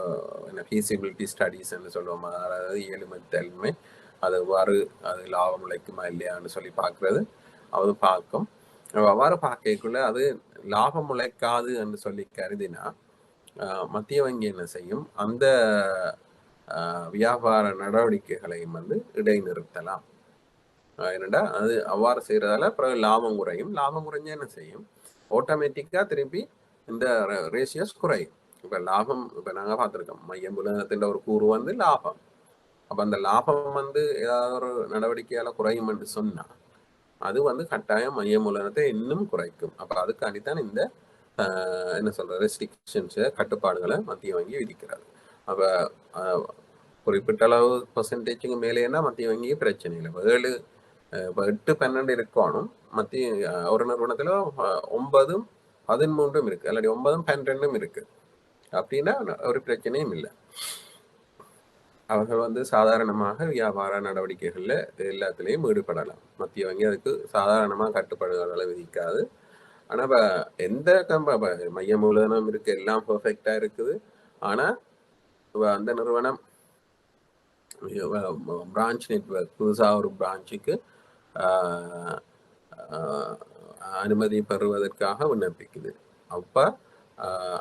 என்ன ஃபீசிபிலிட்டி ஸ்டடீஸ்ன்னு சொல்லுவோம், அதாவது ஏழுமை தன்மை, அது எவ்வாறு அது லாபம் உழைக்குமா இல்லையான்னு சொல்லி பார்க்கறது அது பார்க்கும். அவ்வாறு பார்க்கக்குள்ள அது லாபம் உழைக்காது என்று சொல்லி கருதினா மத்திய வங்கி என்ன செய்யும், அந்த வியாபார நடவடிக்கைகளையும் வந்து இடைநிறுத்தலாம். என்னடா அது அவ்வாறு செய்யறதால பிறகு லாபம் குறையும். லாபம் குறைஞ்சா என்ன செய்யும், ஆட்டோமேட்டிக்கா திருப்பி இந்த ரேஷியோஸ் குறையும். இப்ப லாபம் இப்ப நாங்க பார்த்திருக்கோம், மைய மூலதனத்தின் ஒரு கூறு வந்து லாபம். அப்ப அந்த லாபம் வந்து ஏதாவது ஒரு நடவடிக்கையால குறையும் என்று சொன்னா அது வந்து கட்டாயம் மைய மூலதனத்தை இன்னும் குறைக்கும். அப்ப அதுக்காண்டித்தான் இந்த என்ன சொல்ற ரெஸ்ட்ரிக்ஷன்ஸ், கட்டுப்பாடுகளை மத்திய வங்கி விதிக்கிறது. அப்ப குறிப்பிட்ட அளவு பெர்சன்டேஜுக்கு மேலேன்னா மத்திய வங்கி பிரச்சனை இல்லை. 7 இப்போ 8 12 இருக்கணும். மத்திய ஒரு நிறுவனத்துல 9 13 இருக்கு, இல்லாட்டி 9 12 இருக்கு. அப்படின்னா ஒரு பிரச்சனையும் இல்லை. அவர்கள் வந்து சாதாரணமாக வியாபார நடவடிக்கைகள்ல எல்லாத்துலேயும் ஈடுபடலாம். மத்திய வங்கி அதுக்கு சாதாரணமாக கட்டுப்பாடுகளை விதிக்காது. ஆனா இப்ப எந்த மைய மூலதனம் இருக்கு, எல்லாம் பெர்ஃபெக்டா இருக்குது. ஆனா அந்த நிறுவனம் பிரான்ச் நெட்வொர்க் புதுசா ஒரு பிரான்ச்சுக்கு அனுமதி பெறுவதற்காக விண்ணப்பிக்குது. அப்ப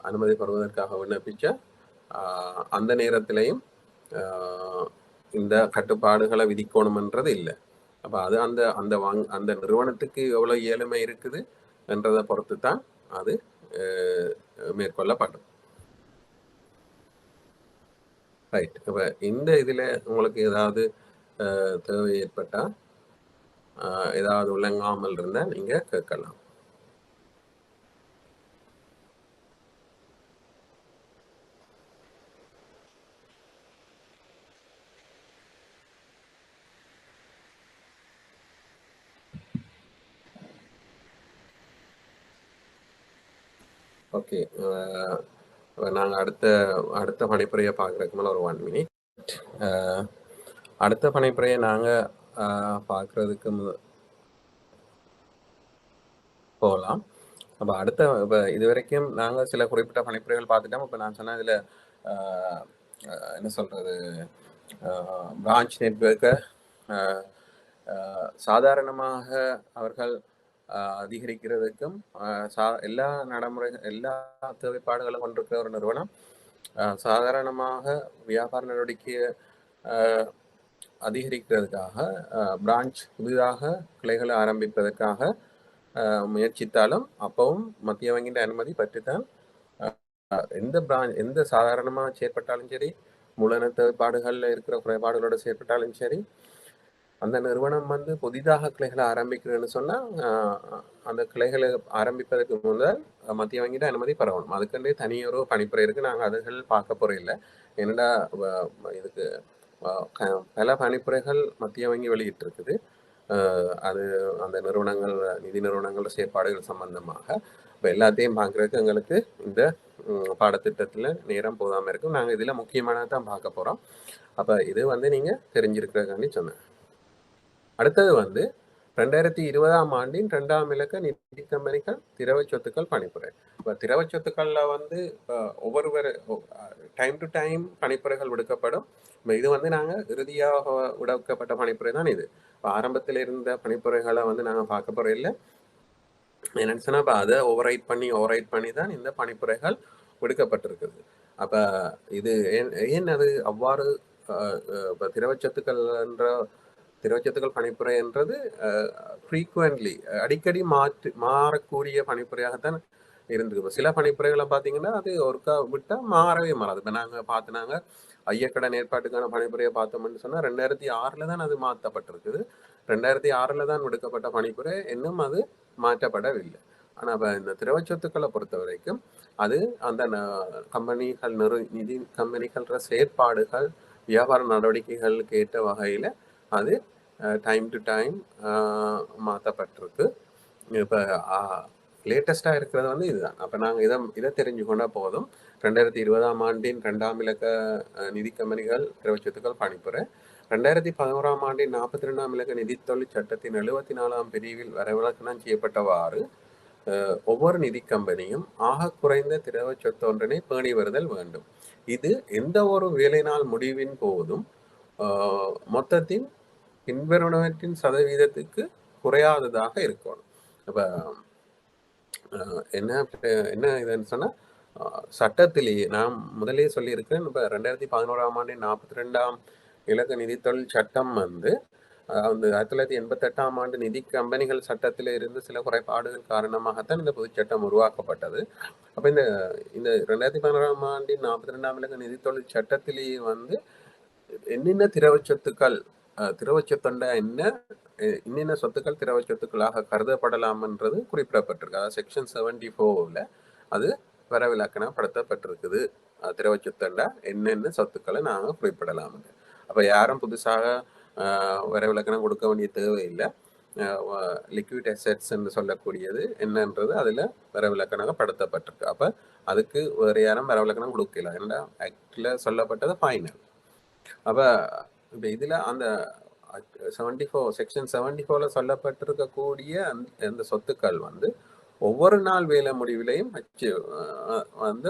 அனுமதி பெறுவதற்காக விண்ணப்பிச்ச அந்த நேரத்திலையும் இந்த கட்டுப்பாடுகளை விதிக்கணும்ன்றது இல்லை. அப்ப அது அந்த அந்த அந்த நிறுவனத்துக்கு எவ்வளவு இயலுமை இருக்குது என்றதை பொறுத்து தான் அது மேற்கொள்ளப்படும். ரைட். இப்ப இந்த இதுல உங்களுக்கு ஏதாவது தேவை ஏற்பட்டா ஏதாவது விளங்காமல் இருந்தா நீங்க கேட்கலாம். ஓகே, நாங்கள் அடுத்த பணிப்புரையை பார்க்குறதுக்கு மேலே ஒரு 1 மினிட். அடுத்த பணிப்புரையை நாங்கள் பார்க்குறதுக்கு போகலாம். அப்போ இப்போ இது வரைக்கும் நாங்கள் சில குறிப்பிட்ட பணிப்புரைகள் பார்த்துட்டோம். இப்போ நான் சொன்ன இதில் என்ன சொல்கிறது, பிரான்ச் நெட்வொர்க்கை சாதாரணமாக அவர்கள் அதிகரிக்கிறதுக்கும் எல்லா எல்லா தேவைப்பாடுகளும் கொண்டிருக்கிற ஒரு நிறுவனம் சாதாரணமாக வியாபார நடவடிக்கையை அதிகரிக்கிறதுக்காக பிரான்ச் புதிதாக கிளைகளை ஆரம்பிப்பதற்காக முயற்சித்தாலும் அப்பவும் மத்திய வங்கியின் அனுமதி பற்றித்தான் எந்த சாதாரணமாக செயற்பட்டாலும் சரி, மூலதன தேவைப்பாடுகளில் இருக்கிற குறைபாடுகளோட செயற்பட்டாலும் சரி, அந்த நிறுவனம் வந்து புதிதாக கிளைகளை ஆரம்பிக்கிறேன்னு சொன்னால் அந்த கிளைகளை ஆரம்பிப்பதற்கு முதல் மத்திய வங்கிட்ட அனுமதி பெறணும். அதுக்குண்டே தனியொரு பணிப்புரை இருக்குது. நாங்கள் அதுகள் பார்க்க போகிற இல்லை. என்னடா இதுக்கு பல பணிப்புரைகள் மத்திய வங்கி வெளியிட்டு இருக்குது. அது அந்த நிறுவனங்கள், நிதி நிறுவனங்களோட செயற்பாடுகள் சம்பந்தமாக. இப்போ எல்லாத்தையும் பார்க்குறதுக்கு எங்களுக்கு இந்த பாடத்திட்டத்தில் நேரம் போதாமல் இருக்கும். நாங்கள் இதில் முக்கியமானதான் பார்க்க போகிறோம். அப்போ இது வந்து நீங்கள் தெரிஞ்சிருக்கிறதுக்காண்டி சொன்னேன். அடுத்தது வந்து 2020ஆம் ஆண்டின் 2ஆம் இலக்க நிதி கம்பெனிகள் திரவ சொத்துக்கள் பணிப்புரை. இப்போ திரவ சொத்துக்கள்ல வந்து ஒவ்வொரு டைம் டு டைம் பணிப்புரைகள் விடுக்கப்படும். இது வந்து நாங்கள் இறுதியாக விடுக்கப்பட்ட பணிப்புரை தான் இது. இப்போ ஆரம்பத்தில் இருந்த பணிப்புரைகளை வந்து நாங்கள் பார்க்க போகிற இல்லை. என்னன்னு சொன்னால் இப்போ அதை ஓவரைட் பண்ணி தான் இந்த பணிப்புரைகள் விடுக்கப்பட்டிருக்குது. அப்போ இது ஏன் அது அவ்வாறு இப்போ திரவச்சத்துக்கள் பணிப்புரை என்றது ஃப்ரீக்வெண்ட்லி அடிக்கடி மாறக்கூடிய பணிப்புரையாகத்தான் இருந்துருக்கு. சில பணிப்புரைகளை பார்த்தீங்கன்னா அது ஒருக்கா விட்டால் மாறவே மாறாது. இப்போ நாங்கள் பார்த்தினாங்க ஐயக்கடன் ஏற்பாட்டுக்கான பணிப்புரையை பார்த்தோம்னு சொன்னால் 2006 தான் அது மாற்றப்பட்டிருக்குது. 2006 தான் விடுக்கப்பட்ட பணிப்புரை, இன்னும் அது மாற்றப்படவில்லை. ஆனால் இப்போ இந்த திரவ சொத்துக்களை பொறுத்த வரைக்கும் அது அந்த கம்பெனிகள் நிதி கம்பெனிகள செயற்பாடுகள் வியாபார நடவடிக்கைகளுக்கு ஏற்ற வகையில் அது டைம் டு டைம் மாற்றப்பட்டிருக்கு. இப்போ லேட்டஸ்டாக இருக்கிறது வந்து இதுதான். அப்போ நாங்கள் இதை தெரிஞ்சு கொண்டா போதும். 2020ஆம் ஆண்டின் 2ஆம் இலக்க நிதி கம்பெனிகள் திரவச்சொத்துக்கள் பணிப்புரை, 2011ஆம் ஆண்டின் 42ஆம் இலக்க நிதித்தொழில் சட்டத்தின் 74ஆம் பிரிவில் வரவிலக்கணம் செய்யப்பட்டவாறு ஒவ்வொரு நிதி கம்பெனியும் ஆக குறைந்த திரவ சொத்தொன்றினை பேணி வருதல் வேண்டும். இது எந்த ஒரு வேலை நாள் முடிவின் போதும் மொத்தத்தின் பின்வருவனவற்றின் சதவீதத்துக்கு குறையாததாக இருக்கணும். அப்போ என்ன என்ன இதுன்னு சொன்னால், சட்டத்திலேயே நான் முதலே சொல்லியிருக்கேன். இப்போ 2011ஆம் ஆண்டின் 42ஆம் இலக்க நிதித்தொழில் சட்டம் வந்து அந்த 1988ஆம் ஆண்டு நிதி கம்பெனிகள் சட்டத்தில் இருந்து சில குறைபாடுகள் காரணமாகத்தான் இந்த பொதுச்சட்டம் உருவாக்கப்பட்டது. அப்போ இந்த 2011ஆம் ஆண்டின் 42ஆம் இலக்க நிதித்தொழில் சட்டத்திலேயே வந்து என்னென்ன திரவச்சொத்துக்கள் திரவச்சொத்தொண்ட என்னென்ன சொத்துக்கள் திரவ சொத்துக்களாக கருதப்படலாம்ன்றது குறிப்பிடப்பட்டிருக்கு. அதாவது செக்ஷன் 74ல் அது வரவிலக்கணப்படுத்தப்பட்டிருக்குது. திரவ சொத்தண்டா என்னென்ன சொத்துக்களை நாங்கள் குறிப்பிடலாம். அப்போ யாரும் புதுசாக வரவிலக்கணம் கொடுக்க வேண்டிய தேவையில்லை. லிக்விட் அசெட்ஸ் என்று சொல்லக்கூடியது என்னன்றது அதில் வரவிலக்கணப்படுத்தப்பட்டிருக்கு. அப்போ அதுக்கு வேறு யாரும் வரவிலக்கணம் கொடுக்கல. ஏன்னா ஆக்டில் சொல்லப்பட்டது ஃபைனல். அப்போ இப்போ இதில் அந்த 74 செக்ஷன் 74ல சொல்லப்பட்டிருக்கக்கூடிய அந்த சொத்துக்கள் வந்து ஒவ்வொரு நாள் வேலை முடிவிலையும் வந்து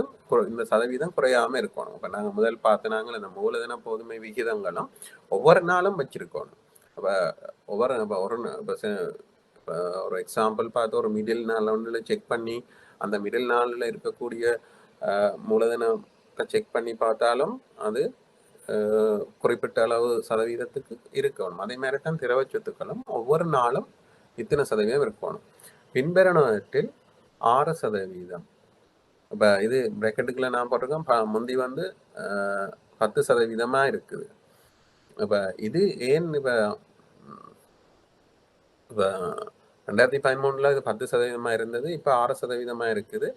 இந்த சதவீதம் குறையாம இருக்கணும். இப்போ நாங்கள் முதல் பார்த்தனாங்க இந்த மூலதன பொதுமை விகிதங்களும் ஒவ்வொரு நாளும் வச்சிருக்கணும். அப்போ ஒரு எக்ஸாம்பிள் பார்த்து ஒரு மிடில் நாள் ஒன்றில் செக் பண்ணி அந்த மிடில் நாளில் இருக்கக்கூடிய மூலதனத்தை செக் பண்ணி பார்த்தாலும் அது குறிப்பிட்ட அளவு சதவீதத்துக்கு இருக்கணும். அதே மாதிரி தான் திரவ சொத்துக்களும் ஒவ்வொரு நாளும் இத்தனை சதவீதம் இருக்கணும். பின்பற்றத்தில் 6%. இப்போ இது பிராக்கெட்டுக்குள்ள நான் போட்டிருக்கேன். முந்தி வந்து 10% இருக்குது. இப்போ இது ஏன் இப்போ 2013 இது 10% இருந்தது, இப்போ 6% இருக்குது.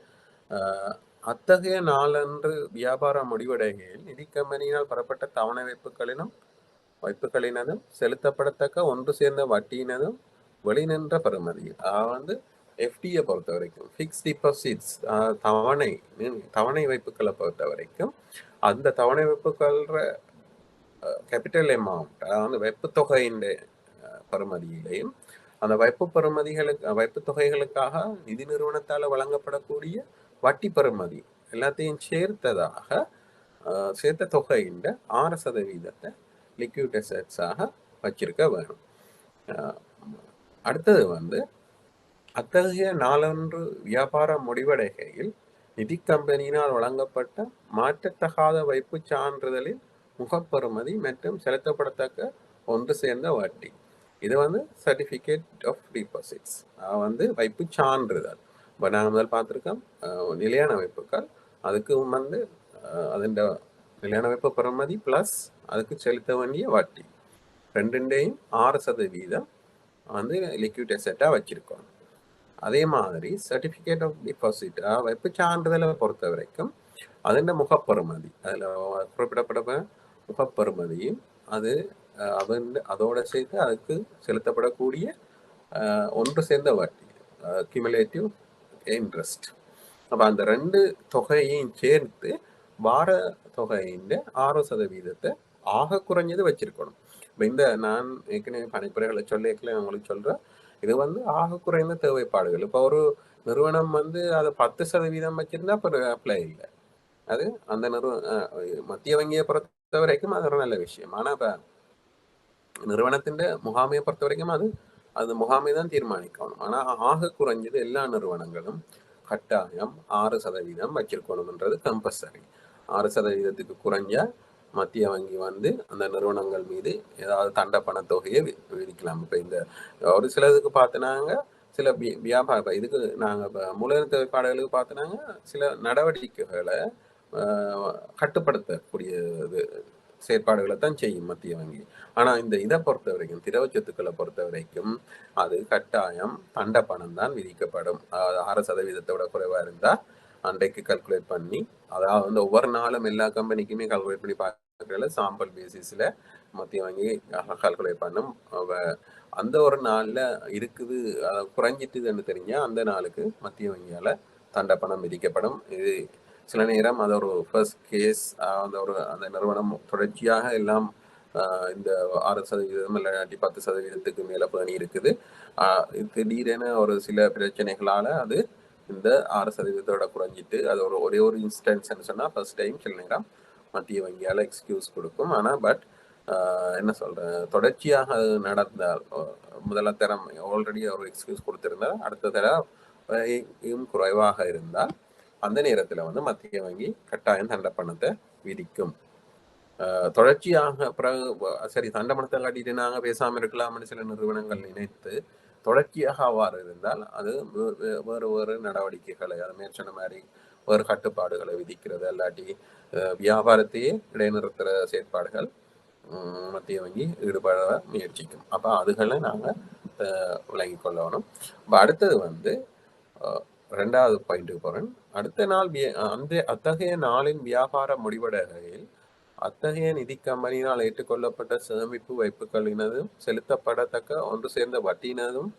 அத்தகைய நாளன்று வியாபாரம் முடிவடைகையில் நிதி கம்பெனியினால் பெறப்பட்ட தவணை வைப்புகளினதும் செலுத்தப்படத்தக்க ஒன்று சேர்ந்த வட்டியினதும் வெளிநின்ற பெறுமதி. வந்து எஃப்டியை பொறுத்த வரைக்கும் ஃபிக்ஸ் டிபாசிட்ஸ் தவணை வைப்புகளை பொறுத்த வரைக்கும் அந்த தவணை வைப்புகள் கேபிட்டல் அமௌண்ட் அதாவது வைப்பு தொகையின் பெறுமதியிலையும் அந்த வைப்பு தொகைகளுக்காக நிதி நிறுவனத்தால் வழங்கப்படக்கூடிய வட்டி பெறுமதி எல்லாத்தையும் சேர்த்த தொகையின் 6% லிக்விட் அசெட்ஸாக வச்சிருக்க வேணும். அடுத்தது வந்து அத்தகைய நாளன்று வியாபாரம் முடிவடைகையில் நிதி கம்பெனியினால் வழங்கப்பட்ட மாற்றத்தகாத வைப்பு சான்றிதழில் முகப்பெறுமதி மற்றும் செலுத்தப்படத்தக்க ஒன்று சேர்ந்த வட்டி. இது வந்து சர்டிஃபிகேட் ஆஃப் டிபாசிட்ஸ் வந்து வைப்பு சான்றிதழ். இப்போ நாங்கள் முதல் பார்த்துருக்கோம் நிலையான வைப்புகள், அதுக்கு வந்து அதன் நிலையான வைப்பு பெறுமதி ப்ளஸ் அதுக்கு செலுத்த வேண்டிய வட்டி ரெண்டுண்டையும் 6% வந்து லிக்விட் அசெட்டாக வச்சுருக்கோம். அதே மாதிரி சர்டிஃபிகேட் ஆஃப் டிபாசிட் வைப்பு சான்றிதழை பொறுத்த வரைக்கும் அதன் முகப்பெறுமதி அதில் குறிப்பிடப்பட முகப்பெறுமதியும் அதோட சேர்த்து அதுக்கு செலுத்தப்படக்கூடிய ஒன்று சேர்ந்த வட்டி கியூமுலேட்டிவ் இன்ட்ரெஸ்ட். அப்போ அந்த ரெண்டு தொகையையும் சேர்த்து வார தொகையின் 6% ஆக குறைஞ்சது வச்சிருக்கணும். இப்போ இந்த நான் ஏற்கனவே பணிப்புரைகளை சொல்லிக்கல உங்களுக்கு சொல்கிறேன். இது வந்து ஆக குறைந்த தேவைப்பாடுகள். இப்போ ஒரு நிறுவனம் வந்து அதை 10% வச்சிருந்தா இப்போ அப்ளை இல்லை. அது அந்த மத்திய வங்கியை பொறுத்த வரைக்கும் அது ஒரு நல்ல விஷயம். ஆனால் இப்போ நிறுவனத்தின் முகாமையை பொறுத்த வரைக்கும் அது முகாமை தான் தீர்மானிக்கணும். ஆனால் ஆக குறைஞ்சது எல்லா நிறுவனங்களும் கட்டாயம் 6% வச்சிருக்கணும்ன்றது கம்பல்சரி. 6%க்கு குறைஞ்சா மத்திய வங்கி வந்து அந்த நிறுவனங்கள் மீது ஏதாவது தண்ட பணத்தொகையை விதிக்கலாம். இப்போ இந்த ஒரு சிலதுக்கு பார்த்தினாங்க சில வியாபாரம் இதுக்கு நாங்கள் இப்போ மூலதன தேவைப்பாடுகளுக்கு பார்த்தினாங்க சில நடவடிக்கைகளை கட்டுப்படுத்தக்கூடிய செயற்பாடுகளை தான் செய்யும் மத்திய வங்கி. ஆனால் இந்த இதை பொறுத்த வரைக்கும் திரவ சொத்துக்களை பொறுத்த வரைக்கும் அது கட்டாயம் தண்ட பணம் தான் விதிக்கப்படும். 6%-ஓட குறைவாக இருந்தால் அன்றைக்கு கல்குலேட் பண்ணி, அதாவது வந்து ஒவ்வொரு நாளும் எல்லா கம்பெனிக்குமே கல்குலேட் பண்ணி சாம்பிள் பேசிஸில் மத்திய வங்கி கால்குலேட் பண்ணும். அந்த ஒரு நாளில் இருக்குது குறைஞ்சிட்டுதுன்னு தெரிஞ்சால் அந்த நாளுக்கு மத்திய வங்கியால் தண்டப்பணம் விதிக்கப்படும். இது சில நேரம் அது ஒரு ஃபர்ஸ்ட் கேஸ், அந்த நிறுவனம் தொடர்ச்சியாக எல்லாம் இந்த 6% இல்லாட்டி 10%க்கு மேலே பேணி இருக்குது. திடீரென ஒரு சில பிரச்சனைகளால் அது இந்த 6%ஓட குறைஞ்சிட்டு அது ஒரே ஒரு இன்ஸ்டன்ஸ்ன்னு சொன்னால் ஃபர்ஸ்ட் டைம் சில நேரம் மத்திய வங்கியால் எக்ஸ்கியூஸ் கொடுக்கும். ஆனால் பட் என்ன சொல்கிறேன், தொடர்ச்சியாக அது நடந்தால் முதல தரம் ஆல்ரெடி ஒரு எக்ஸ்கியூஸ் கொடுத்துருந்தால் அடுத்த தரம் குறைவாக இருந்தால் அந்த நேரத்தில் வந்து மத்திய வங்கி கட்டாயம் தண்டப்பணத்தை விதிக்கும். தொடர்ச்சியாக பிறகு சரி தண்டப்பணத்தை காட்டிட்டு நாங்கள் பேசாமல் இருக்கலாம்னு சில நிறுவனங்கள் நினைத்து தொடர்ச்சியாக அவ்வாறு இருந்தால் அது வேறு வேறு நடவடிக்கைகளை, அது மேற்சொன்ன மாதிரி வேறு கட்டுப்பாடுகளை விதிக்கிறது, இல்லாட்டி வியாபாரத்தையே இடைநிறுத்துகிற செயற்பாடுகள் மத்திய வங்கி ஈடுபட முயற்சிக்கும். அப்போ அதுகளை நாங்கள் விளங்கி கொள்ளணும். இப்போ அடுத்தது வந்து 2வது பாயிண்ட்டுக்கு போகிறேன். அடுத்த நாள் அத்தகைய நாளின் வியாபார முடிவடைகையில் அத்தகைய நிதி கம்பெனியினால் ஏற்றுக்கொள்ளப்பட்ட சேமிப்பு வைப்புகளினதும் செலுத்தப்படத்தக்க ஒன்று சேர்ந்த வட்டியினதும்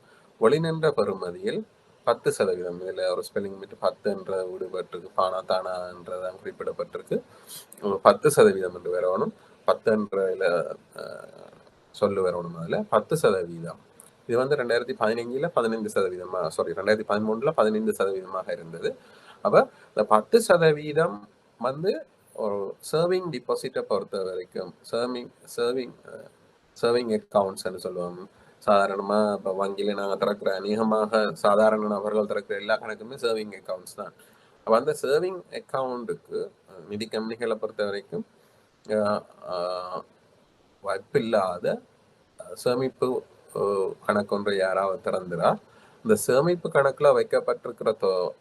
ஒளிநின்ற பெறுமதியில் 10%, இதில் ஒரு ஸ்பெல்லிங் விட்டு 10 என்ற விடுபட்டிருக்கு, பானா தானா என்றதான் குறிப்பிடப்பட்டிருக்கு. 10% என்று வரணும், 10 என்ற சொல்லு வரணும். அதில் 10%. இது வந்து 2015 15%, சாரி 2013 15% இருந்தது. அப்போ இந்த 10% வந்து ஒரு சர்விங் டிபாசிட்டை பொறுத்த வரைக்கும் சர்விங் அக்கௌண்ட்ஸ்ன்னு சொல்லுவாங்க. சாதாரணமாக இப்போ வங்கியில் நாங்கள் திறக்கிற அநேகமாக சாதாரண நபர்கள் திறக்கிற எல்லா கணக்குமே சர்விங் அக்கௌண்ட்ஸ் தான். அப்போ அந்த சர்விங் அக்கௌண்ட்டுக்கு நிதி கம்பெனிகளை பொறுத்த வரைக்கும் வாய்ப்பில்லாத சேமிப்பு கணக்கு ஒன்றை யாராவது திறந்துடா இந்த சேமிப்பு கணக்கில் வைக்கப்பட்டிருக்கிற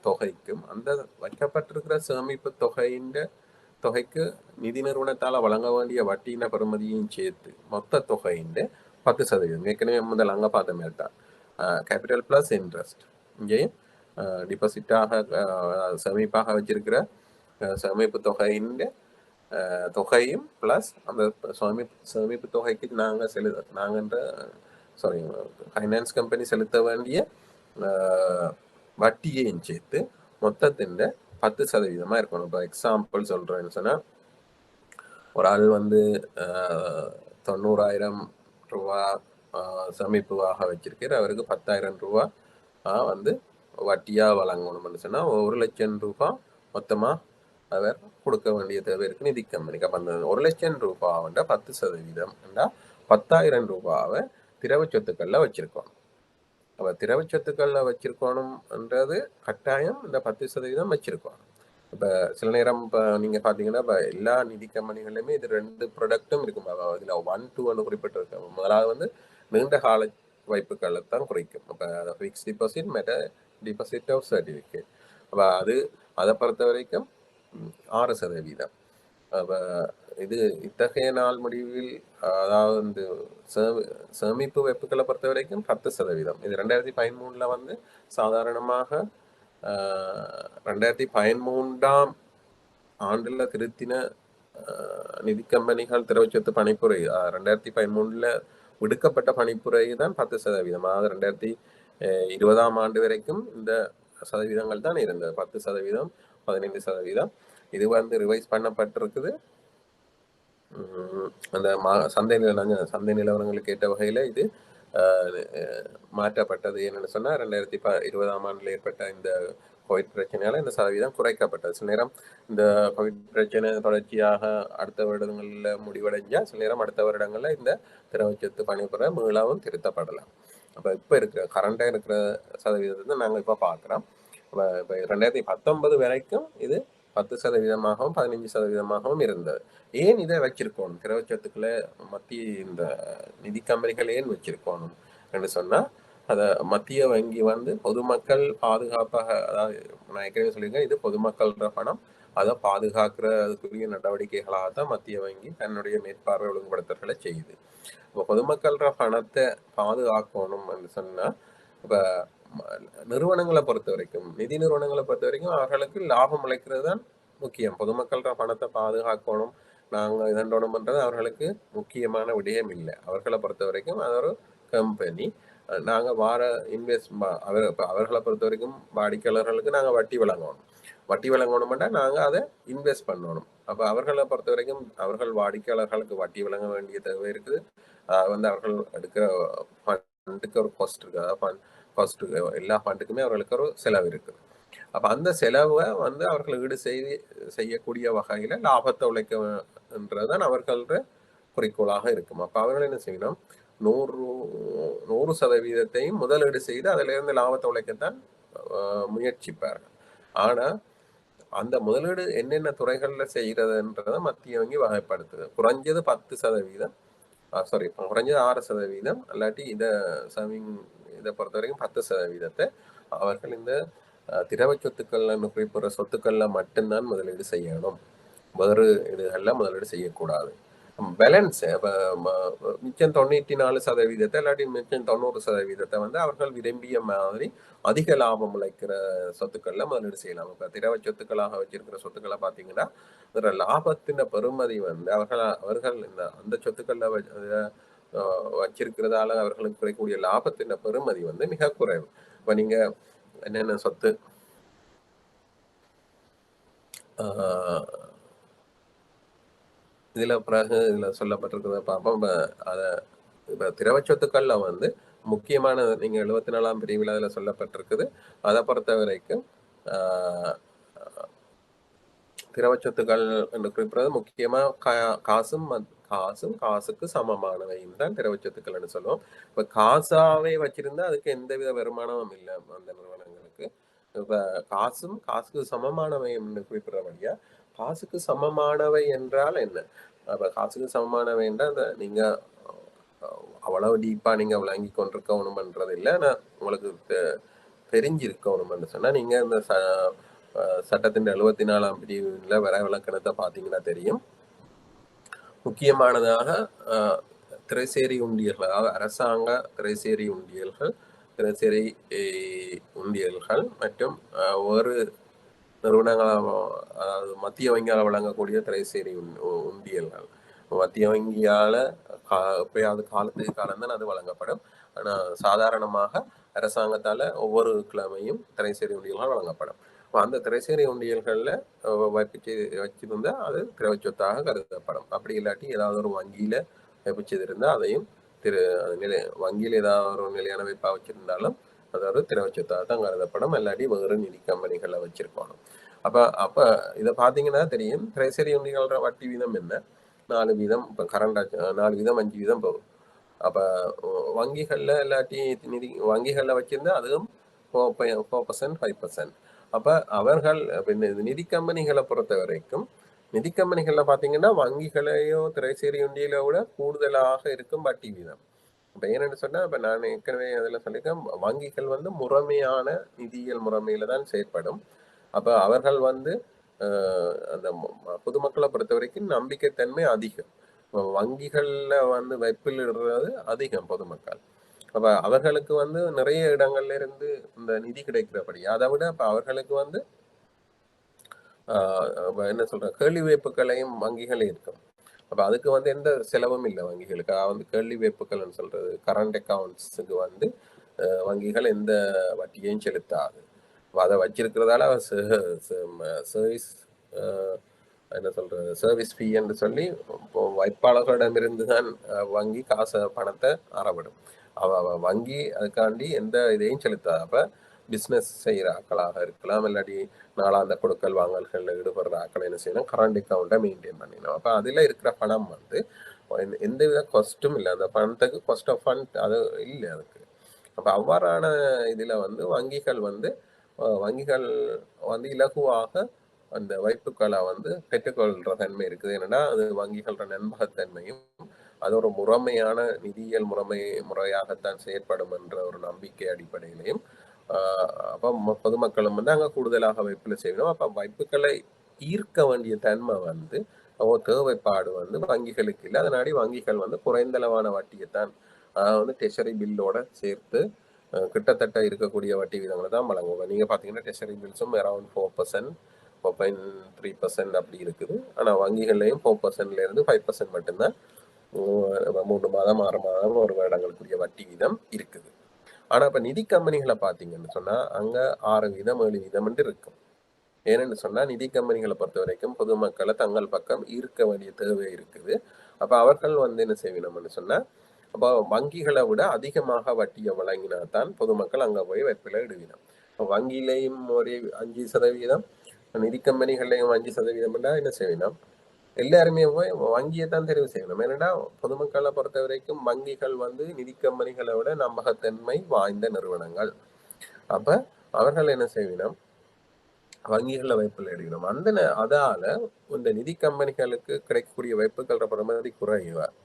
தொகைக்கும் அந்த வைக்கப்பட்டிருக்கிற சேமிப்பு தொகைக்கு நிதி நிறுவனத்தால் வழங்க வேண்டிய வட்டியின பெறுமதியையும் சேர்த்து மொத்த தொகையின் 10%, ஏற்கனவே முதல் அங்கே பார்த்த மாதிரி தான் கேபிட்டல் ப்ளஸ் இன்ட்ரெஸ்ட், இங்கேயும் டிபாசிட்டாக சேமிப்பாக வச்சிருக்கிற சேமிப்பு தொகையும் ப்ளஸ் அந்த சேமிப்பு தொகைக்கு ஃபைனான்ஸ் கம்பெனி செலுத்த வேண்டிய வட்டியையும் சேர்த்து மொத்தத்தின் 10% இருக்கணும். இப்போ எக்ஸாம்பிள் சொல்கிறேன்னு சொன்னால், ஒரு ஆள் வந்து 90,000 ரூபா சேமிப்புவாக வச்சிருக்கிற அவருக்கு 10,000 ரூபா வந்து வட்டியாக வழங்கணும்னு சொன்னால் 1,00,000 ரூபா மொத்தமாக அவர் கொடுக்க வேண்டிய தேவை இருக்கு நிதி கம்பெனிக்கு. அப்போ அந்த 1,00,000 ரூபாவோட 10% 10,000 ரூபாவை திரவ சொத்துக்களில் வச்சிருக்கணும். அப்போ திரவ சொத்துக்களில் வச்சிருக்கணும்ன்றது கட்டாயம் இந்த 10% வச்சிருக்கணும். இப்போ சில நேரம் இப்போ நீங்கள் பார்த்தீங்கன்னா இப்போ எல்லா நிதி கம்பெனிகள்லையுமே இது 2 ப்ராடக்ட்டும் இருக்கும். இதில் 1, 2 குறிப்பிட்டிருக்க. முதலாவது வந்து நீண்ட கால வைப்புகளை தான் குறைக்கும். அப்போ fix deposit deposit of certificate. அப்போ அதை பொறுத்த வரைக்கும் 6%. அப்போ இது இத்தகைய நாள் முடிவில், அதாவது இந்த சேமிப்பு வைப்புகளை பொறுத்த வரைக்கும் 10%. இது 2013 வந்து சாதாரணமாக 2013ஆம் ஆண்டில் திருத்தின நிதி கம்பெனிகள் திரவச்சொத்து பணிப்புரை 2013 விடுக்கப்பட்ட பணிப்புரை தான் 10%. அதாவது 2020ஆம் ஆண்டு வரைக்கும் இந்த சதவீதங்கள் தான் இருந்தது, 10%, 15%. இது வந்து ரிவைஸ் பண்ணப்பட்டிருக்குது. அந்த சந்தை நிலவரங்களுக்கு ஏற்ற வகையில் இது மாற்றப்பட்டது. என்னென்னு சொன்னால் 2020ஆம் ஆண்டில் ஏற்பட்ட இந்த கோவிட் பிரச்சனையால் இந்த சதவீதம் குறைக்கப்பட்டது. சில நேரம் இந்த கோவிட் பிரச்சனை தொடர்ச்சியாக அடுத்த வருடங்களில் முடிவடைஞ்சால் சில நேரம் அடுத்த வருடங்களில் இந்த திரவச்சத்து பணிபுரை மீளவும் திருத்தப்படலாம். அப்போ இப்போ கரண்டாக இருக்கிற சதவீதத்தை நாங்கள் இப்போ பார்க்குறோம். இப்போ 2019 வரைக்கும் இது 10%, 15% இருந்தது. ஏன் இதை வச்சிருக்கணும் திரவச்சத்துக்களை மத்திய இந்த நிதி கம்பெனிகள் ஏன் வச்சிருக்கணும் என்று சொன்னால், அதை மத்திய வங்கி வந்து பொதுமக்கள் பாதுகாப்பாக, அதாவது நான் ஏற்கனவே சொல்லியிருக்கேன், இது பொதுமக்கள பணம், அதை பாதுகாக்கிறதுக்குரிய நடவடிக்கைகளாக தான் மத்திய வங்கி தன்னுடைய மேற்பார்வை ஒழுங்குபடுத்தல்களை செய்யுது. இப்போ பொதுமக்கள பணத்தை பாதுகாக்கணும் என்று சொன்னால், இப்போ நிறுவனங்களை பொறுத்த வரைக்கும், நிதி நிறுவனங்களை பொறுத்த வரைக்கும் அவர்களுக்கு லாபம் அளிக்கிறது தான் முக்கியம். பொதுமக்கள பணத்தை பாதுகாக்கணும் நாங்கள் இதண்டோணும்ன்றது அவர்களுக்கு முக்கியமான விடயம் இல்லை. அவர்களை பொறுத்த வரைக்கும் அது ஒரு கம்பெனி. நாங்கள் வார இன்வெஸ்ட் அவர்களை பொறுத்த வரைக்கும் வாடிக்கையாளர்களுக்கு நாங்கள் வட்டி வழங்கணும். வட்டி வழங்கணும்னா நாங்கள் அதை இன்வெஸ்ட் பண்ணணும். அப்போ அவர்களை பொறுத்த வரைக்கும் அவர்கள் வாடிக்கையாளர்களுக்கு வட்டி வழங்க வேண்டிய தேவை இருக்குது. வந்து அவர்கள் எடுக்கிற ஃபண்டுக்கு ஒரு காஸ்ட் இருக்கு. அதாவது காஸ்ட் எல்லா ஃபண்டுக்குமே அவர்களுக்கு ஒரு செலவு இருக்குது. அப்போ அந்த செலவை வந்து அவர்கள் ஈடு செய்யக்கூடிய வகையில் லாபத்தை உழைக்கன்றதுதான் அவர்களோட குறிக்கோளாக இருக்கும். அப்போ அவர்கள் என்ன செய்யணும், 100% முதலீடு செய்து அதிலிருந்து லாபத்தை உழைக்கத்தான் முயற்சிப்பார்கள். ஆனால் அந்த முதலீடு என்னென்ன துறைகளில் செய்கிறதுன்றதை மத்திய வங்கி வகைப்படுத்துது. குறைஞ்சது 10%, குறைஞ்சது 6%, இல்லாட்டி இதை பொறுத்த வரைக்கும் 10% அவர்கள் இந்த திரவ சொத்துக்கள்னு குறிப்பிடுற சொத்துக்கள்ல மட்டும்தான் முதலீடு செய்யணும். வேறு இதுகளில் முதலீடு செய்யக்கூடாது. பேலன்ஸ் மிச்சம் 94% இல்லாட்டி மிச்சம் 90% வந்து அவர்கள் விரும்பிய மாதிரி அதிக லாபம் உழைக்கிற சொத்துக்கள்ல முதலீடு செய்யலாம். இப்ப திரவ சொத்துக்களாக வச்சிருக்கிற சொத்துக்களை பார்த்தீங்கன்னா இதோட லாபத்தின் பெறுமதி வந்து அவர்கள் அந்த சொத்துக்கள்ல வச்சிருக்கிறதால அவர்களுக்கு கிடைக்கக்கூடிய லாபத்தின் பெறுமதி வந்து மிக குறைவு. இப்ப நீங்க என்னென்ன சொத்து இதுல பிறகு இதுல சொல்லப்பட்டிருக்கிறத பார்ப்போம். இப்ப திரவ சொத்துக்கள்ல வந்து முக்கியமான நீங்க 74ஆம் பிரிவில் அதுல சொல்லப்பட்டிருக்குது. அதை பொறுத்த வரைக்கும் திரவ சொத்துக்கள் என்று குறிப்பிடுறது முக்கியமா காசுக்கு சமமானவைன்னு தான் திரவ சொத்துக்கள்னு சொல்லுவோம். இப்ப காசாவே வச்சிருந்தா அதுக்கு எந்தவித வருமானமும் இல்லை அந்த நிறுவனங்களுக்கு. இப்ப காசுக்கு சமமானவை என்று குறிப்பிடுறபடியா காசுக்கு சமமானவை என்றால் என்ன? அப்ப காசுக்கு சமமானவை என்றால் நீங்க அவ்வளவு டீப்பா நீங்க விளங்கி கொண்டிருக்கணும்ன்றது இல்லை. ஆனால் உங்களுக்கு தெரிஞ்சிருக்கணும்னு சொன்னா நீங்க இந்த சட்டத்தின் 74ஆம் பிரிவுல வர விளக்கணத்தை பார்த்தீங்கன்னா தெரியும். முக்கியமானதாக திரைசேரி உண்டியல்கள், அதாவது அரசாங்க திரைசேரி உண்டியல்கள், திரைசேரி உண்டியல்கள் மற்றும் ஒரு நிறுவனங்களால், அதாவது மத்திய வங்கியால் வழங்கக்கூடிய திரைசேரி உண்டியல்கள். மத்திய வங்கியால் எப்பயாவது காலத்துக்கு காலம்தான் அது வழங்கப்படும். ஆனால் சாதாரணமாக அரசாங்கத்தால் ஒவ்வொரு கிழமையும் திரைசேரி உண்டியல்கள் வழங்கப்படும். அந்த திரைசேரி உண்டியல்களில் வச்சிருந்தா அது திரவ சொத்தாக கருதப்படும். அப்படி இல்லாட்டி ஏதாவது ஒரு வங்கியில் வைப்பிச்சிருந்தால் அதையும் வங்கியில் ஏதாவது ஒரு நிலையான வைப்பாக வச்சிருந்தாலும் அது ஒரு திரவ சொத்தாக தான் கருதப்படும். இல்லாட்டி வேறு நிதி கம்பெனிகளை வச்சிருக்கணும். அப்போ இதை பார்த்தீங்கன்னா தெரியும். திரைசேரி உண்டியல்ற வட்டி வீதம் என்ன? 4 வீதம். இப்போ கரண்டாக 4 வீதம் 5 வீதம் போகும். அப்போ வங்கிகளில் இல்லாட்டி வங்கிகளில் வச்சிருந்தா அதுவும் 4%, 5%. அப்போ அவர்கள் நிதி கம்பெனிகளை பொறுத்த வரைக்கும் நிதி கம்பெனிகளில் பார்த்தீங்கன்னா வங்கிகளையோ திரைசேரி உண்டியலை விட கூடுதலாக இருக்கும் வட்டி வீதம். இப்போ என்னென்னு சொன்னால், இப்போ நான் ஏற்கனவே அதில் சொல்லியிருக்கேன், வங்கிகள் வந்து முறைமையான நிதியியல் முறைமையில தான் செயற்படும். அப்போ அவர்கள் வந்து அந்த பொதுமக்களை பொறுத்த வரைக்கும் நம்பிக்கைத்தன்மை அதிகம். வங்கிகளில் வந்து வைப்பில் இடுறது அதிகம் பொதுமக்கள். அப்ப அவர்களுக்கு வந்து நிறைய இடங்கள்ல இருந்து இந்த நிதி கிடைக்கிறபடி அதை விட இப்ப அவர்களுக்கு வந்து என்ன சொல்ற கேள்வி வைப்புகளையும் வங்கிகள் இருக்கும். அப்ப அதுக்கு வந்து எந்த செலவும் இல்லை வங்கிகளுக்கு. வந்து கேள்வி வைப்புகள்னு சொல்றது கரண்ட் அக்கௌண்ட்ஸுக்கு வந்து வங்கிகள் எந்த வட்டியையும் செலுத்தாது. அதை வச்சிருக்கிறதால சர்வீஸ் என்ன சொல்றது சர்வீஸ் ஃபீ என்று சொல்லி வைப்பாளர்களிடமிருந்து தான் வங்கி பணத்தை அறவிடும். வங்கி அதுக்காண்டி எந்த இதையும் செலுத்தாது. அப்ப பிஸ்னஸ் செய்கிற ஆக்களாக இருக்கலாம், இல்லாட்டி நாளாந்த கொடுக்கல் வாங்கல்களில் ஈடுபடுற ஆக்கள் என்ன செய்யணும், கரண்ட் அக்கௌண்ட்டை மெயின்டைன் பண்ணிடணும். அப்போ அதில் இருக்கிற பணம் வந்து எந்தவித காஸ்ட்டும் இல்லை. அந்த பணத்துக்கு காஸ்ட் ஆஃப் ஃபண்ட் அது இல்லை அதுக்கு. அப்போ அவ்வாறான இதில் வந்து வங்கிகள் வந்து இலகுவாக அந்த வைப்புக்களை வந்து பெற்றுக்கொள்கிற தன்மை இருக்குது. என்னன்னா அது வங்கிகளோட நம்பகத்தன்மையும் அது ஒரு முறைமையான நிதியியல் முறையாகத்தான் செயற்படும் என்ற ஒரு நம்பிக்கை அடிப்படையிலையும் அப்போ பொதுமக்களும் வந்து அங்கே கூடுதலாக வைப்பில் செய்யணும். அப்போ வைப்புகளை ஈர்க்க வேண்டிய தன்மை வந்து தேவைப்பாடு வந்து வங்கிகளுக்கு இல்லை. அதனாடி வங்கிகள் வந்து குறைந்தளவான வட்டியைத்தான் வந்து டெஷரி பில்லோட சேர்த்து கிட்டத்தட்ட இருக்கக்கூடிய வட்டி விதங்களை தான் வழங்குவாங்க. நீங்கள் பார்த்தீங்கன்னா டெஷரி பில்ஸும் அரௌண்ட் 4%, 4.3% அப்படி இருக்குது. ஆனால் வங்கிகள்லையும் 4%லேருந்து 5% மட்டும்தான் 3 மாதம் 6 மாதம் ஒரு வருடங்களுக்குரிய வட்டி வீதம் இருக்குது. ஆனால் இப்போ நிதி கம்பெனிகளை பார்த்தீங்கன்னு சொன்னால் அங்கே 6 வீதம் 7 வீதம் இருக்கும். ஏன்னு சொன்னால் நிதி கம்பெனிகளை பொறுத்த வரைக்கும் பொதுமக்களை தங்கள் பக்கம் ஈர்க்க வேண்டிய தேவை இருக்குது. அப்போ அவர்கள் என்ன செய்யணும்னு சொன்னால், அப்போ வங்கிகளை விட அதிகமாக வட்டியை வழங்கினா தான் பொதுமக்கள் அங்கே போய் வைப்பில் இடுவினோம். வங்கியிலையும் ஒரு 5%, நிதி கம்பெனிகள்லையும் 5% என்ன செய்யணும், எல்லாருமே போய் வங்கியை தான் தெரிவு செய்யணும். ஏன்னா பொதுமக்களை பொறுத்த வரைக்கும் வங்கிகள் நிதி கம்பெனிகளை விட நம்பகத்தன்மை வாய்ந்த நிறுவனங்கள். அப்ப அவர்கள் என்ன செய்யணும், வங்கிகளில் வைப்பில் எடுக்கணும். அதால இந்த நிதி கம்பெனிகளுக்கு கிடைக்கக்கூடிய வைப்புகள் பெறுமதி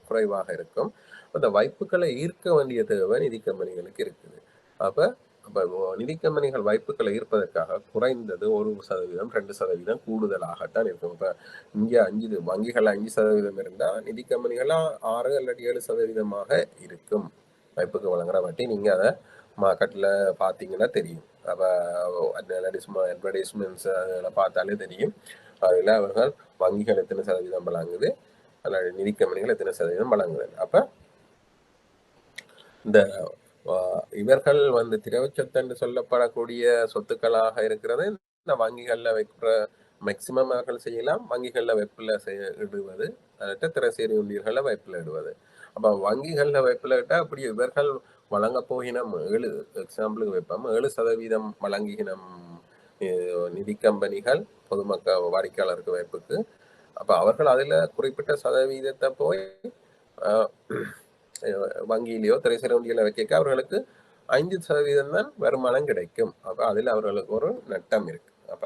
குறைவாக இருக்கும். அந்த வைப்புகளை ஈர்க்க வேண்டிய தேவை நிதி கம்பெனிகளுக்கு இருக்குது. அப்ப நிதி கம்பெனிகள் வைப்புகளை ஈர்ப்பதற்காக குறைந்தது 1%, 2% கூடுதலாகத்தான் இருக்கும். இப்ப இங்க வங்கிகள் 5% இருந்தா நிதி கம்பெனிகள் 6 அல்லது 7% இருக்கும் வைப்புக்கு வழங்குற வட்டி. நீங்க அதை மார்க்கெட்ல பாத்தீங்கன்னா தெரியும். அப்ப அட்வர்டைஸ்மெண்ட்ஸ் அதில் பார்த்தாலே தெரியும். அதில் அவர்கள் வங்கிகள் எத்தனை சதவீதம் வழங்குது, அல்லது நிதி கம்பெனிகள் எத்தனை சதவீதம் வழங்குது. அப்ப இந்த இவர்கள் திரவச்சொத்து சொல்லப்படக்கூடிய சொத்துக்களாக இருக்கிறது இந்த வங்கிகள்ல வைக்கிற மேக்சிமம் அவர்கள் செய்யலாம். வங்கிகள்ல வைப்பில் இடுவது, அல்லது திரைசேரி உண்டியல்களில் வைப்பில் இடுவது. அப்ப வங்கிகள்ல வைப்பில் இட்டா அப்படி இவர்கள் வழங்க போகினம் 7 எக்ஸாம்பிளுக்கு வைப்போம், 7% வழங்குகினம் நிதி கம்பெனிகள் பொதுமக்கள் வாடிக்கையாளருக்கு வைப்புக்கு. அப்ப அவர்கள் அதுல குறிப்பிட்ட சதவீதத்தை போய் வங்கியிலேயோ திரைசேரி உண்டியல வைக்க அவர்களுக்கு 5% தான் வருமானம் கிடைக்கும். அப்ப அதுல அவர்களுக்கு ஒரு நட்டம் இருக்கு. அப்ப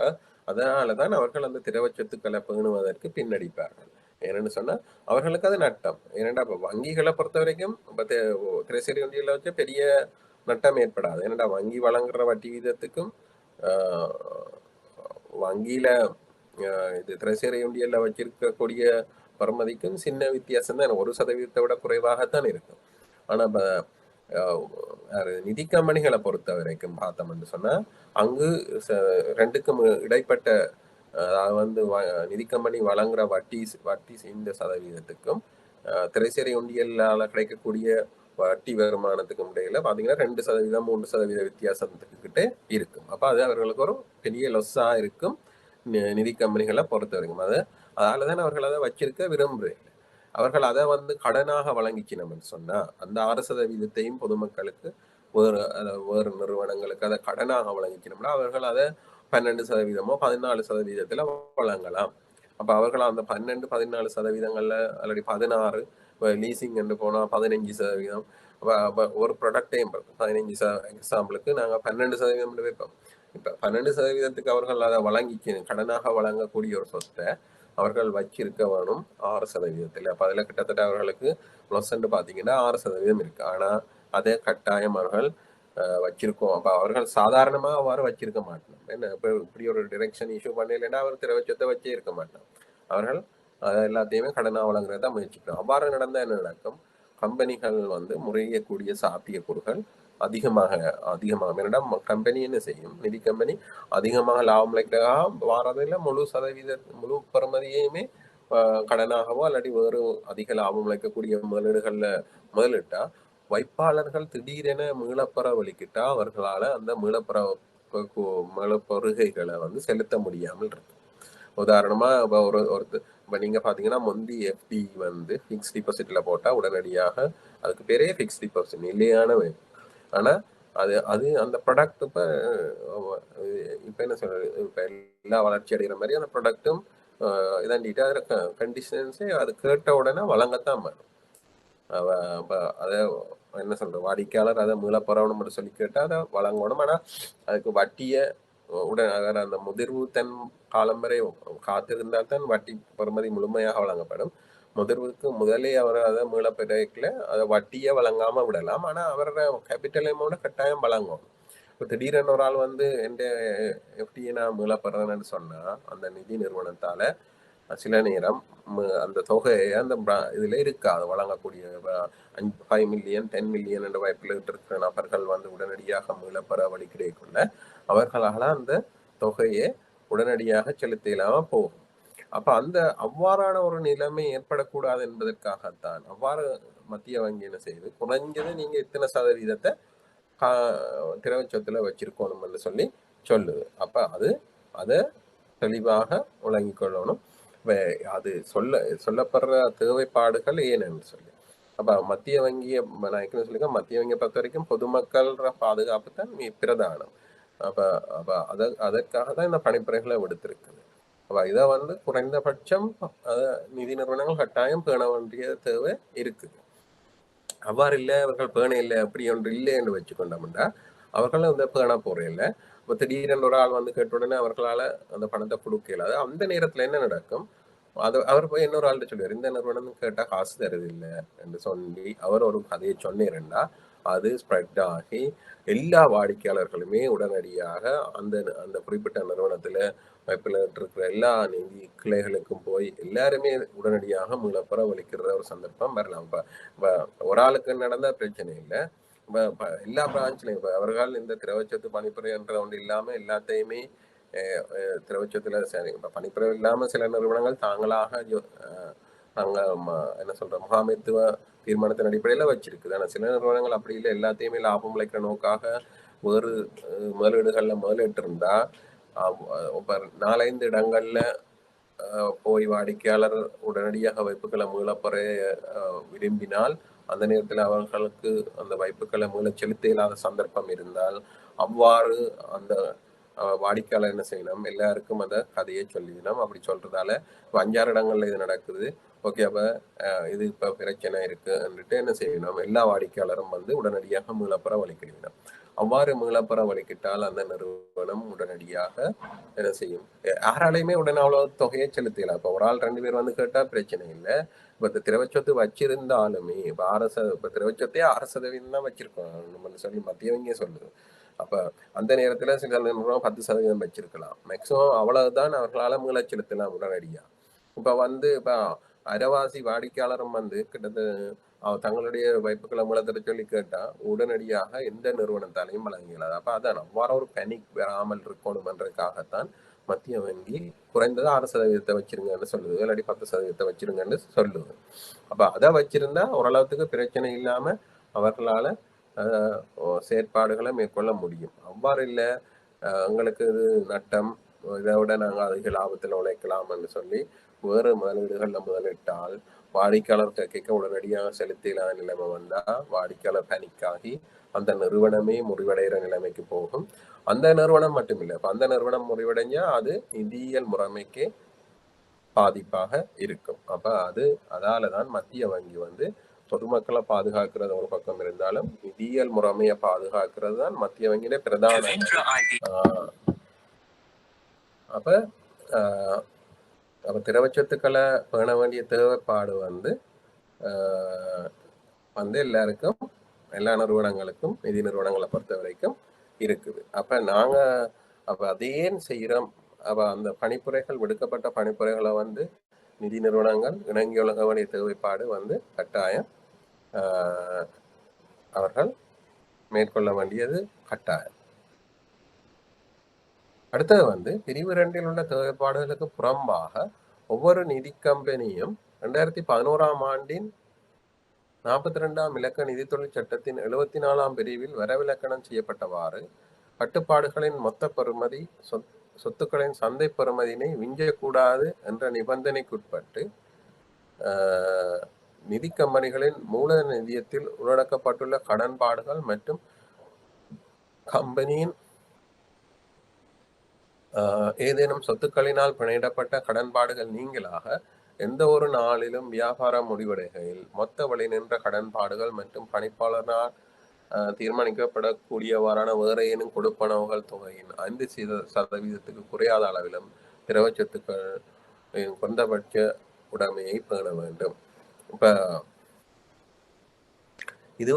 அதனாலதான் அவர்கள் அந்த திரவச்சொத்துக்களை பேணுவதற்கு பின்னடிப்பார்கள். என்னன்னு சொன்னா அவர்களுக்கு அது நட்டம். ஏன்னா இப்ப வங்கிகளை பொறுத்த வரைக்கும் திரைசேரி உண்டியல வச்சு பெரிய நட்டம் ஏற்படாது. ஏன்னா வங்கி வழங்குற வட்டி வீதத்துக்கும் வங்கியில இது திரைசேரி உண்டியல்ல வச்சிருக்கக்கூடிய பெறுமதிக்கும் சின்ன வித்தியாசம் தான், 1% விட குறைவாகத்தான் இருக்கும். ஆனா நிதி கம்பெனிகளை பொறுத்த வரைக்கும் பார்த்தோம்னு சொன்னா அங்கு ரெண்டுக்கும் இடைப்பட்ட நிதி கம்பெனி வழங்குற வட்டி இந்த சதவீதத்துக்கும் திரைசேரி உண்டியலால கிடைக்கக்கூடிய வட்டி வருமானத்துக்கும் இடையில பாத்தீங்கன்னா 2%, 3% வித்தியாசத்துக்கிட்டே இருக்கும். அப்ப அது அவர்களுக்கு ஒரு பெரிய லொஸ்ஸா இருக்கும் நிதி கம்பெனிகளை பொறுத்த வரைக்கும். அதாலதான் அவர்கள் அதை வச்சிருக்க விரும்புறேன். அவர்கள் அதை கடனாக வழங்கிக்கணும்னு சொன்னா அந்த 6%த்தையும் பொதுமக்களுக்கு வேறு நிறுவனங்களுக்கு அதை கடனாக வழங்கிக்கணும்னா அவர்கள் அதை 12%, 14% வழங்கலாம். அப்ப அவர்கள் அந்த 12, 14% அல்லது 16 லீசிங் என்று போனா 15%. ஒரு ப்ராடக்டையும் 15 எக்ஸாம்பிளுக்கு நாங்க 12% வைப்போம். இப்ப 12%க்கு அவர்கள் அதை வழங்கிக்கணும். கடனாக வழங்கக்கூடிய ஒரு சொத்தை அவர்கள் வச்சிருக்க வேணும் 6%. அப்ப அதுல கிட்டத்தட்ட அவர்களுக்கு ப்ளஸ் பாத்தீங்கன்னா 6% இருக்கு. ஆனா அதே கட்டாயம் அவர்கள் வச்சிருக்கோம். அப்ப அவர்கள் சாதாரணமா அவ்வாறு வச்சிருக்க மாட்டோம். என்ன இப்படி ஒரு டிரெக்ஷன் இஷ்யூ பண்ணலைன்னா அவர் திரவச்சத்தை வச்சே இருக்க மாட்டோம். அவர்கள் எல்லாத்தையுமே கடனா வழங்குறதா முயற்சிக்கிறோம். அவ்வாறு நடந்தா என்ன நடக்கும், கம்பெனிகள் முறையக்கூடிய சாத்தியக்கூறுகள் அதிகமாக ஏன்னா கம்பெனி என்ன செய்யும், நிதி கம்பெனி அதிகமாக லாபம் வாரதில் முழு பெறுமதியுமே கடனாகவோ அல்லது வேறு அதிக லாபம் அளிக்கக்கூடிய முதலீடுகள்ல முதலிட்டா வைப்பாளர்கள் திடீரென மீளப்பெற வலிக்கிட்டா அவர்களால அந்த மீளப்பொருகைகளை செலுத்த முடியாமல் இருக்கு. உதாரணமா இப்ப நீங்க பாத்தீங்கன்னா முந்தி எஃப்டி பிக்ஸ் டிபாசிட்ல போட்டா உடனடியாக அதுக்கு பேரே பிக்ஸ் டிபாசிட் நிலையான. ஆனா அது அந்த ப்ராடக்ட் இப்ப என்ன சொல்றது, இப்ப எல்லா வளர்ச்சி அடைகிற மாதிரி அந்த ப்ராடக்டும் இதாண்டிட்டு அதுல கண்டிஷன்ஸே அது கேட்ட உடனே வழங்கத்தான் வேணும். அதை என்ன சொல்ற, வாடிக்கையாளர் அதை மீளப்பெறணும் சொல்லி கேட்டா அதை வழங்கணும். ஆனா அதுக்கு வட்டிய உடனே அந்த முதிர்வு தன் காலம் வரை காத்திருந்தால் தான் வட்டி பெறுமதி முழுமையாக வழங்கப்படும். முதிர்வுக்கு முதலே அவர் அதை மீளப்பெறல அதை வட்டியை வழங்காம விடலாம். ஆனா அவரோட கேபிட்டல் அமௌண்ட் கட்டாயம் வழங்கும். இப்போ திடீரென ஒரு ஆள் எந்த எஃப்டியை நான் மீளப்பெறேன்னு சொன்னா அந்த நிதி நிறுவனத்தால சில நேரம் அந்த தொகையை அந்த இதுல இருக்காது வழங்கக்கூடிய 5 மில்லியன் 10 மில்லியன் என்ற வாய்ப்பில் இருக்கிற நபர்கள் உடனடியாக மீளப்பெற வழி கிடைக்குள்ள அவர்களால அந்த தொகையை உடனடியாக செலுத்த இல்லாம போகும். அப்ப அந்த அவ்வாறான ஒரு நிலைமை ஏற்படக்கூடாது என்பதற்காகத்தான் அவ்வாறு மத்திய வங்கி என்ன செய்யுது, குறைஞ்சது நீங்க இத்தனை சதவீதத்தை திரவ சொத்துல வச்சிருக்கணும்னு சொல்லி சொல்லுது. அப்ப அதை தெளிவாக விளங்கிக் கொள்ளணும். அது சொல்லப்படுற தேவைப்பாடுகள் ஏன்னு சொல்லி. அப்ப மத்திய வங்கியை நான் ஏற்கனவே சொல்லியிருக்கேன், மத்திய வங்கியை பொறுத்த வரைக்கும் பொதுமக்கள் பாதுகாப்பு தான் பிரதானம். அப்ப அப்ப அதற்காக தான் இந்த பணிப்புரைகளை விடுத்திருக்குது. அப்ப இதை குறைந்தபட்சம் நிதி நிறுவனங்கள் கட்டாயம் பேண வேண்டிய தேவை இருக்குது. அவ்வாறு இல்லை, அவர்கள் பேண இல்லை, அப்படி ஒன்று இல்லை என்று வச்சுக்கொண்டோம்னா அவர்களும் வந்து பேண போறே இல்லை. இப்போ திடீரென்று ஒரு ஆள் கேட்ட உடனே அவர்களால அந்த பணத்தை கொடுக்க இயலாது. அந்த நேரத்துல என்ன நடக்கும், அவர் போய் இன்னொரு ஆள்கிட்ட சொல்லுவார், இந்த நிறுவனம் கேட்டா காசு தருது இல்லை என்று சொல்லி அவர் ஒரு கதையை சொன்னீருன்னா அது ஸ்ப்ரெட் ஆகி எல்லா வாடிக்கையாளர்களுமே உடனடியாக அந்த அந்த குறிப்பிட்ட நிறுவனத்துல வைப்பில் இருக்கிற எல்லா நிதி கிளைகளுக்கும் போய் எல்லாருமே உடனடியாக மீளப்பெற வலிக்கிற ஒரு சந்தர்ப்பம் வரலாம். இப்போ ஒரு ஆளுக்கு நடந்த பிரச்சனை இல்லை, எல்லா பிரான்ச்லையும் இப்போ அவர்கள் இந்த திரவச்சத்து பணிப்புரை என்ற ஒன்று இல்லாம எல்லாத்தையுமே திரவச்சத்துல இப்போ பணிப்புரை இல்லாம சில நிறுவனங்கள் தாங்களாக நாங்க என்ன சொல்ற முகாமைத்துவ தீர்மானத்தின் அடிப்படையில வச்சிருக்குது. ஆனா சில நிறுவனங்கள் அப்படி இல்லை, எல்லாத்தையுமே லாபம் விளைக்கிற நோக்காக வேறு முதலீடுகள்ல முதலிட்டு இருந்தா 4-5 இடங்கள்ல போய் வாடிக்கையாளர் உடனடியாக வைப்புகளை மீளப்பெற விரும்பினால் அந்த நேரத்தில் அவர்களுக்கு அந்த வைப்புகளை மீள செலுத்த இல்லாத சந்தர்ப்பம் இருந்தால் அவ்வாறு அந்த வாடிக்கையாளர் என்ன செய்யணும், எல்லாருக்கும் அந்த கதையை சொல்லிடணும். அப்படி சொல்றதால 5-6 இடங்கள்ல இது நடக்குது. ஓகே, அப்ப இது இப்ப பிரச்சனை இருக்குன்னுட்டு என்ன செய்யணும், எல்லா வாடிக்கையாளரும் உடனடியாக மீளப்பெற வழிக்கிடணும். அவ்வாறு மீளப்பெற வழிக்கிட்டால் அந்த நிறுவனம் உடனடியாக என்ன செய்யும், யாராலையுமே உடனே அவ்வளவு தொகையை செலுத்தலாம். இப்ப ஒரு ஆள் 2 பேர் கேட்டா பிரச்சனை இல்லை. இப்ப திரவச்சொத்து வச்சிருந்தாலுமே இப்ப திரவச்சொத்தையே 6% தான் வச்சிருக்கோம் சொல்லி மத்திய வங்கியே சொல்லுது. அப்ப அந்த நேரத்துல சில நிறுவனம் 10% வச்சிருக்கலாம். மேக்சிமம் அவ்வளவுதான் அவர்களால மீள செலுத்தலாம் உடனடியா. இப்ப அரைவாசி வாடிக்கையாளரும் கிட்டத்தட்ட தங்களுடைய வைப்புகளை மூலத்தர சொல்லி கேட்டா உடனடியாக எந்த நிறுவனத்தாலையும் வழங்கலாது. அப்ப அதான் அவ்வாறு ஒரு பேனிக் வராமல் இருக்கணும்ன்றதுக்காகத்தான் மத்திய வங்கி குறைந்தது 6% வச்சிருங்கன்னு சொல்லுது, இல்லாட்டி 10% வச்சிருங்கன்னு சொல்லுது. அப்ப அதை வச்சிருந்தா ஓரளவுக்கு பிரச்சனை இல்லாம அவர்களால செயற்பாடுகளை மேற்கொள்ள முடியும். அவ்வாறு இல்லை, எங்களுக்கு இது நட்டம், இதை விட நாங்கள் அதிக லாபத்தில் உழைக்கலாம்னு சொல்லி வேறு முதலீடுகள்ல முதலிட்டால் வாடிக்கையாளர் கேட்க உடனடியாக செலுத்திலாத நிலைமை வந்தா வாடிக்கையாளர் பனிக்காகி அந்த நிறுவனமே முறிவடைகிற நிலைமைக்கு போகும். அந்த நிறுவனம் மட்டும் இல்லை, அந்த நிறுவனம் முறிவடைஞ்சா அது நிதியியல் முறைமைக்கே பாதிப்பாக இருக்கும். அப்ப அதாலதான் மத்திய வங்கி பொதுமக்களை பாதுகாக்கிறது ஒரு பக்கம் இருந்தாலும் நிதியியல் முறைமையை பாதுகாக்கிறது தான் மத்திய வங்கியில பிரதான. அப்ப திரவச்சத்துக்களை பேண வேண்டிய தேவைப்பாடு எல்லாருக்கும், எல்லா நிறுவனங்களுக்கும், நிதி நிறுவனங்களை பொறுத்த வரைக்கும் இருக்குது. அப்ப அதையே செய்யறோம். அப்ப அந்த பணிப்புரைகள், விடுக்கப்பட்ட பணிப்புரைகளை நிதி நிறுவனங்கள் இணங்கி ஒழுக வேண்டிய தேவைப்பாடு கட்டாயம் அவர்கள் மேற்கொள்ள வேண்டியது கட்டாயம். அடுத்தது பிரிவு 2 உள்ள தேவைப்பாடுகளுக்கு புறம்பாக ஒவ்வொரு நிதி கம்பெனியும் 2011ஆம் ஆண்டின் 42ஆம் இலக்க நிதி தொழில் சட்டத்தின் 74ஆம் பிரிவில் வரவிலக்கணம் செய்யப்பட்டவாறு கட்டுப்பாடுகளின் மொத்த பெறுமதி சொத்துக்களின் சந்தை பெறுமதியினை விஞ்சக்கூடாது என்ற நிபந்தனைக்குட்பட்டு நிதி கம்பெனிகளின் மூல நிதியத்தில் உள்ளடக்கப்பட்டுள்ள கடன்பாடுகள் மற்றும் கம்பெனியின் ஏதேனும் சொத்துக்களினால் பிணையிடப்பட்ட கடன்பாடுகள் நீங்களாக எந்த ஒரு நாளிலும் வியாபாரம் முடிவடைகையில் மொத்த வழி நின்ற கடன்பாடுகள் மற்றும் பணிப்பாளரால் தீர்மானிக்கப்படக்கூடியவாறான வேற ஏனும் கொடுப்பனவுகள் தொகையின் 5% குறையாத அளவிலும் திரவ சொத்துக்கள் குறைந்தபட்ச உடைமையை பேண வேண்டும். இப்ப இது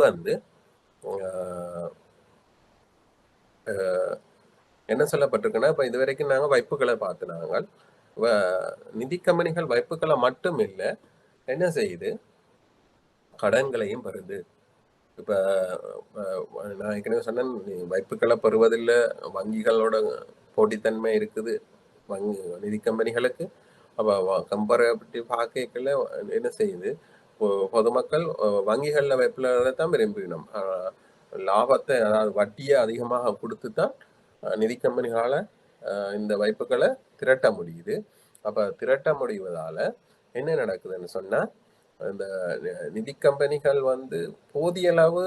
என்ன சொல்லப்பட்டிருக்குன்னா, இப்ப இதுவரைக்கும் நாங்க வைப்புகளை பார்த்துனாங்க. நிதி கம்பெனிகள் வைப்புகளை மட்டும் இல்லை, என்ன செய்யுது, கடன்களையும் பெறுது. இப்ப நான் ஏற்கனவே சொன்னேன், வைப்புகளை பெறுவதில் வங்கிகளோட போட்டித்தன்மை இருக்குது. நிதி கம்பெனிகளுக்கு. அப்போ கம்பேரபிலிட்டி பார்க்கல என்ன செய்யுது, பொதுமக்கள் வங்கிகளில் வைப்பில் தான் விரும்பினோம். லாபத்தை, அதாவது வட்டியை அதிகமாக கொடுத்து தான் நிதி கம்பெனிகளால் இந்த வைப்புகளை திரட்ட முடியுது. அப்போ திரட்ட முடிவதால் என்ன நடக்குதுன்னு சொன்னால், இந்த நிதி கம்பெனிகள் வந்து போதிய அளவு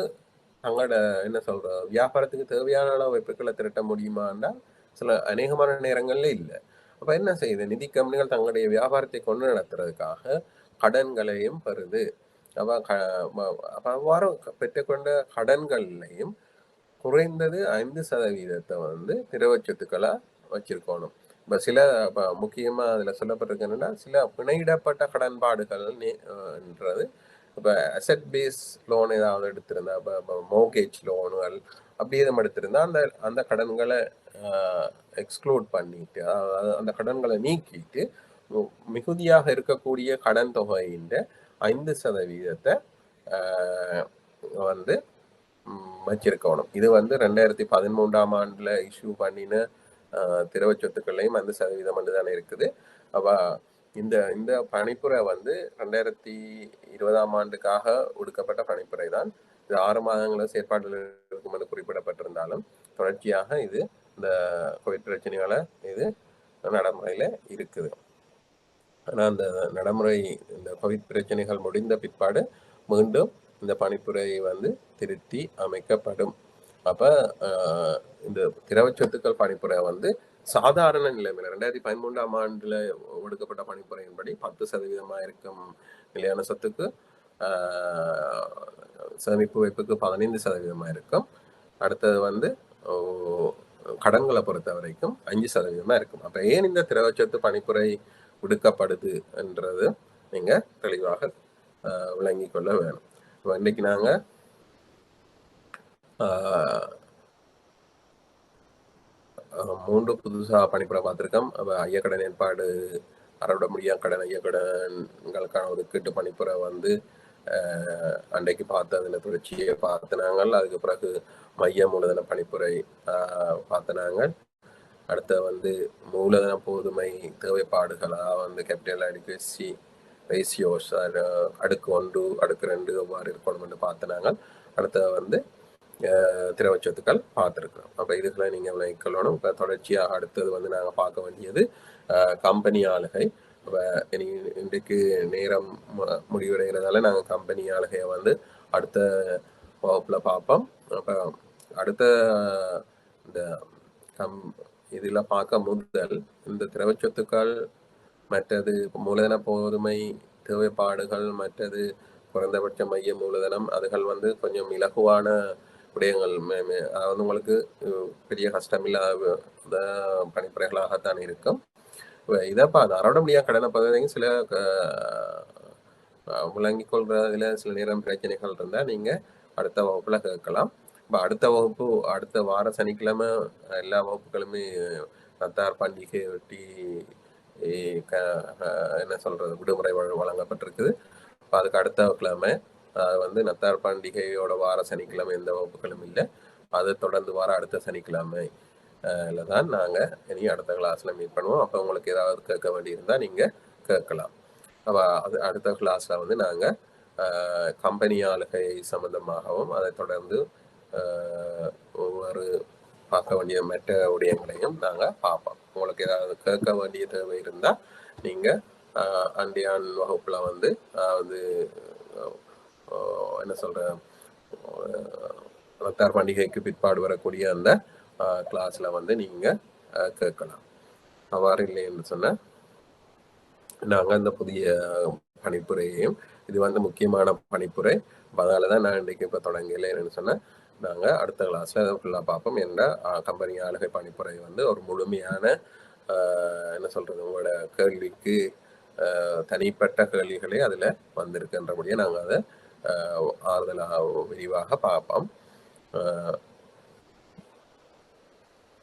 தங்களோட என்ன சொல்ற வியாபாரத்துக்கு தேவையான அளவு வைப்புகளை திரட்ட முடியுமான்னா சில அநேகமான நேரங்கள்ல இல்லை. அப்ப என்ன செய்யுது, நிதி கம்பெனிகள் தங்களுடைய வியாபாரத்தை கொண்டு நடத்துறதுக்காக கடன்களையும் பெறுது. அவ்வாறு பெற்றுக்கொண்ட கடன்கள்லையும் குறைந்தது 5% வந்து திரவ சொத்துக்களா வச்சிருக்கணும். இப்ப சில முக்கியமா அதுல சொல்லப்பட்டிருக்கு என்னன்னா, சில பிணையிடப்பட்ட கடன்பாடுகள்ன்றது இப்ப அசெட் பேஸ் லோன் ஏதாவது எடுத்திருந்தா, இப்போ மோர்கேஜ் லோனுகள் அப்படி எதுவும் எடுத்திருந்தா அந்த அந்த கடன்களை எக்ஸ்க்ளூட் பண்ணிட்டு, அதாவது அந்த கடன்களை நீக்கிட்டு மிகுதியாக இருக்கக்கூடிய கடன் தொகையின் 5% வந்து வச்சிருக்கணும். இது வந்து 2013ஆம் ஆண்டுல இஷ்யூ பண்ணின திரவ சொத்துக்களையும் 5% மட்டும் தானே இருக்குது. அப்ப இந்த இந்த பணிப்புரை வந்து 2020ஆம் ஆண்டுக்காக ஒடுக்கப்பட்ட பணிப்புரை தான். இது 6 மாதங்கள செயற்பாட்டில் இருக்கும் என்று குறிப்பிடப்பட்டிருந்தாலும் தொடர்ச்சியாக இது இந்த கோவிட் பிரச்சனைகளை இது நடைமுறையில இருக்குது. ஆனால் அந்த நடைமுறை, இந்த கோவிட் பிரச்சனைகள் முடிந்த பிற்பாடு மீண்டும் இந்த பணிப்புரை வந்து திருத்தி அமைக்கப்படும். அப்ப இந்த திரவ சொத்துக்கள் பணிப்புரை வந்து சாதாரண நிலைமையில 2013ஆம் ஆண்டுல ஒடுக்கப்பட்ட பணிப்புரையின்படி 10% இருக்கும் நிலையான சொத்துக்கு சேமிப்பு வைப்புக்கு 15% இருக்கும். அடுத்தது வந்து கடன்களை பொறுத்த வரைக்கும் 5% இருக்கும். அப்ப ஏன் இந்த திரவ சொத்து பணிப்புரை விடுக்கப்படுது என்றது நீங்க தெளிவாக விளங்கிக் கொள்ள வேணும். இன்னைக்கு நாங்க 3 புதுசா பணிப்புரை பார்த்திருக்கோம். ஐயக்கடன் ஏற்பாடு, அறவிட முடியாத கடன் ஐயக்கடன்களுக்கான ஒதுக்கீட்டு பணிப்புரை வந்து அன்றைக்கு பார்த்ததுல தொடர்ச்சியை பார்த்தனாங்க. அதுக்கு பிறகு மைய மூலதன பணிப்புரை பார்த்தனாங்க. அடுத்த வந்து மூலதன போதுமை தேவைப்பாடுகளா வந்து கேபிட்டல் அடிக்குவசி ரேசியோஸ், அடுக்கு 1 அடுக்கு 2 எவ்வாறு இருக்கணும்னு பார்த்தனாங்க. அடுத்த வந்து திரவ சொத்துக்கள் பார்த்துருக்கோம். அப்போ இதுக்குள்ள நீங்கள் விளங்கிக்கொள்ளணும். இப்போ தொடர்ச்சியாக அடுத்தது வந்து நாங்கள் பார்க்க வேண்டியது கம்பெனி ஆளுகை. இப்போ இன்றைக்கு நேரம் முடிவடைகிறதால நாங்கள் கம்பெனி ஆளுகையை வந்து அடுத்த வகுப்பில் பார்ப்போம். அப்போ அடுத்த இந்த இதில் பார்க்க முதல் இந்த திரவ சொத்துக்கள், மற்றது மூலதன போதுமை தேவைப்பாடுகள், மற்றது குறைந்தபட்ச மைய மூலதனம், அதுகள் வந்து கொஞ்சம் இலகுவான விடயங்கள். அது வந்து உங்களுக்கு பெரிய கஷ்டமில்லாத பணிப்புரைகளாகத்தான் இருக்கும். இதை அறவிட முடியாத கடனை பகுதியும் சில விளங்கிக் கொள்றதுல சில நேரம் பிரச்சனைகள் இருந்தால் நீங்கள் அடுத்த வகுப்புல கேட்கலாம். இப்போ அடுத்த வகுப்பு அடுத்த வார சனிக்கிழமை எல்லா வகுப்புகளுமே நத்தார் பண்டிகை ஒட்டி என்ன சொல்றது விடுமுறை வழங்கப்பட்டிருக்குது. இப்போ அதுக்கு அடுத்த கிழமை வந்து நத்தார் பண்டிகையோட வார சனிக்கிழமை எந்த வகுப்புகளும் இல்லை. அதை தொடர்ந்து வார அடுத்த சனிக்கிழமை தான் நாங்கள் இனி அடுத்த கிளாஸில் மீட் பண்ணுவோம். அப்போ உங்களுக்கு ஏதாவது கேட்க வேண்டியிருந்தால் நீங்கள் கேட்கலாம். அப்போ அது அடுத்த கிளாஸில் வந்து நாங்கள் கம்பெனி ஆளுகை சம்பந்தமாகவும் அதை தொடர்ந்து ஒவ்வொரு பார்க்க வேண்டிய மற்ற விடயங்களையும் நாங்கள் பார்ப்போம். உங்களுக்கு ஏதாவது கேட்க வேண்டிய தேவை இருந்தால் நீங்கள் அண்டியான் வகுப்பில் வந்து என்ன சொல்ற நத்தார் பண்டிகைக்கு பிற்பாடு வரக்கூடிய அந்த கிளாஸ்ல வந்து நீங்க கேட்கலாம். அவ்வாறு இல்லை என்று சொன்ன நாங்கள் இந்த புதிய பணிப்புரையையும், இது வந்து முக்கியமான பணிப்புரை, அதனாலதான் நான் இன்றைக்கு இப்போ தொடங்கல என்னன்னு சொன்னேன். நாங்கள் அடுத்த கிளாஸ்ல ஃபுல்லாக பார்ப்போம். என்ற கம்பெனி ஆளுகை பணிப்புரை வந்து ஒரு முழுமையான என்ன சொல்றது உங்களோட கேள்விக்கு தனிப்பட்ட கேள்விகளே அதில் வந்திருக்குன்றபடியே நாங்கள் அதை ஆறுதலாக விரிவாக பார்ப்போம்.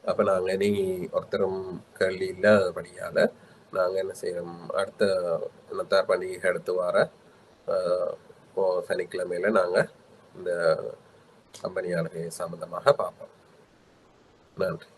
அப்போ நாங்கள் இனி ஒருத்தரும் கேள்வி இல்லாதபடியால் நாங்கள் என்ன செய்யறோம், அடுத்த நத்தார் பண்டிகை அடுத்து வார சனிக்கிழமையில நாங்கள் இந்த கம்பெனி ஆளுகை சம்பந்தமாக பார்ப்போம். நன்றி.